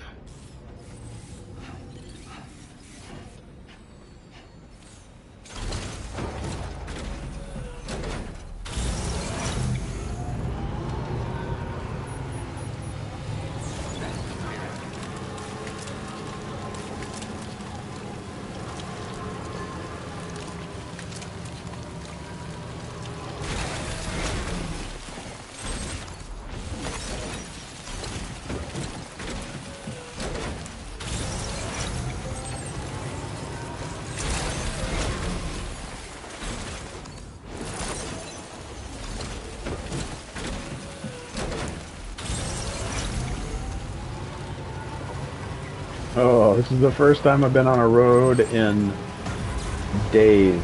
Oh, this is the first time I've been on a road in days.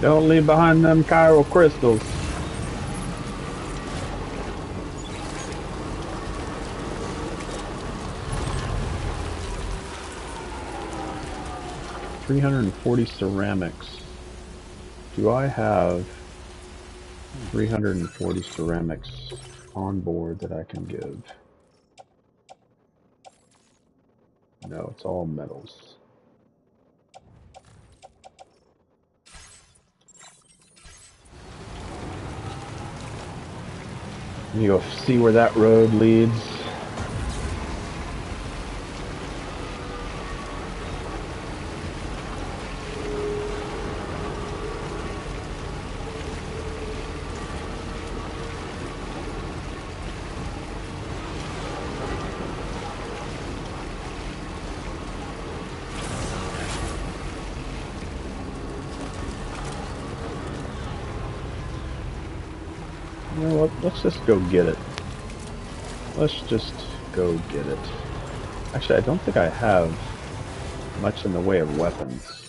Don't leave behind them chiral crystals. $340 ceramics. Do I have 340 ceramics on board that I can give? No, it's all metals. You go see where that road leads. You know what? Let's just go get it. Let's just go get it. Actually, I don't think I have much in the way of weapons.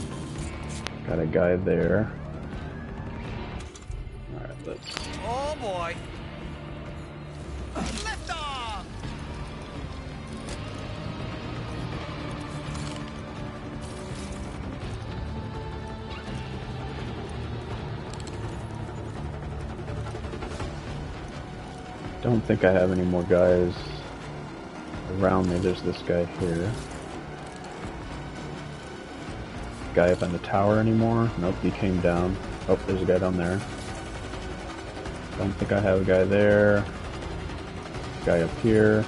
Got a guy there. Alright, let's... Oh boy! Lift off! Don't think I have any more guys around me. There's this guy here. Guy up on the tower anymore? Nope, he came down. Oh, there's a guy down there. Don't think I have a guy there. Guy up here.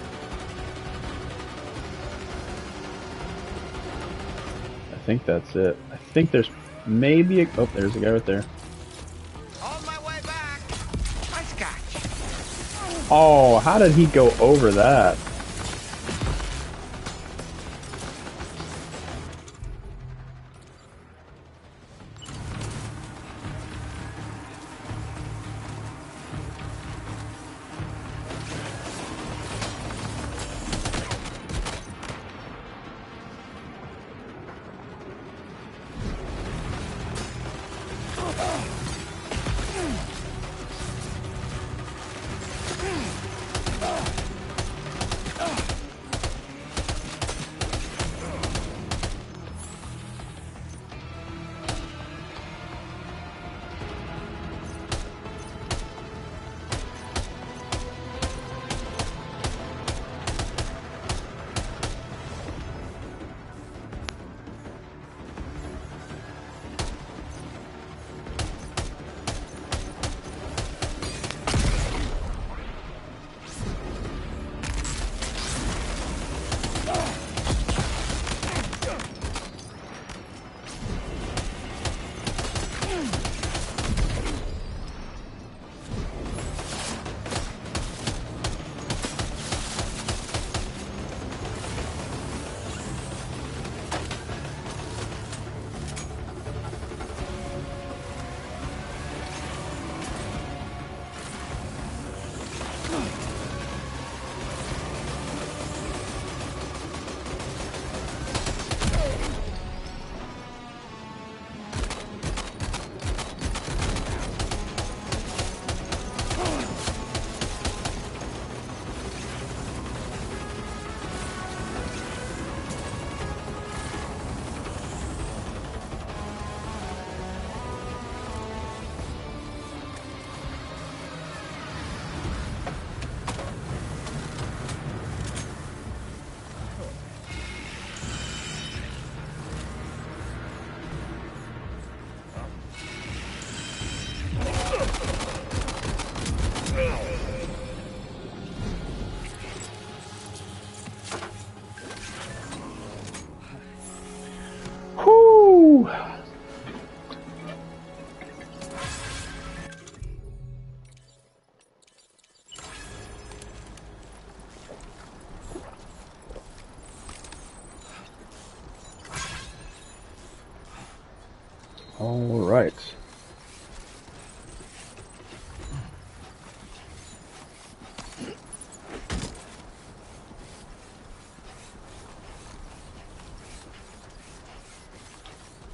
I think that's it. I think there's maybe a... Oh, there's a guy right there. On my way back! Nice catch! Oh, how did he go over that? All right.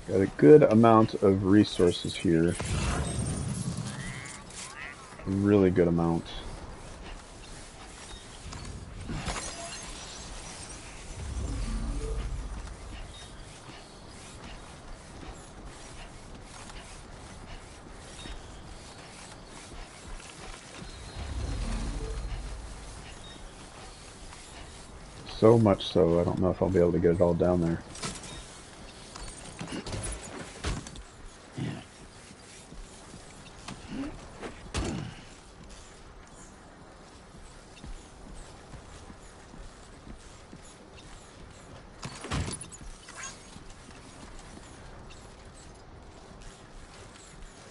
Got a good amount of resources here. A really good amount. So much so, I don't know if I'll be able to get it all down there.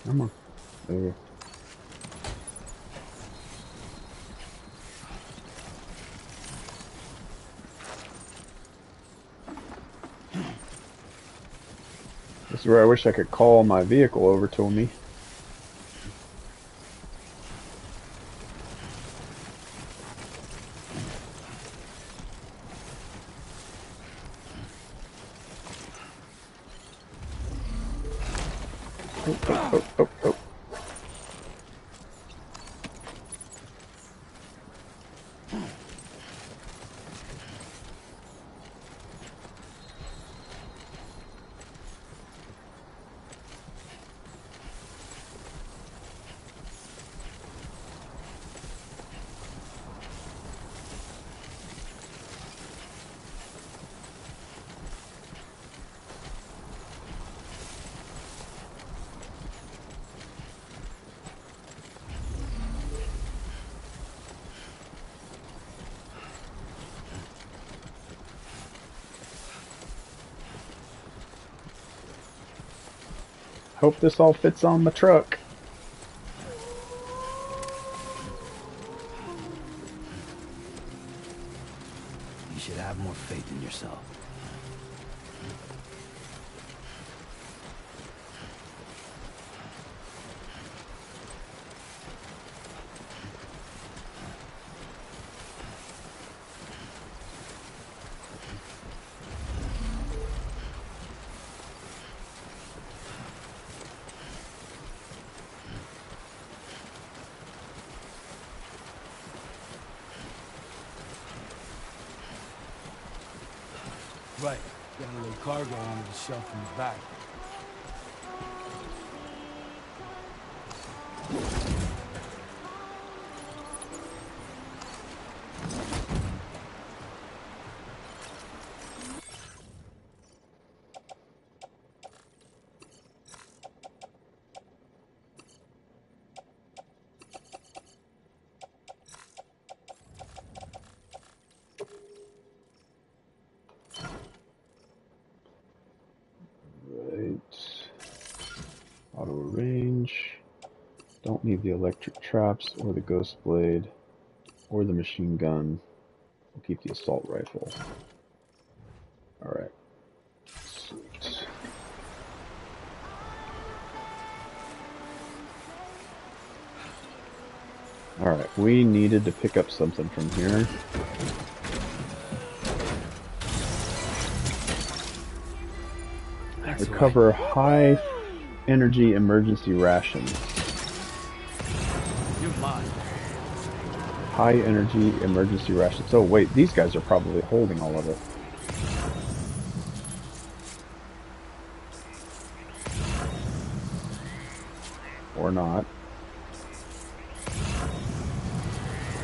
Come on. There we go. This is where I wish I could call my vehicle over to me. Oh. Hope this all fits on the truck. You should have more faith in yourself. Right. Gotta load cargo onto the shelf in the back. Auto range. Don't need the electric traps or the ghost blade or the machine gun. We'll keep the assault rifle. Alright. Sweet. Alright, we needed to pick up something from here. Recover high energy emergency rations. You're mine. High energy emergency rations. Oh wait, these guys are probably holding all of it. Or not.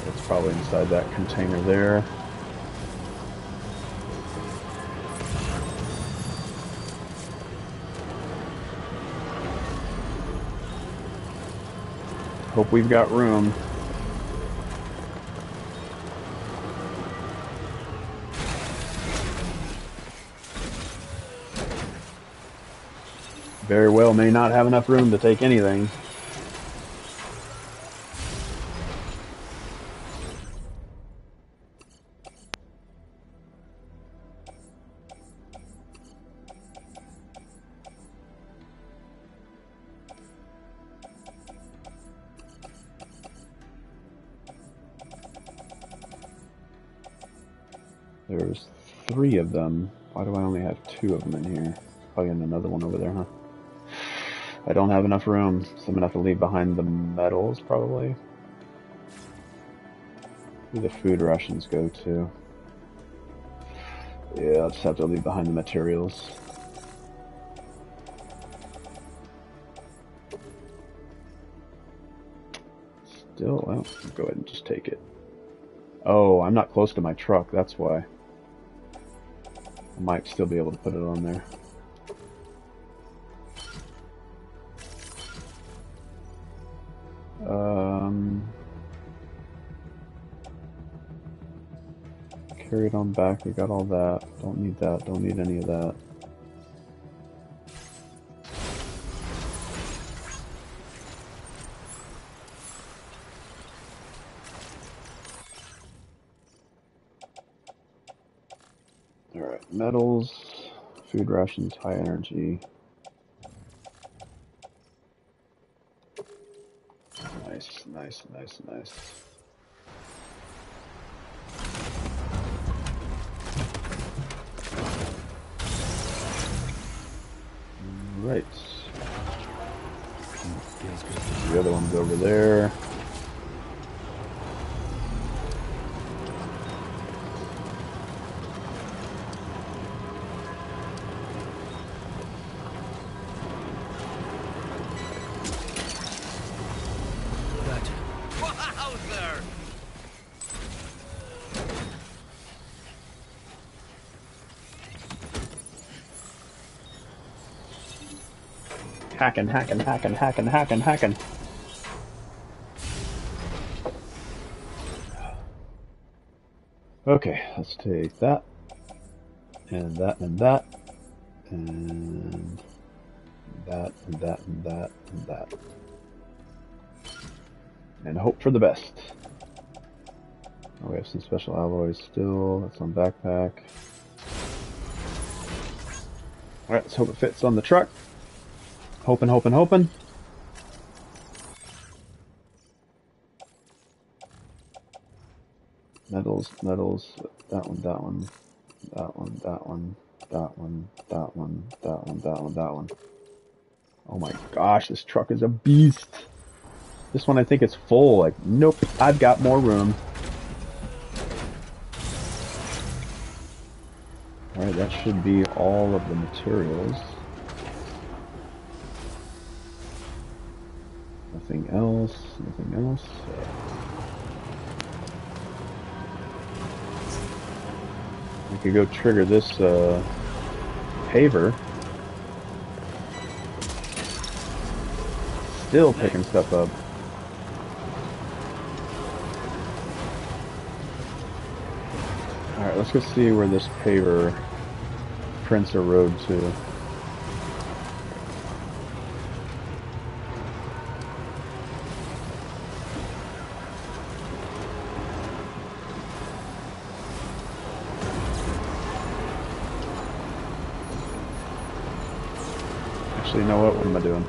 It's probably inside that container there. Hope we've got room. Very well may not have enough room to take anything. There's 3 of them. Why do I only have 2 of them in here? Probably in another one over there, huh? I don't have enough room, so I'm gonna have to leave behind the metals, probably. Where do the food rations go to? Yeah, I'll just have to leave behind the materials. Still, well, go ahead and just take it. Oh, I'm not close to my truck, that's why. I might still be able to put it on there. Carry it on back, we got all that. Don't need that, don't need any of that. Alright, metals, food rations, high energy. Nice, nice, nice, nice. Right. The other one's over there. Hacking. Okay, let's take that, and that, and that, and that, and that, and that, and that. And hope for the best. Oh, we have some special alloys still. That's on backpack. Alright, let's hope it fits on the truck. Hoping. Metals. That one. Oh my gosh, this truck is a beast. This one I think it's full. Like, nope, I've got more room. Alright, that should be all of the materials. Nothing else. We could go trigger this paver. Still picking stuff up. Alright, let's go see where this paver prints a road to. Actually, you know what? What am I doing?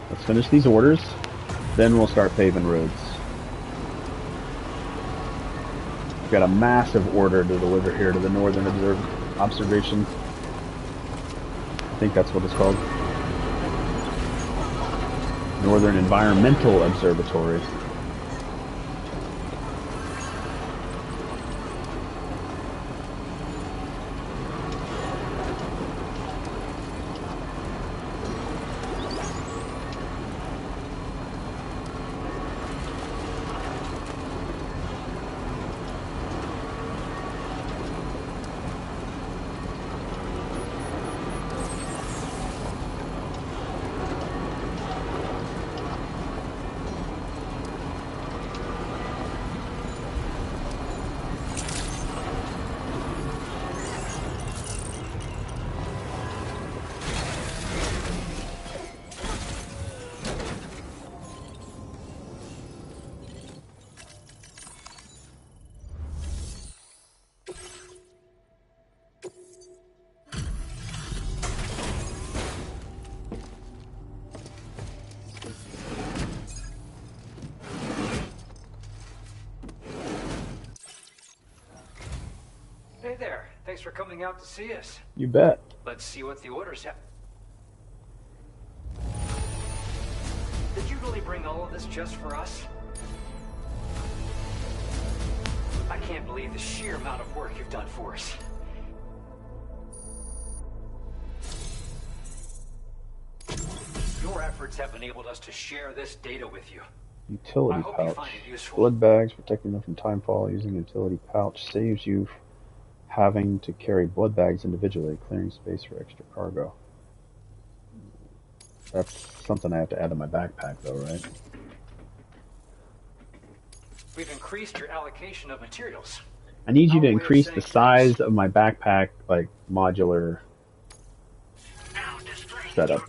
Let's finish these orders, then we'll start paving roads. We've got a massive order to deliver here to the Northern Observation. I think that's what it's called. Northern Environmental Observatory. Hey there. Thanks for coming out to see us. You bet. Let's see what the orders have. Did you really bring all of this just for us? I can't believe the sheer amount of work you've done for us. Your efforts have enabled us to share this data with you. Utility pouch. Blood bags, protecting them from timefall. Using utility pouch saves you having to carry blood bags individually, clearing space for extra cargo. That's something I have to add to my backpack though, right? We've increased your allocation of materials. I need you to increase the size of my backpack, like, modular setup.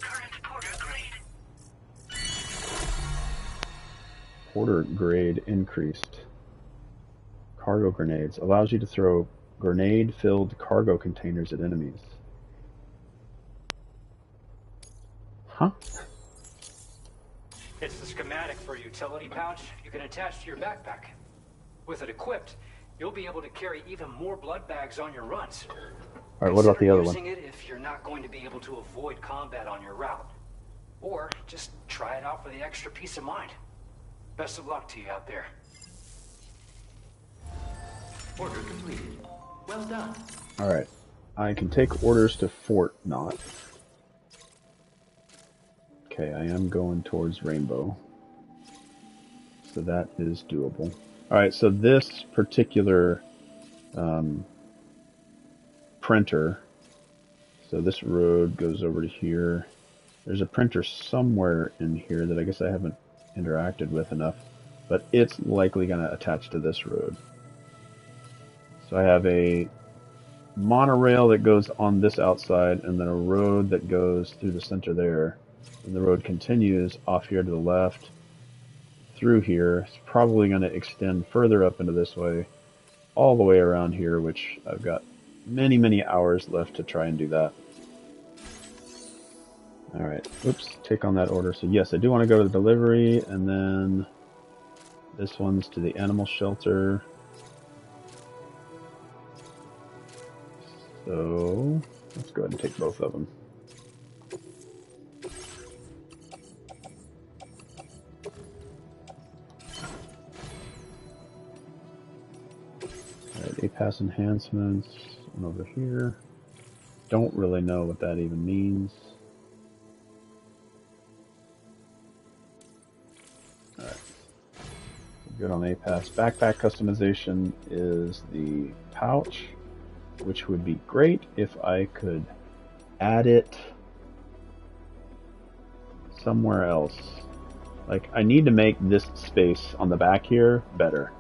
Porter grade increased. Cargo grenades. Allows you to throw grenade-filled cargo containers at enemies. Huh? It's the schematic for a utility pouch you can attach to your backpack. With it equipped, you'll be able to carry even more blood bags on your runs. All right, what about the other one? Consider using it if you're not going to be able to avoid combat on your route. Or just try it out for the extra peace of mind. Best of luck to you out there. Order completed. Well done. All right. I can take orders to Fort Knot. Okay, I am going towards Rainbow. So that is doable. All right, so this particular printer, so this road goes over to here. There's a printer somewhere in here that I guess I haven't interacted with enough, but it's likely going to attach to this road. So I have a monorail that goes on this outside, and then a road that goes through the center there. And the road continues off here to the left, through here. It's probably going to extend further up into this way, all the way around here, which I've got many, many hours left to try and do that. Alright, oops, take on that order. So yes, I do want to go to the delivery, and then this one's to the animal shelter. So let's go ahead and take both of them. Alright, APAS enhancements, one over here. Don't really know what that even means. Alright. Good on APAS. Backpack customization is the pouch, which would be great if I could add it somewhere else. Like, I need to make this space on the back here better.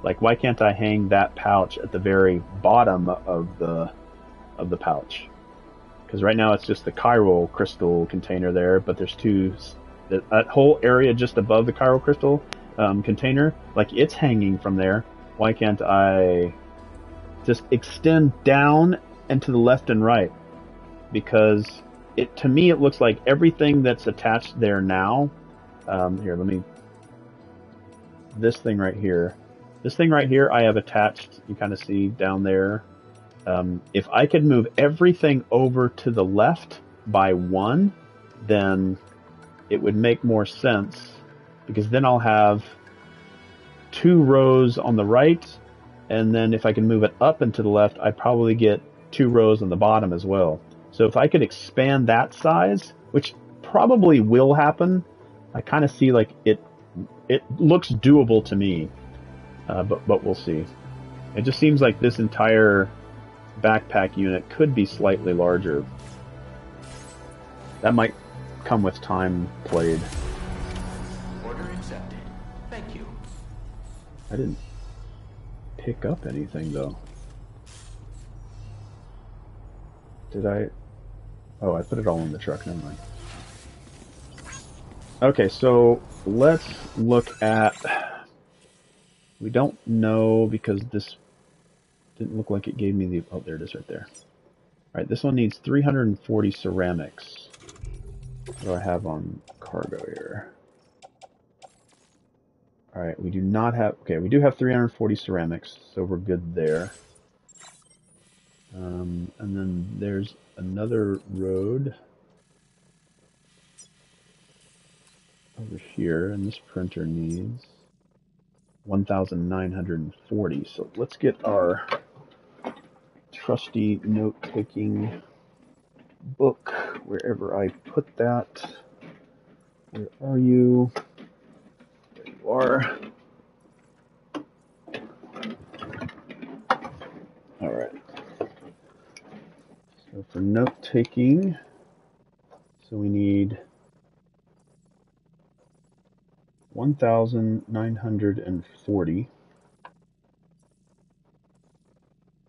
Like, why can't I hang that pouch at the very bottom of the pouch? Because right now it's just the chiral crystal container there, but there's two, that whole area just above the chiral crystal container, like, it's hanging from there. Why can't I just extend down and to the left and right? Because to me it looks like everything that's attached there now, here, this thing right here I have attached, you kind of see down there. If I could move everything over to the left by one, then it would make more sense, because then I'll have 2 rows on the right, and then if I can move it up and to the left, I probably get 2 rows on the bottom as well. So if I could expand that size, which probably will happen, I kind of see like it looks doable to me, but we'll see. It just seems like this entire backpack unit could be slightly larger. That might come with time played. Order accepted. Thank you. I didn't pick up anything though. Did I? Oh, I put it all in the truck, never mind. Okay, so let's look at, we don't know because this didn't look like it gave me the, oh, there it is right there. Alright, this one needs 340 ceramics. What do I have on cargo here? Alright, we do not have, okay, we do have 340 ceramics, so we're good there. And then there's another road over here, and this printer needs 1,940. So let's get our trusty note-taking book, wherever I put that. Where are you? There you are. Alright. So for note-taking, so we need 1,940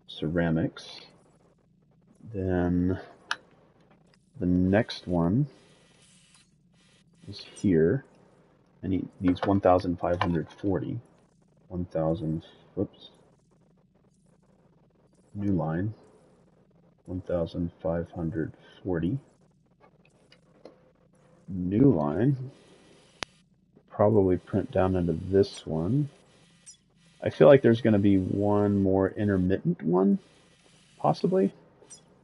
ceramics. Then the next one is here, and he needs 1,540. 1,000, whoops, new line, 1,540. New line. Probably print down into this one. I feel like there's going to be one more intermittent one, possibly.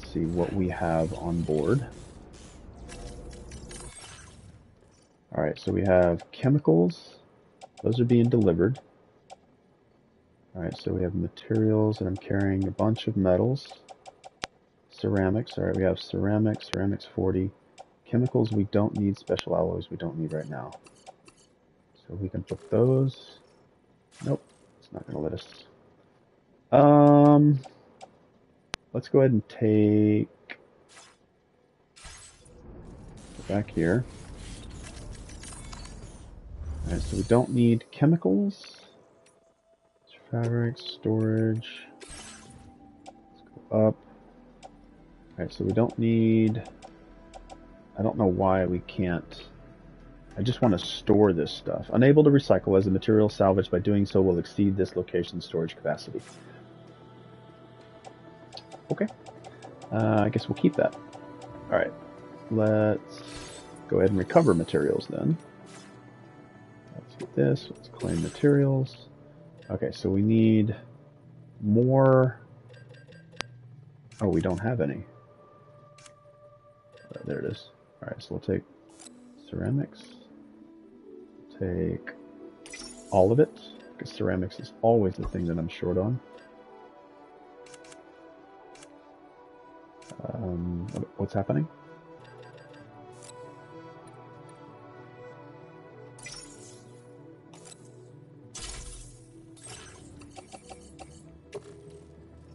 let's see what we have on board. Alright, so we have chemicals. Those are being delivered. Alright, so we have materials, and I'm carrying a bunch of metals. Ceramics. Alright, we have ceramics. Ceramics 40. Chemicals we don't need. Special alloys we don't need right now. So we can put those. Nope, it's not going to let us. Let's go ahead and take back here. Alright, so we don't need chemicals. Fabrics, storage. Let's go up. Alright, so we don't need. I don't know why we can't. I just want to store this stuff. Unable to recycle, as the material salvaged by doing so will exceed this location's storage capacity. Okay. I guess we'll keep that. Alright. Let's go ahead and recover materials then. Let's get this. Let's claim materials. Okay, so we need more. Oh, we don't have any. There it is. Alright, so we'll take ceramics. Take all of it, because ceramics is always the thing that I'm short on. What's happening?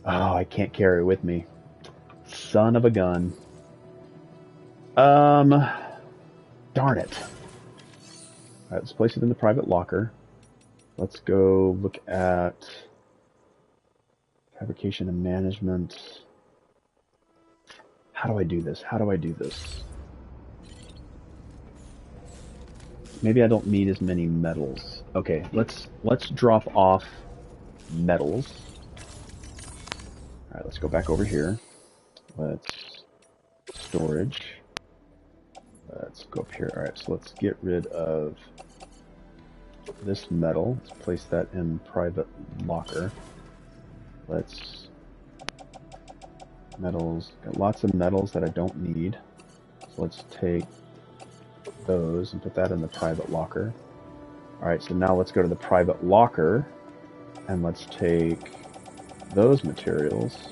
Oh, I can't carry it with me. Son of a gun. Darn it. Alright, let's place it in the private locker. Let's go look at fabrication and management. How do I do this? How do I do this? Maybe I don't need as many metals. Okay, let's drop off metals. Alright, let's go back over here. Let's storage. Let's go up here. Alright, so let's get rid of this metal. Let's place that in private locker. Let's metals. Got lots of metals that I don't need. So let's take those and put that in the private locker. Alright, so now let's go to the private locker and let's take those materials.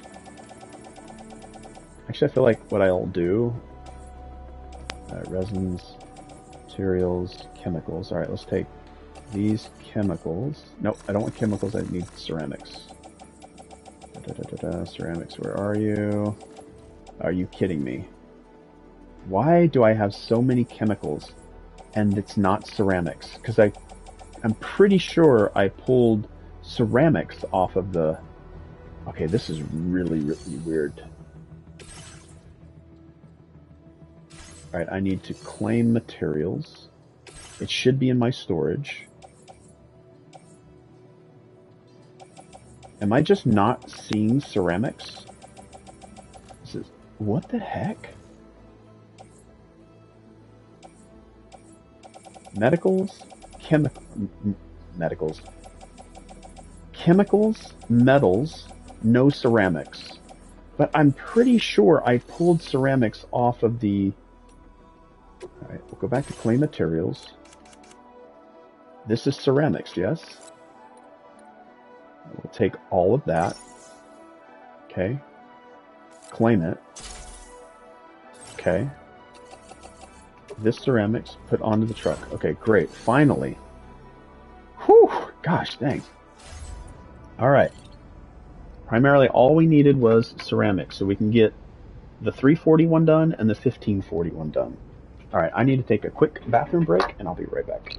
Actually, I feel like what I'll do, resins, materials, chemicals. Alright, let's take these chemicals. Nope, I don't want chemicals, I need ceramics. Ceramics, where are you? Are you kidding me? Why do I have so many chemicals and it's not ceramics? Because I'm pretty sure I pulled ceramics off of the... Okay, this is really, really weird. Alright, I need to claim materials. It should be in my storage. Am I just not seeing ceramics? This is... What the heck? Medicals? Medicals. Chemicals, metals, no ceramics. But I'm pretty sure I pulled ceramics off of the... Alright, we'll go back to claim materials. This is ceramics, yes? We'll take all of that. Okay. Claim it. Okay. This ceramics, put onto the truck. Okay, great. Finally. Whew! Gosh, thanks. Alright. Primarily, all we needed was ceramics, so we can get the 341 done and the 1541 done. Alright, I need to take a quick bathroom break, and I'll be right back.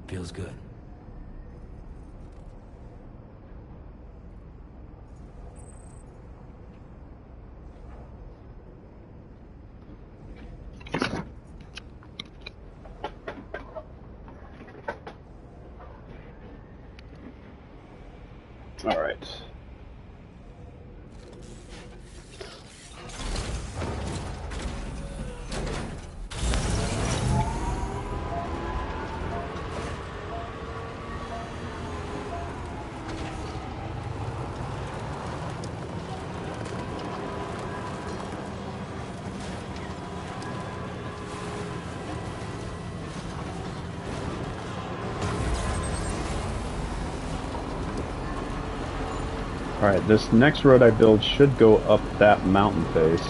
Feels good. All right. Alright, this next road I build should go up that mountain face.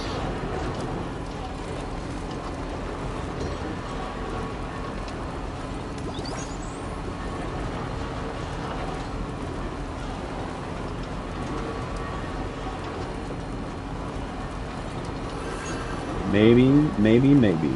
Maybe.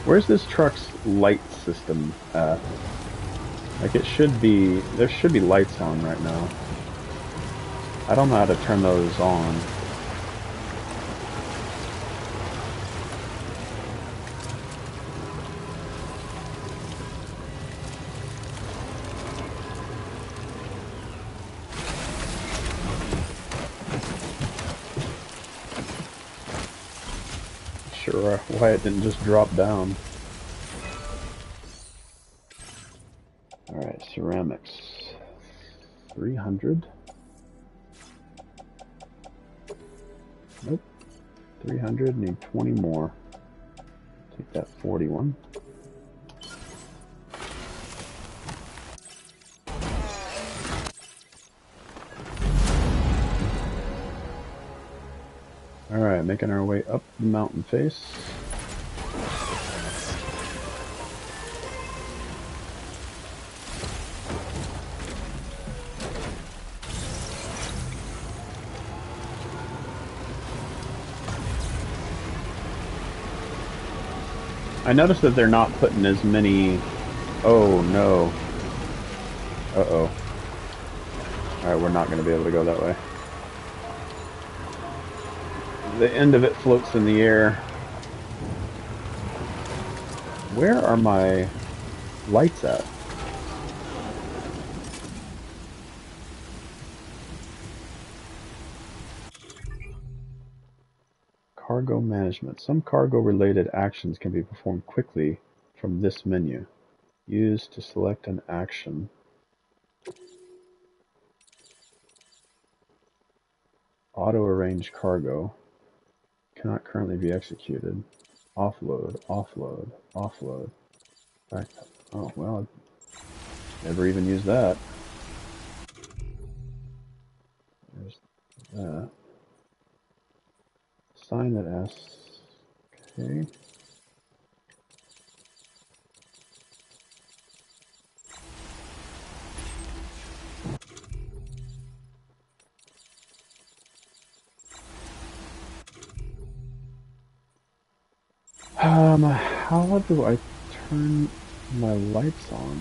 Where's this truck's light system at? Like it should be, there should be lights on right now. I don't know how to turn those on. Sure, why it didn't just drop down. Alright, ceramics. 300. Nope. 300, need 20 more. Take that 41. Alright, making our way up the mountain face. I noticed that they're not putting as many... Oh no. Uh-oh. Alright, we're not going to be able to go that way. The end of it floats in the air. Where are my lights at? Cargo management. Some cargo-related actions can be performed quickly from this menu. Use to select an action. Auto-arrange cargo. Cannot currently be executed. Offload, offload, offload. Back up. Oh, well, I've never even used that. There's that. Sign that S. Okay. How do I turn my lights on?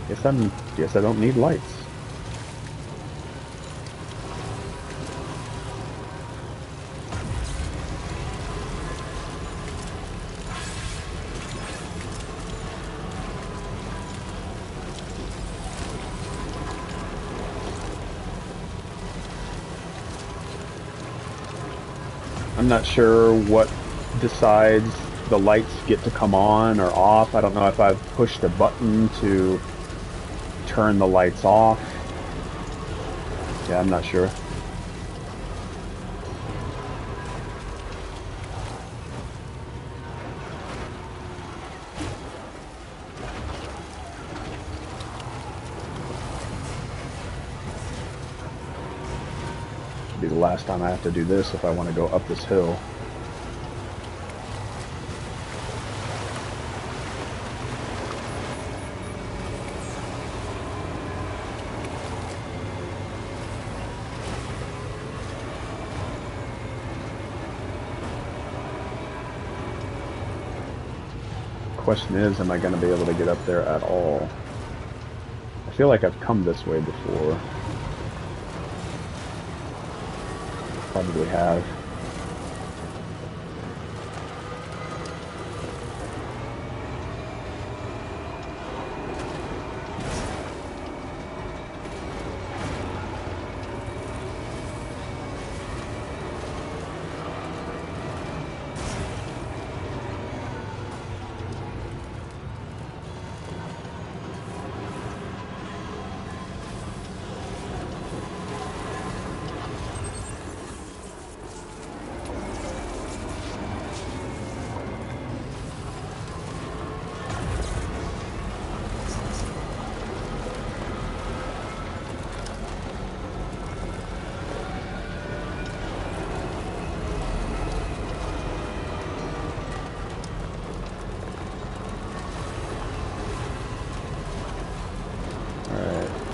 Guess I don't need lights. I'm not sure what decides the lights get to come on or off. I don't know if I've pushed a button to turn the lights off. Yeah, I'm not sure. It'll be the last time I have to do this if I want to go up this hill. Question is, am I going to be able to get up there at all? I feel like I've come this way before. Probably have.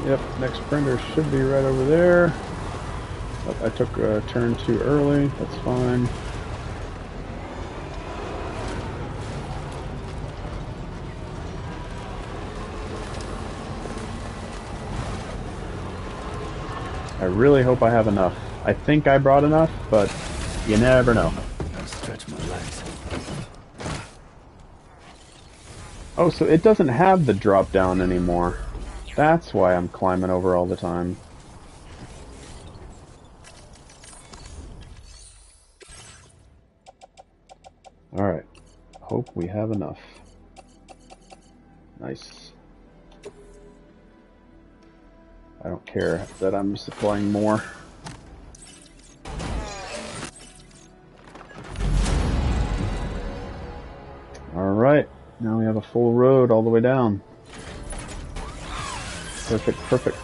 Yep, next printer should be right over there. Oh, I took a turn too early, that's fine. I really hope I have enough. I think I brought enough, but you never know. I'll stretch my legs. Oh, so it doesn't have the drop down anymore. That's why I'm climbing over all the time. Alright. Hope we have enough. Nice. I don't care that I'm supplying more. Alright. Now we have a full road all the way down. Perfect, perfect.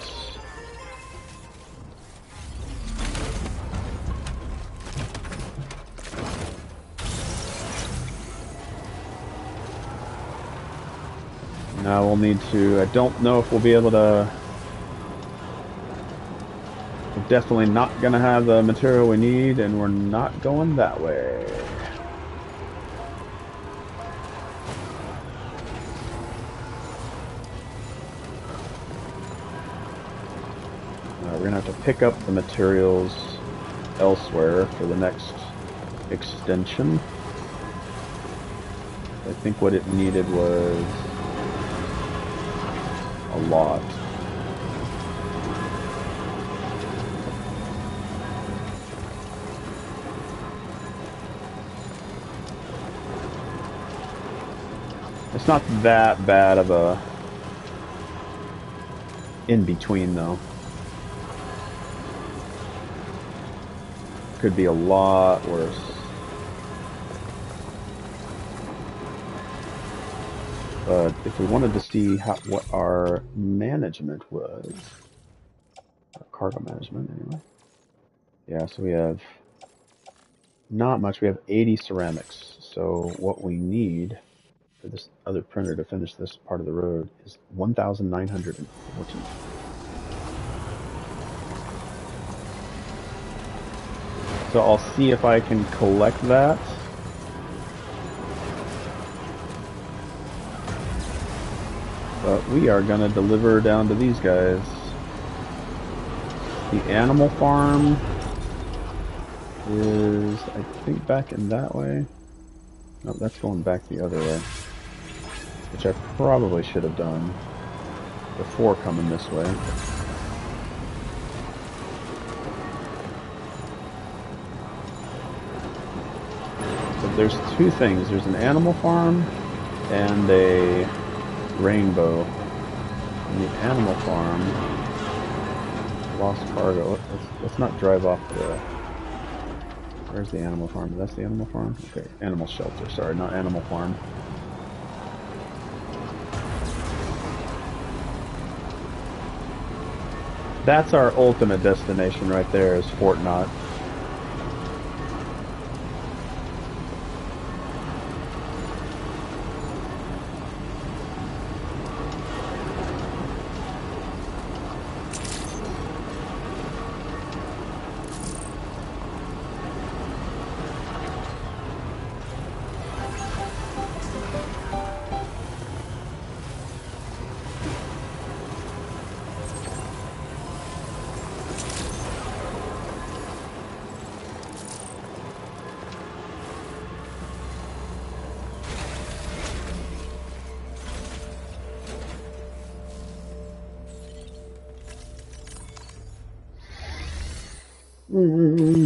Now we'll need to, I don't know if we'll be able to, we're definitely not going to have the material we need, and we're not going that way. We're going to have to pick up the materials elsewhere for the next extension. I think what it needed was a lot. It's not that bad of a in-between though. Could be a lot worse. But if we wanted to see what our management was, our cargo management anyway. Yeah, so we have not much. We have 80 ceramics. So what we need for this other printer to finish this part of the road is 1,940. So I'll see if I can collect that. But we are going to deliver down to these guys. The animal farm is, I think, back in that way. No, that's going back the other way. Which I probably should have done before coming this way. But there's two things. There's an animal farm and a rainbow. And the animal farm, lost cargo. Let's not drive off the... Where's the animal farm? That's the animal farm? Okay, animal shelter. Sorry, not animal farm. That's our ultimate destination right there, is Fort Knott.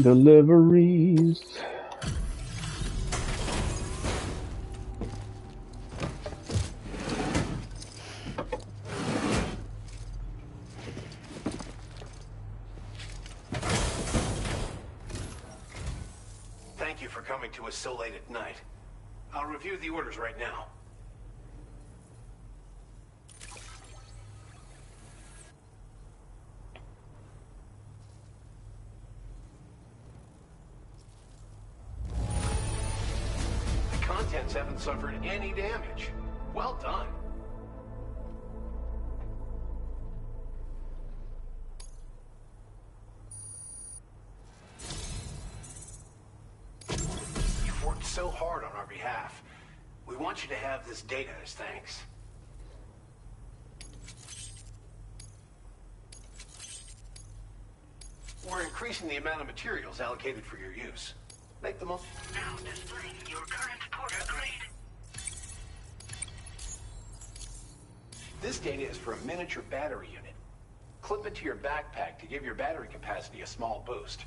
Deliveries. Thank you for coming to us so late at night. I'll review the orders right now. The contents haven't suffered any damage. Well done. You've worked so hard on our behalf. We want you to have this data as thanks. We're increasing the amount of materials allocated for your use. Make the most... Now displaying your current porter grade. This data is for a miniature battery unit. Clip it to your backpack to give your battery capacity a small boost.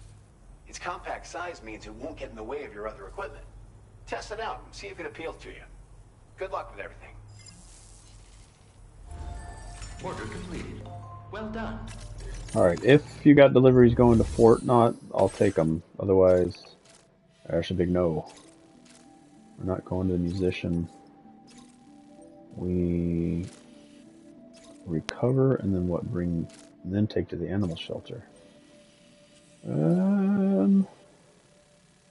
Its compact size means it won't get in the way of your other equipment. Test it out and see if it appeals to you. Good luck with everything. Order completed. Well done. Alright, if you got deliveries going to Fort Knott, I'll take them. Otherwise, there's a big no. We're not going to the musician. We recover and then what? And then take to the animal shelter.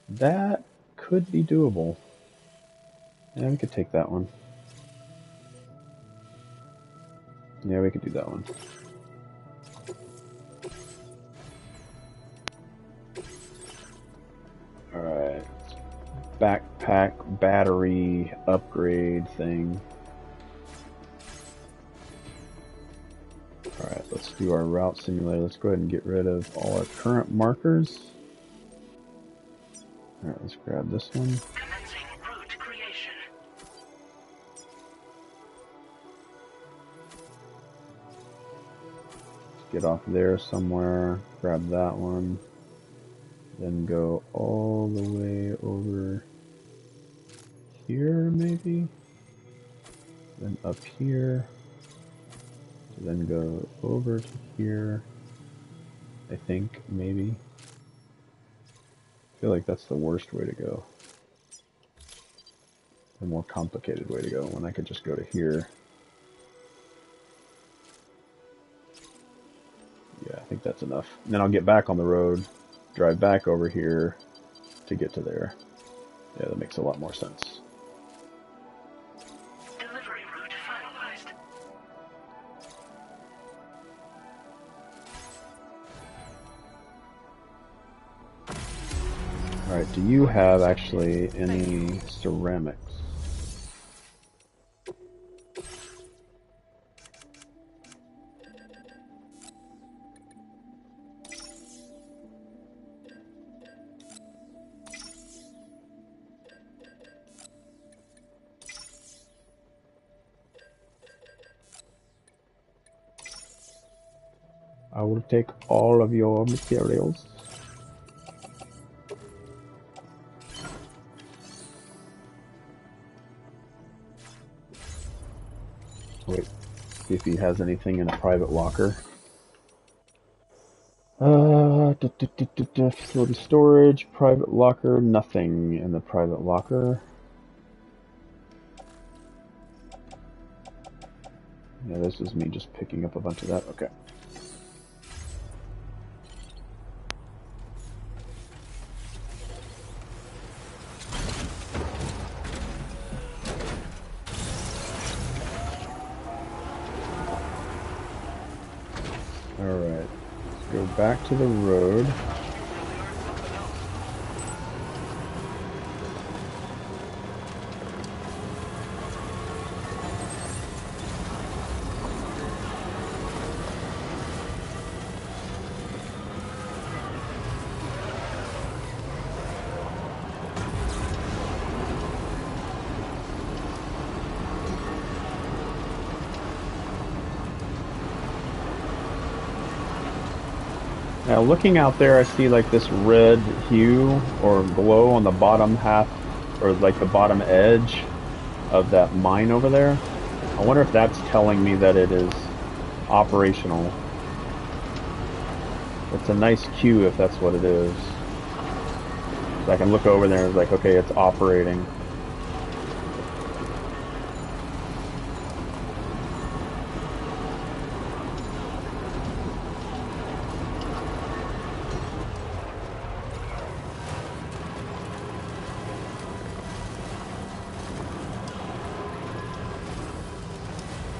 That could be doable. Yeah, we could take that one. Yeah, we could do that one. Alright. Backpack battery upgrade thing. Alright, let's do our route simulator. Let's go ahead and get rid of all our current markers. Alright, let's grab this one. Commencing route creation. Let's get off there somewhere. Grab that one. Then go all the way over here, maybe? Then up here. Then go over to here. I think, maybe. I feel like that's the worst way to go. The more complicated way to go, when I could just go to here. Yeah, I think that's enough. And then I'll get back on the road, drive back over here to get to there. Yeah, that makes a lot more sense. Delivery route finalized. Alright, do you have actually any ceramics? I will take all of your materials. Wait, see if he has anything in a private locker. Facility storage, private locker, nothing in the private locker. Yeah, this is me just picking up a bunch of that. Okay. Alright, let's go back to the road. Now looking out there, I see like this red hue or glow on the bottom half, or like the bottom edge of that mine over there. I wonder if that's telling me that it is operational. It's a nice cue if that's what it is. So I can look over there and it's like, okay, it's operating.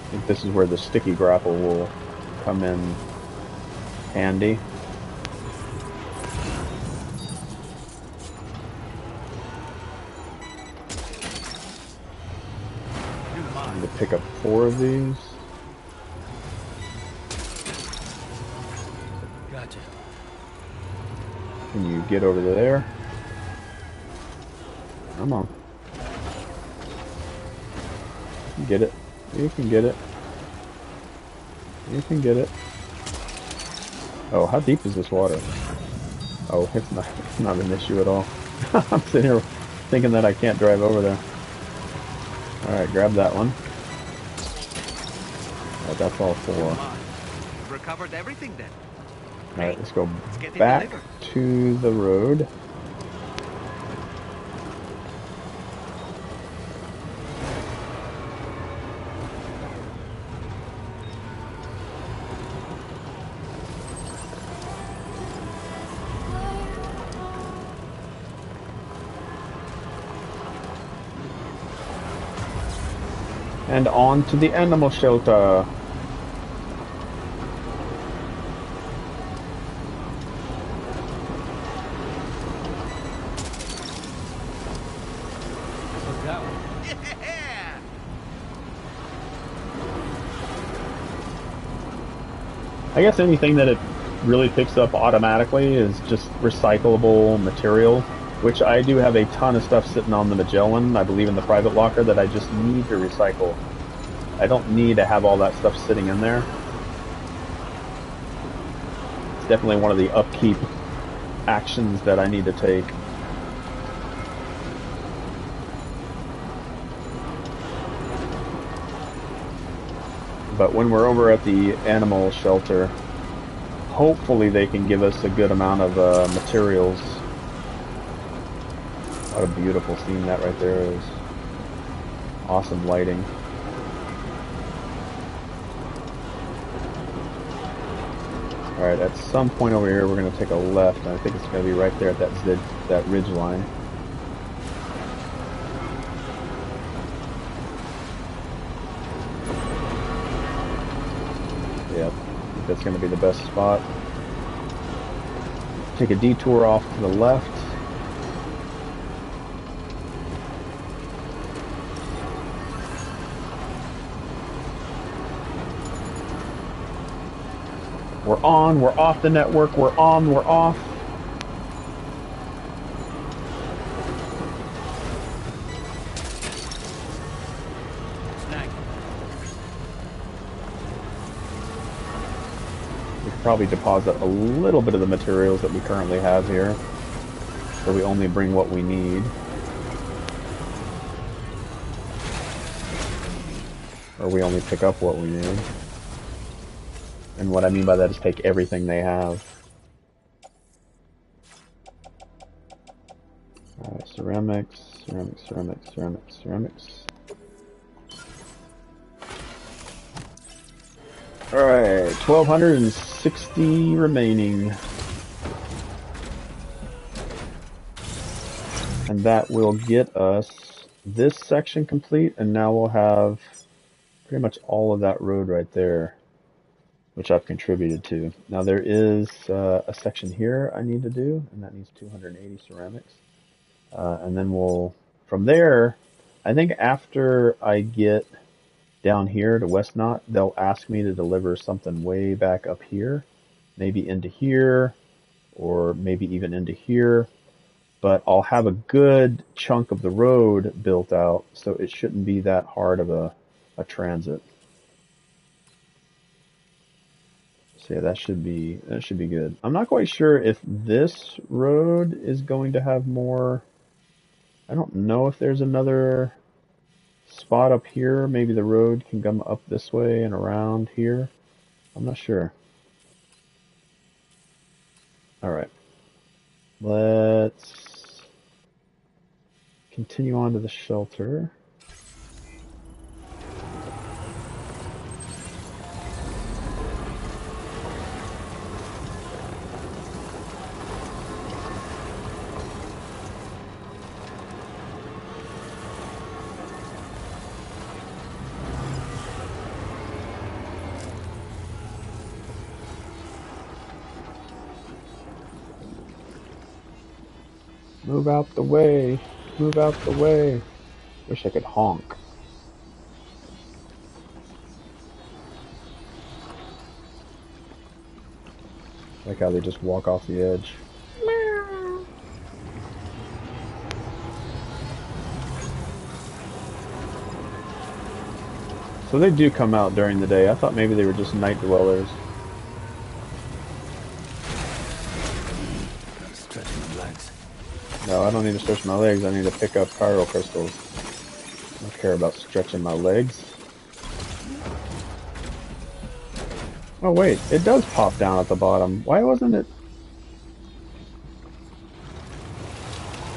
I think this is where the sticky grapple will come in handy. I need to pick up 4 of these. Gotcha. Can you get over there? Come on. You get it. You can get it. You can get it. Oh, how deep is this water? Oh, it's not an issue at all. I'm sitting here thinking that I can't drive over there. Alright, grab that one. Alright, that's all 4. Recovered everything then. Alright, let's go back to the road. And on to the animal shelter. I guess anything that it really picks up automatically is just recyclable material, which I do have a ton of stuff sitting on the Magellan, I believe in the private locker, that I just need to recycle. I don't need to have all that stuff sitting in there. It's definitely one of the upkeep actions that I need to take. But when we're over at the animal shelter, hopefully they can give us a good amount of materials. What a beautiful scene that right there is. Awesome lighting. Alright, at some point over here we're going to take a left, and I think it's going to be right there at that ridge line. Yep, I think that's going to be the best spot. Take a detour off to the left. We're on, we're off the network, we're on, we're off. We could probably deposit a little bit of the materials that we currently have here, so we only bring what we need. Or we only pick up what we need. And what I mean by that is take everything they have. Alright, ceramics, ceramics, ceramics, ceramics, ceramics. Alright, 1,260 remaining. And that will get us this section complete, and now we'll have pretty much all of that road right there, which I've contributed to. Now there is a section here I need to do, and that needs 280 ceramics. And then we'll, from there, I think after I get down here to West Knot, they'll ask me to deliver something way back up here, maybe into here, or maybe even into here. But I'll have a good chunk of the road built out, so it shouldn't be that hard of a transit. So yeah, that should be good. I'm not quite sure if this road is going to have more. I don't know if there's another spot up here. Maybe the road can come up this way and around here. I'm not sure. All right. Let's continue on to the shelter. Move out the way. Move out the way. Wish I could honk. Like how they just walk off the edge. So they do come out during the day. I thought maybe they were just night dwellers. No, I don't need to stretch my legs. I need to pick up pyro crystals. I don't care about stretching my legs. Oh wait, it does pop down at the bottom. Why wasn't it?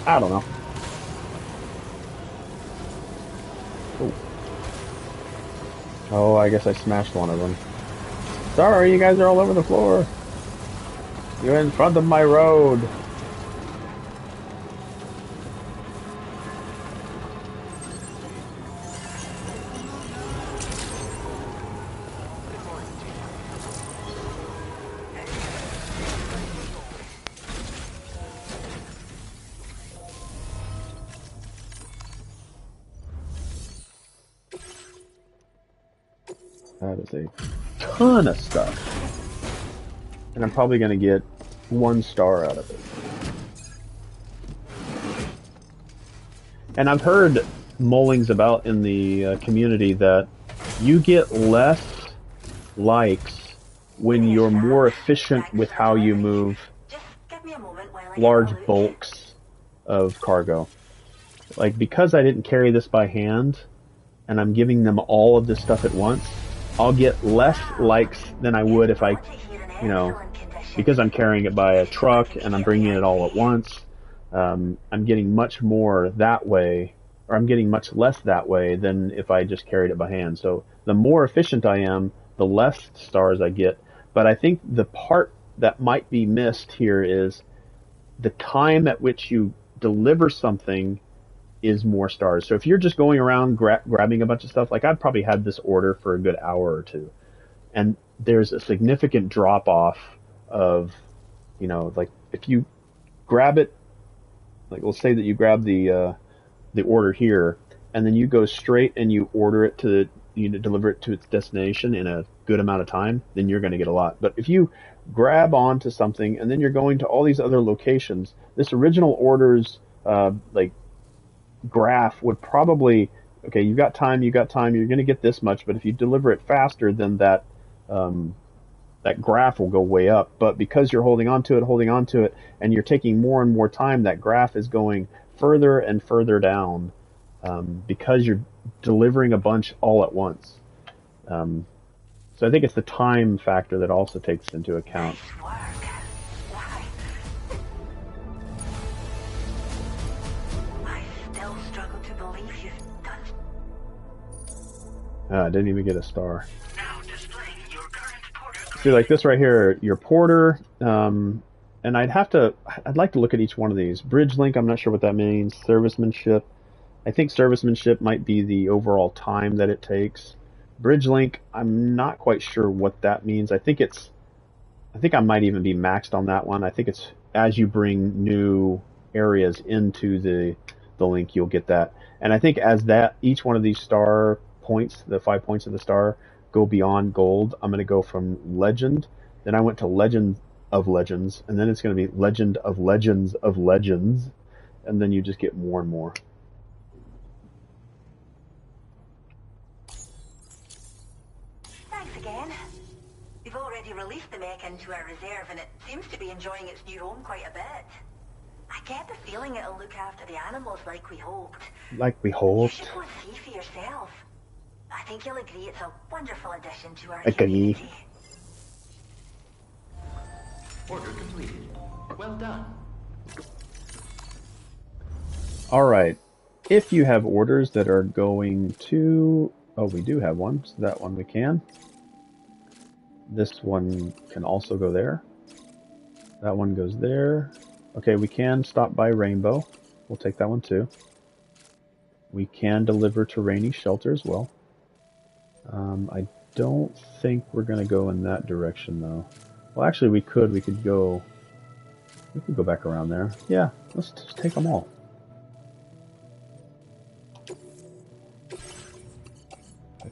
I don't know. Ooh. Oh, I guess I smashed one of them. Sorry, you guys are all over the floor. You're in front of my road. That is a ton of stuff. And I'm probably going to get 1 star out of it. And I've heard mullings about in the community that you get less likes when you're more efficient with how you move large bulks of cargo. Like, because I didn't carry this by hand, and I'm giving them all of this stuff at once, I'll get less likes than I would if I, you know, because I'm carrying it by a truck and I'm bringing it all at once. I'm getting much more that way, or I'm getting much less that way than if I just carried it by hand. So the more efficient I am, the less stars I get. But I think the part that might be missed here is the time at which you deliver something is more stars. So if you're just going around grabbing a bunch of stuff, like I've probably had this order for a good hour or two, and there's a significant drop off of, you know, like if you grab it, like let's say that you grab the order here, and then you go straight and you order it to, you know, deliver it to its destination in a good amount of time, then you're going to get a lot. But if you grab onto something and then you're going to all these other locations, this original order's like graph would probably, okay, you've got time, you're going to get this much, but if you deliver it faster, then that that graph will go way up. But because you're holding on to it, and you're taking more and more time, that graph is going further and further down, because you're delivering a bunch all at once. So I think it's the time factor that also takes into account. Nice work. Why? I still struggle to believe you've done. I didn't even get a star. Now displaying your current porter grade. See, like this right here, your porter, and I'd like to look at each one of these. Bridge link, I'm not sure what that means. Servicemanship, I think servicemanship might be the overall time that it takes. Bridge link, I'm not quite sure what that means. I think I might even be maxed on that one. I think it's as you bring new areas into the link, you'll get that. And I think as that each one of these star points, the 5 points of the star, go beyond gold, I'm going to go from legend. Then I went to legend of legends, and then it's going to be legend of legends of legends, and then you just get more and more. Thanks again. We've already released the mech into our reserve, and it seems to be enjoying its new home quite a bit. I get the feeling it'll look after the animals like we hoped. Like we You hoped. should go and see for yourself. I think you'll agree it's a wonderful addition to our Agree. community. Order completed. Well done. All right. If you have orders that are going to... Oh, we do have one. So that one we can. This one can also go there. That one goes there. Okay, we can stop by Rainbow. We'll take that one too. We can deliver to Rainy Shelter as well. I don't think we're going to go in that direction though. Well, actually we could. We could go back around there. Yeah, let's just take them all.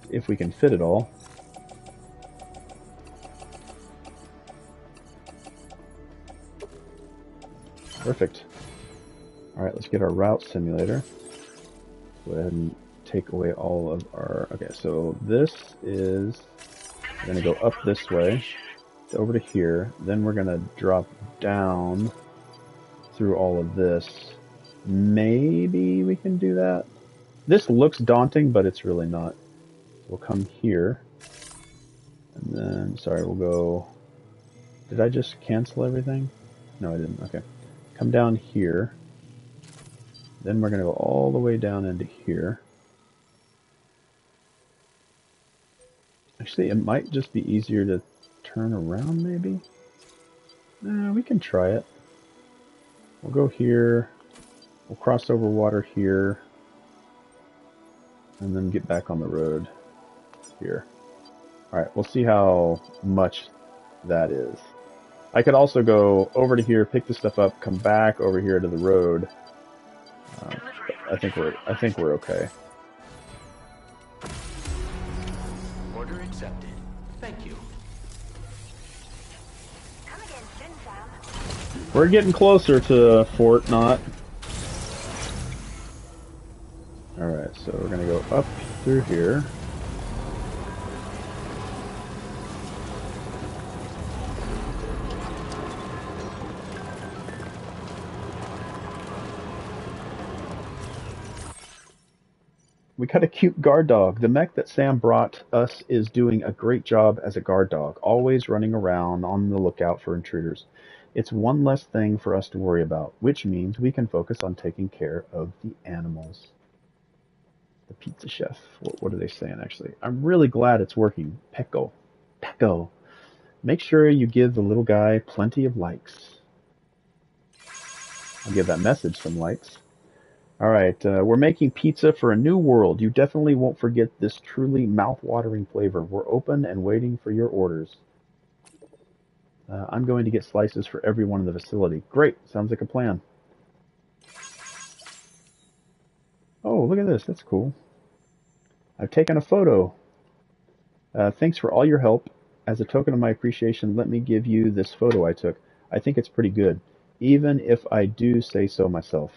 If we can fit it all. Perfect. Alright, let's get our route simulator. Go ahead and take away all of our... Okay, so this is... We're going to go up this way, over to here. Then we're going to drop down through all of this. Maybe we can do that. This looks daunting, but it's really not. We'll come here. And then... Sorry, we'll go... Did I just cancel everything? No, I didn't. Okay. Come down here. Then we're going to go all the way down into here. Actually, it might just be easier to turn around, maybe? We can try it. We'll go here. We'll cross over water here. And then get back on the road here. Alright, we'll see how much that is. I could also go over to here, pick the stuff up, come back over here to the road. I think we're okay. Order accepted. Thank you. Come again soon, Sam. We're getting closer to Fort Knot. Alright, so we're gonna go up through here. We got a cute guard dog. The mech that Sam brought us is doing a great job as a guard dog, always running around on the lookout for intruders. It's one less thing for us to worry about, which means we can focus on taking care of the animals. The pizza chef. What are they saying, actually? I'm really glad it's working. Pecco. Pecco. Make sure you give the little guy plenty of likes. I'll give that message some likes. Alright, we're making pizza for a new world. You definitely won't forget this truly mouth-watering flavor. We're open and waiting for your orders. I'm going to get slices for everyone in the facility. Great, sounds like a plan. Oh, look at this, that's cool. I've taken a photo. Thanks for all your help. As a token of my appreciation, let me give you this photo I took. I think it's pretty good, even if I do say so myself.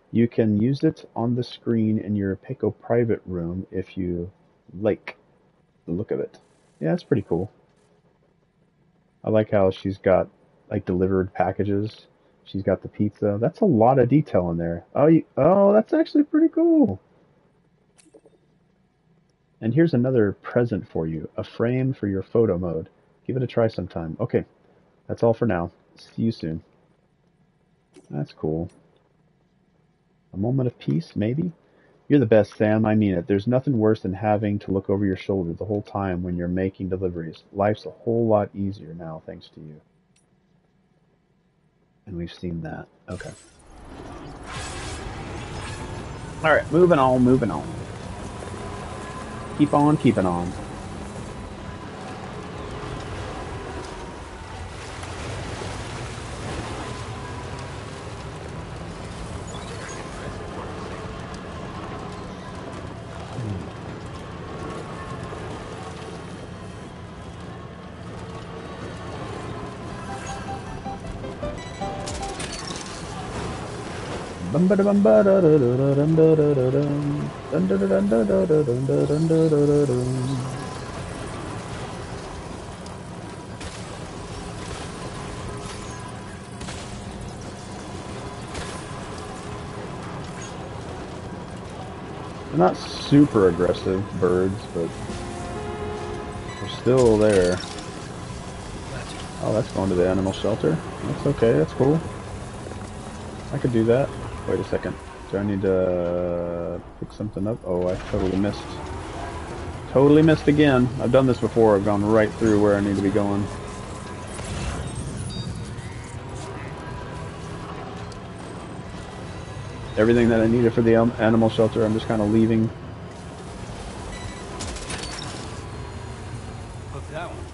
You can use it on the screen in your Pecco private room if you like the look of it. Yeah, it's pretty cool. I like how she's got like delivered packages. She's got the pizza. That's a lot of detail in there. Oh, that's actually pretty cool. And here's another present for you, a frame for your photo mode. Give it a try sometime. Okay, that's all for now. See you soon. That's cool. A moment of peace, maybe? You're the best, Sam. I mean it. There's nothing worse than having to look over your shoulder the whole time when you're making deliveries. Life's a whole lot easier now, thanks to you. And we've seen that. Okay. Alright, moving on, moving on. Keep on keeping on. They're not super aggressive birds, but they're still there. Oh, that's going to the animal shelter. That's okay, that's cool. I could do that. Wait a second. Do I need to pick something up? Oh, I totally missed. Totally missed again. I've done this before. I've gone right through where I need to be going. Everything that I needed for the animal shelter, I'm just kind of leaving. Look, that one.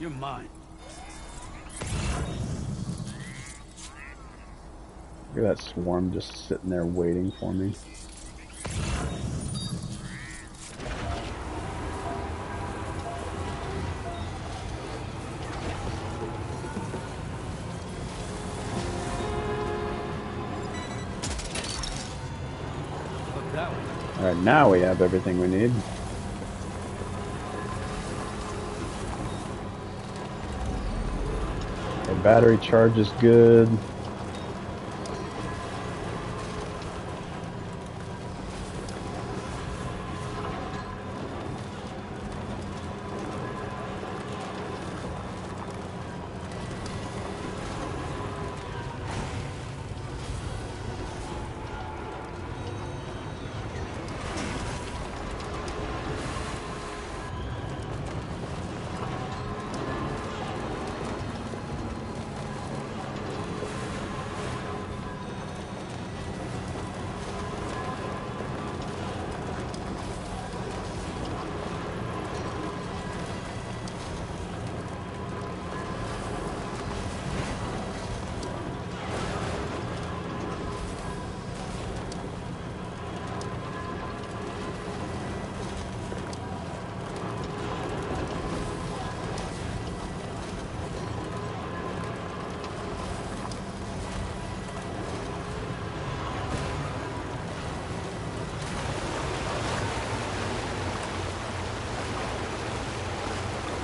You're mine. Look at that swarm just sitting there waiting for me. Alright, now we have everything we need. Our battery charge is good.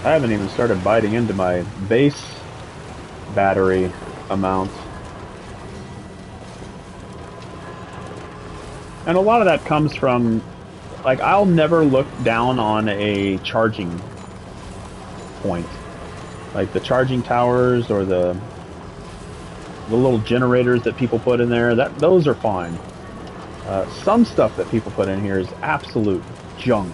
I haven't even started biting into my base battery amount. And a lot of that comes from, like, I'll never look down on a charging point. Like the charging towers or the little generators that people put in there, those are fine. Some stuff that people put in here is absolute junk.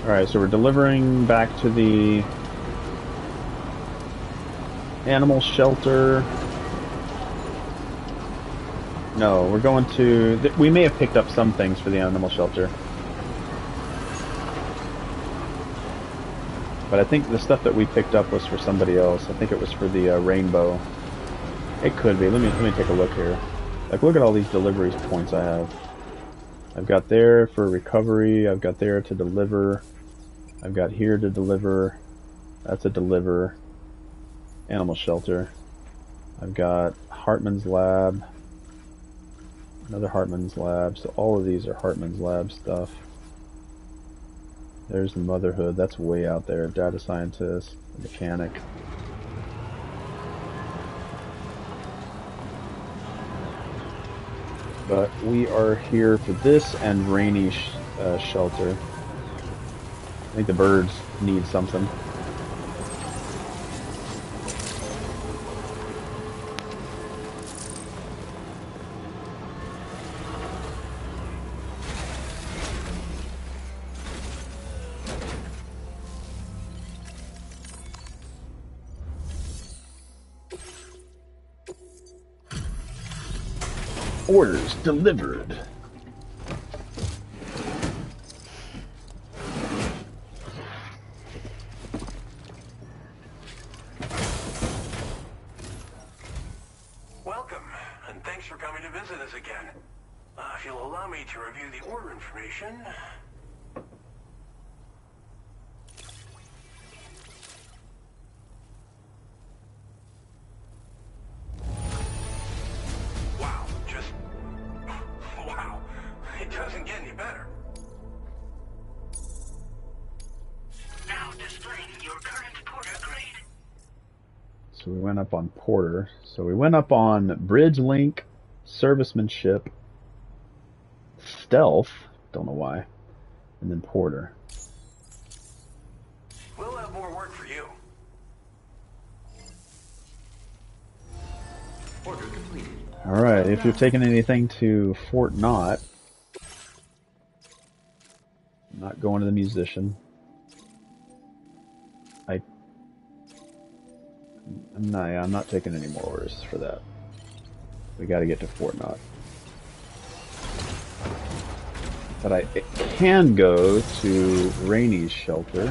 Alright, so we're delivering back to the animal shelter. No, we're going to... We may have picked up some things for the animal shelter. But I think the stuff that we picked up was for somebody else. I think it was for the rainbow. It could be. Let me take a look here. Like, look at all these deliveries points I have. I've got there for recovery. I've got there to deliver. I've got here to deliver. That's a deliver. Animal shelter. I've got Hartman's lab. Another Hartman's lab. So all of these are Hartman's lab stuff. There's the Motherhood. That's way out there. Data scientist, mechanic. But we are here for this and rainy shelter. I think the birds need something. Orders delivered. Welcome, and thanks for coming to visit us again. If you'll allow me to review the order information. So we went up on Porter. So we went up on Bridge Link, Servicemanship, Stealth, don't know why, and then Porter. We'll have more work for you. Order completed. Alright, if you're taking anything to Fort Knott, I'm not going to the musician. I'm not taking any more orders for that. We got to get to Fort Knott. But I can go to Rainey's shelter,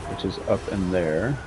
which is up in there.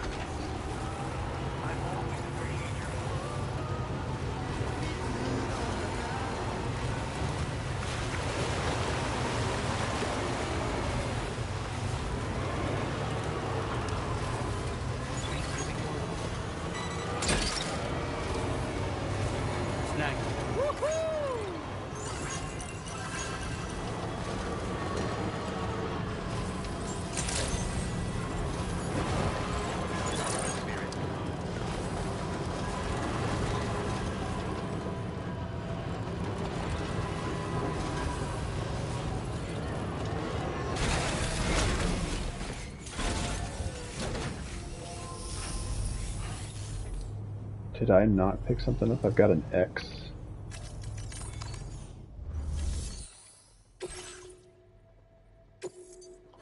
Did I not pick something up? I've got an X.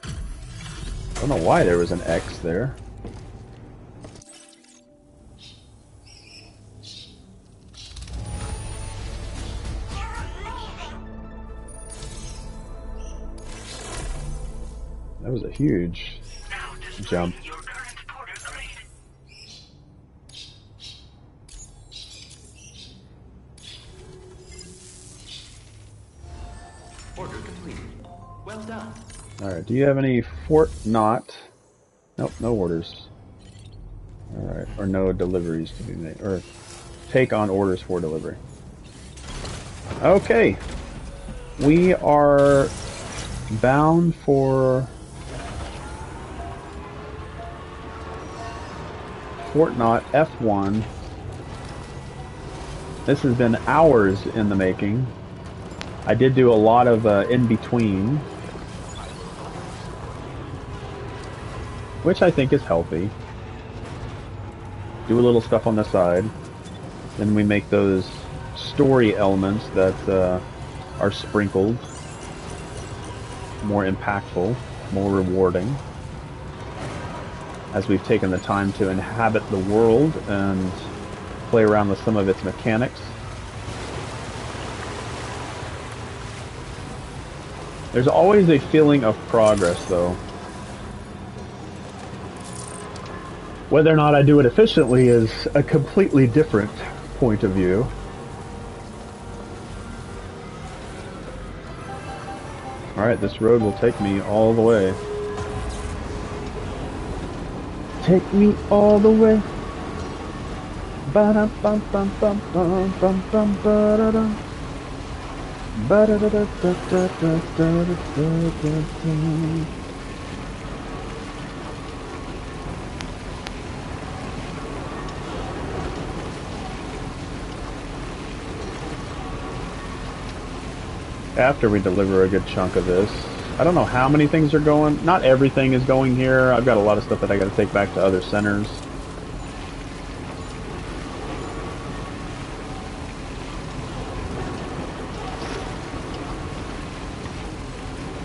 I don't know why there was an X there. That was a huge jump. Order completed. Well done. Alright, do you have any Fort Knott? Nope, no orders. Alright, or no deliveries to be made. Or take on orders for delivery. Okay. We are bound for Fort Knott F1. This has been hours in the making. I did do a lot of in-between, which I think is healthy. Do a little stuff on the side. Then we make those story elements that are sprinkled more impactful, more rewarding, as we've taken the time to inhabit the world and play around with some of its mechanics. There's always a feeling of progress, though. Whether or not I do it efficiently is a completely different point of view. Alright, this road will take me all the way. Take me all the way. Ba-dum-bum-bum-bum-bum-bum-bum-ba-da-dum. After we deliver a good chunk of this, I don't know how many things are going. Not everything is going here. I've got a lot of stuff that I got to take back to other centers.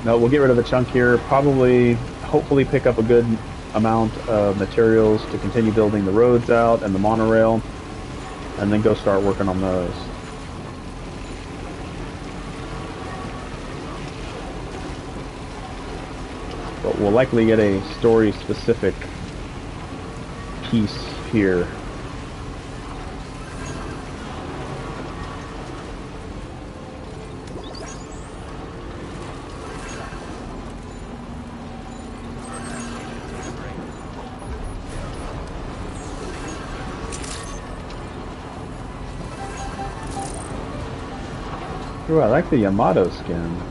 No, we'll get rid of a chunk here. Probably, hopefully pick up a good amount of materials to continue building the roads out and the monorail, and then go start working on those. But we'll likely get a story-specific piece here. Ooh, I like the Yamato skin.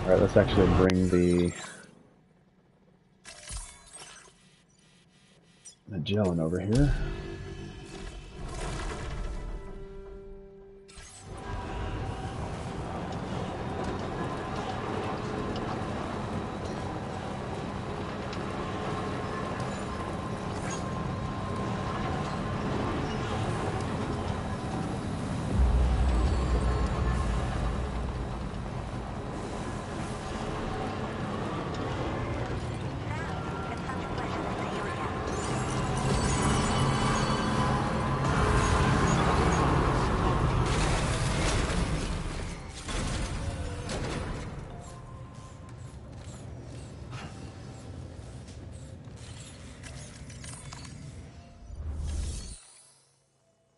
Alright, let's actually bring the Magellan over here.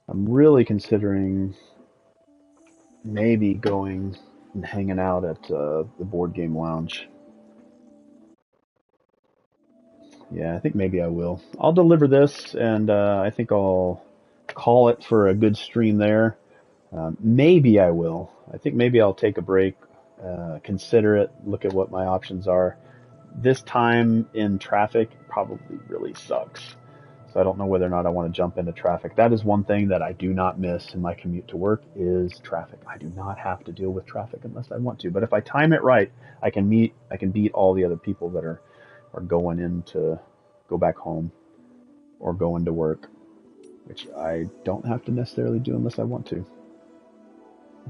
I'm really considering maybe going and hanging out at the board game lounge. Yeah, I think maybe I will. I'll deliver this, and I think I'll call it for a good stream there. Maybe I will. I think maybe I'll take a break, consider it, look at what my options are. This time in traffic probably really sucks. So I don't know whether or not I want to jump into traffic. That is one thing that I do not miss in my commute to work is traffic. I do not have to deal with traffic unless I want to. But if I time it right, I can beat all the other people that are going in to go back home or go into work, which I don't have to necessarily do unless I want to.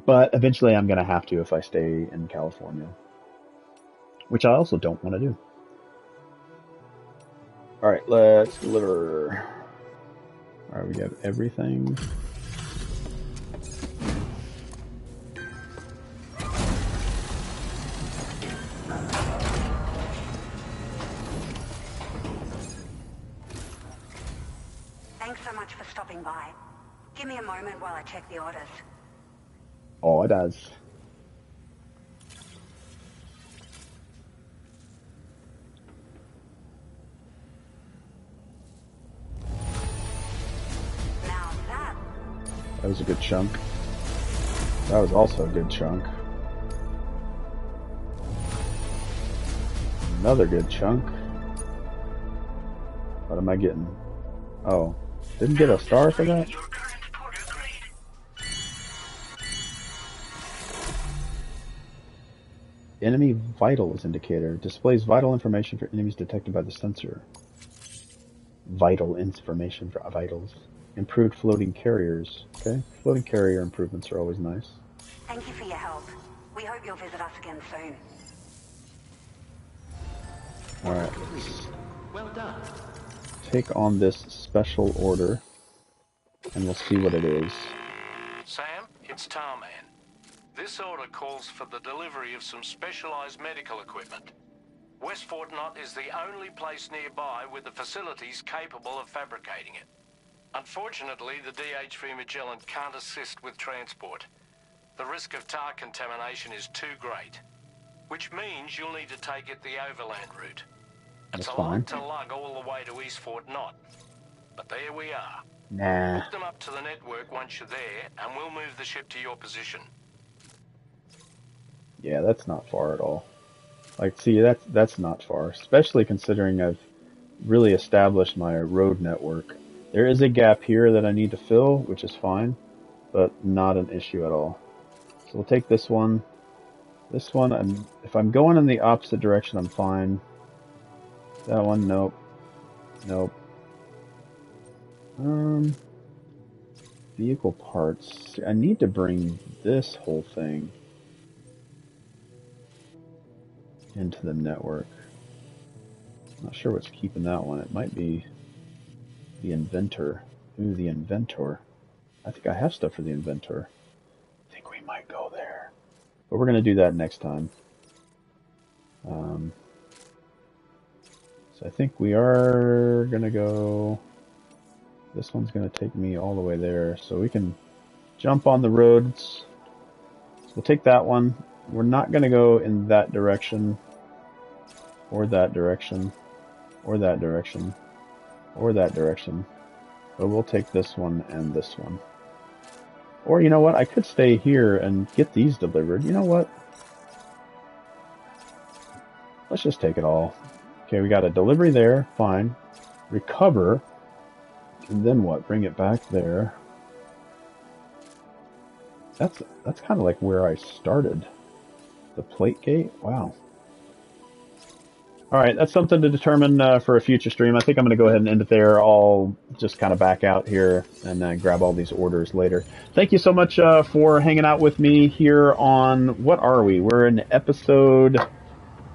But eventually I'm going to have to if I stay in California, which I also don't want to do. All right, let's deliver. All right, we got everything. Thanks so much for stopping by. Give me a moment while I check the orders. Oh, it does. That was a good chunk. That was also a good chunk. Another good chunk. What am I getting? Oh, didn't get a star for that? Enemy vitals indicator. Displays vital information for enemies detected by the sensor. Vital information for vitals. Improved floating carriers. Okay, floating carrier improvements are always nice. Thank you for your help. We hope you'll visit us again soon. Alright. Well done. Take on this special order, and we'll see what it is. Sam, it's Tarman. This order calls for the delivery of some specialized medical equipment. West Fort Knott is the only place nearby with the facilities capable of fabricating it. Unfortunately, the DH3 Magellan can't assist with transport. The risk of tar contamination is too great, which means you'll need to take it the overland route. It's a lot to lug all the way to East Fort Knott, but there we are. Nah. Hook them up to the network once you're there, and we'll move the ship to your position. Yeah, that's not far at all. Like, see, that's not far, especially considering I've really established my road network. There is a gap here that I need to fill, which is fine, but not an issue at all. So we'll take this one. This one, if I'm going in the opposite direction, I'm fine. That one, nope. Nope. Vehicle parts. I need to bring this whole thing into the network. Not sure what's keeping that one. It might be the inventor. Ooh, the inventor. I think I have stuff for the inventor. I think we might go there. But we're going to do that next time. So I think we are going to go... This one's going to take me all the way there. So we can jump on the roads. So we'll take that one. We're not going to go in that direction. Or that direction. Or that direction. Or that direction. But we'll take this one and this one. Or you know what? I could stay here and get these delivered. You know what? Let's just take it all. Okay, we got a delivery there. Fine. Recover. And then what? Bring it back there. That's kind of like where I started. The plate gate? Wow. Alright, that's something to determine for a future stream. I think I'm going to go ahead and end it there. I'll just kind of back out here and grab all these orders later. Thank you so much for hanging out with me here on... What are we? We're in episode...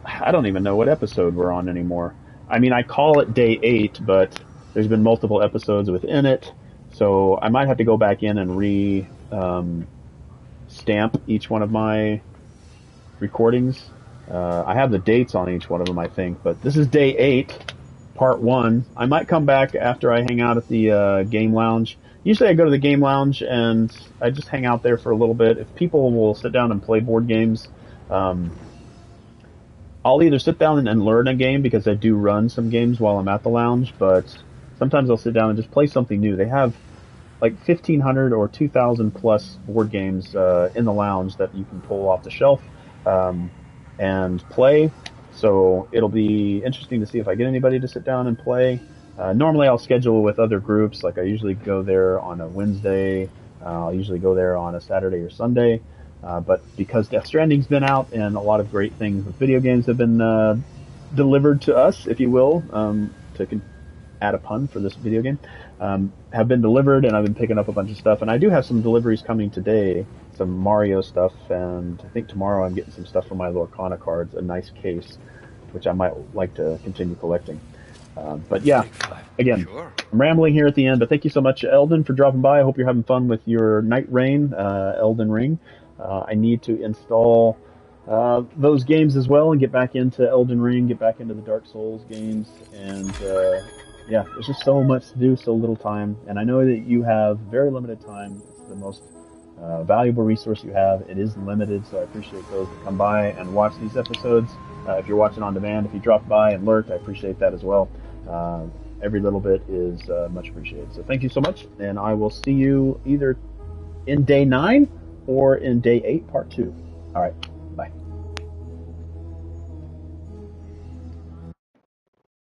I don't even know what episode we're on anymore. I mean, I call it day 8, but there's been multiple episodes within it. So I might have to go back in and stamp each one of my recordings. I have the dates on each one of them, I think, but this is day 8, part 1. I might come back after I hang out at the game lounge. Usually I go to the game lounge and I just hang out there for a little bit. If people will sit down and play board games, I'll either sit down and learn a game, because I do run some games while I'm at the lounge, but sometimes I'll sit down and just play something new. They have like 1,500 or 2,000 plus board games in the lounge that you can pull off the shelf and play. So it'll be interesting to see if I get anybody to sit down and play. Normally I'll schedule with other groups. Like I usually go there on a Wednesday. I'll usually go there on a Saturday or Sunday. But because Death Stranding's been out and a lot of great things with video games have been delivered to us, if you will, to add a pun for this video game, have been delivered, and I've been picking up a bunch of stuff. And I do have some deliveries coming today, some Mario stuff, and I think tomorrow I'm getting some stuff for my Lorcana cards, a nice case, which I might like to continue collecting. But yeah, again, I'm rambling here at the end, but thank you so much, Eldon, for dropping by. I hope you're having fun with your Night Rain, Elden Ring. I need to install those games as well and get back into Elden Ring, get back into the Dark Souls games, and yeah, there's just so much to do, so little time, and I know that you have very limited time. It's the most valuable resource you have. It is limited, so I appreciate those that come by and watch these episodes. If you're watching on demand, if you drop by and lurk, I appreciate that as well. Every little bit is much appreciated. So thank you so much, and I will see you either in day 9 or in day 8, part 2. All right.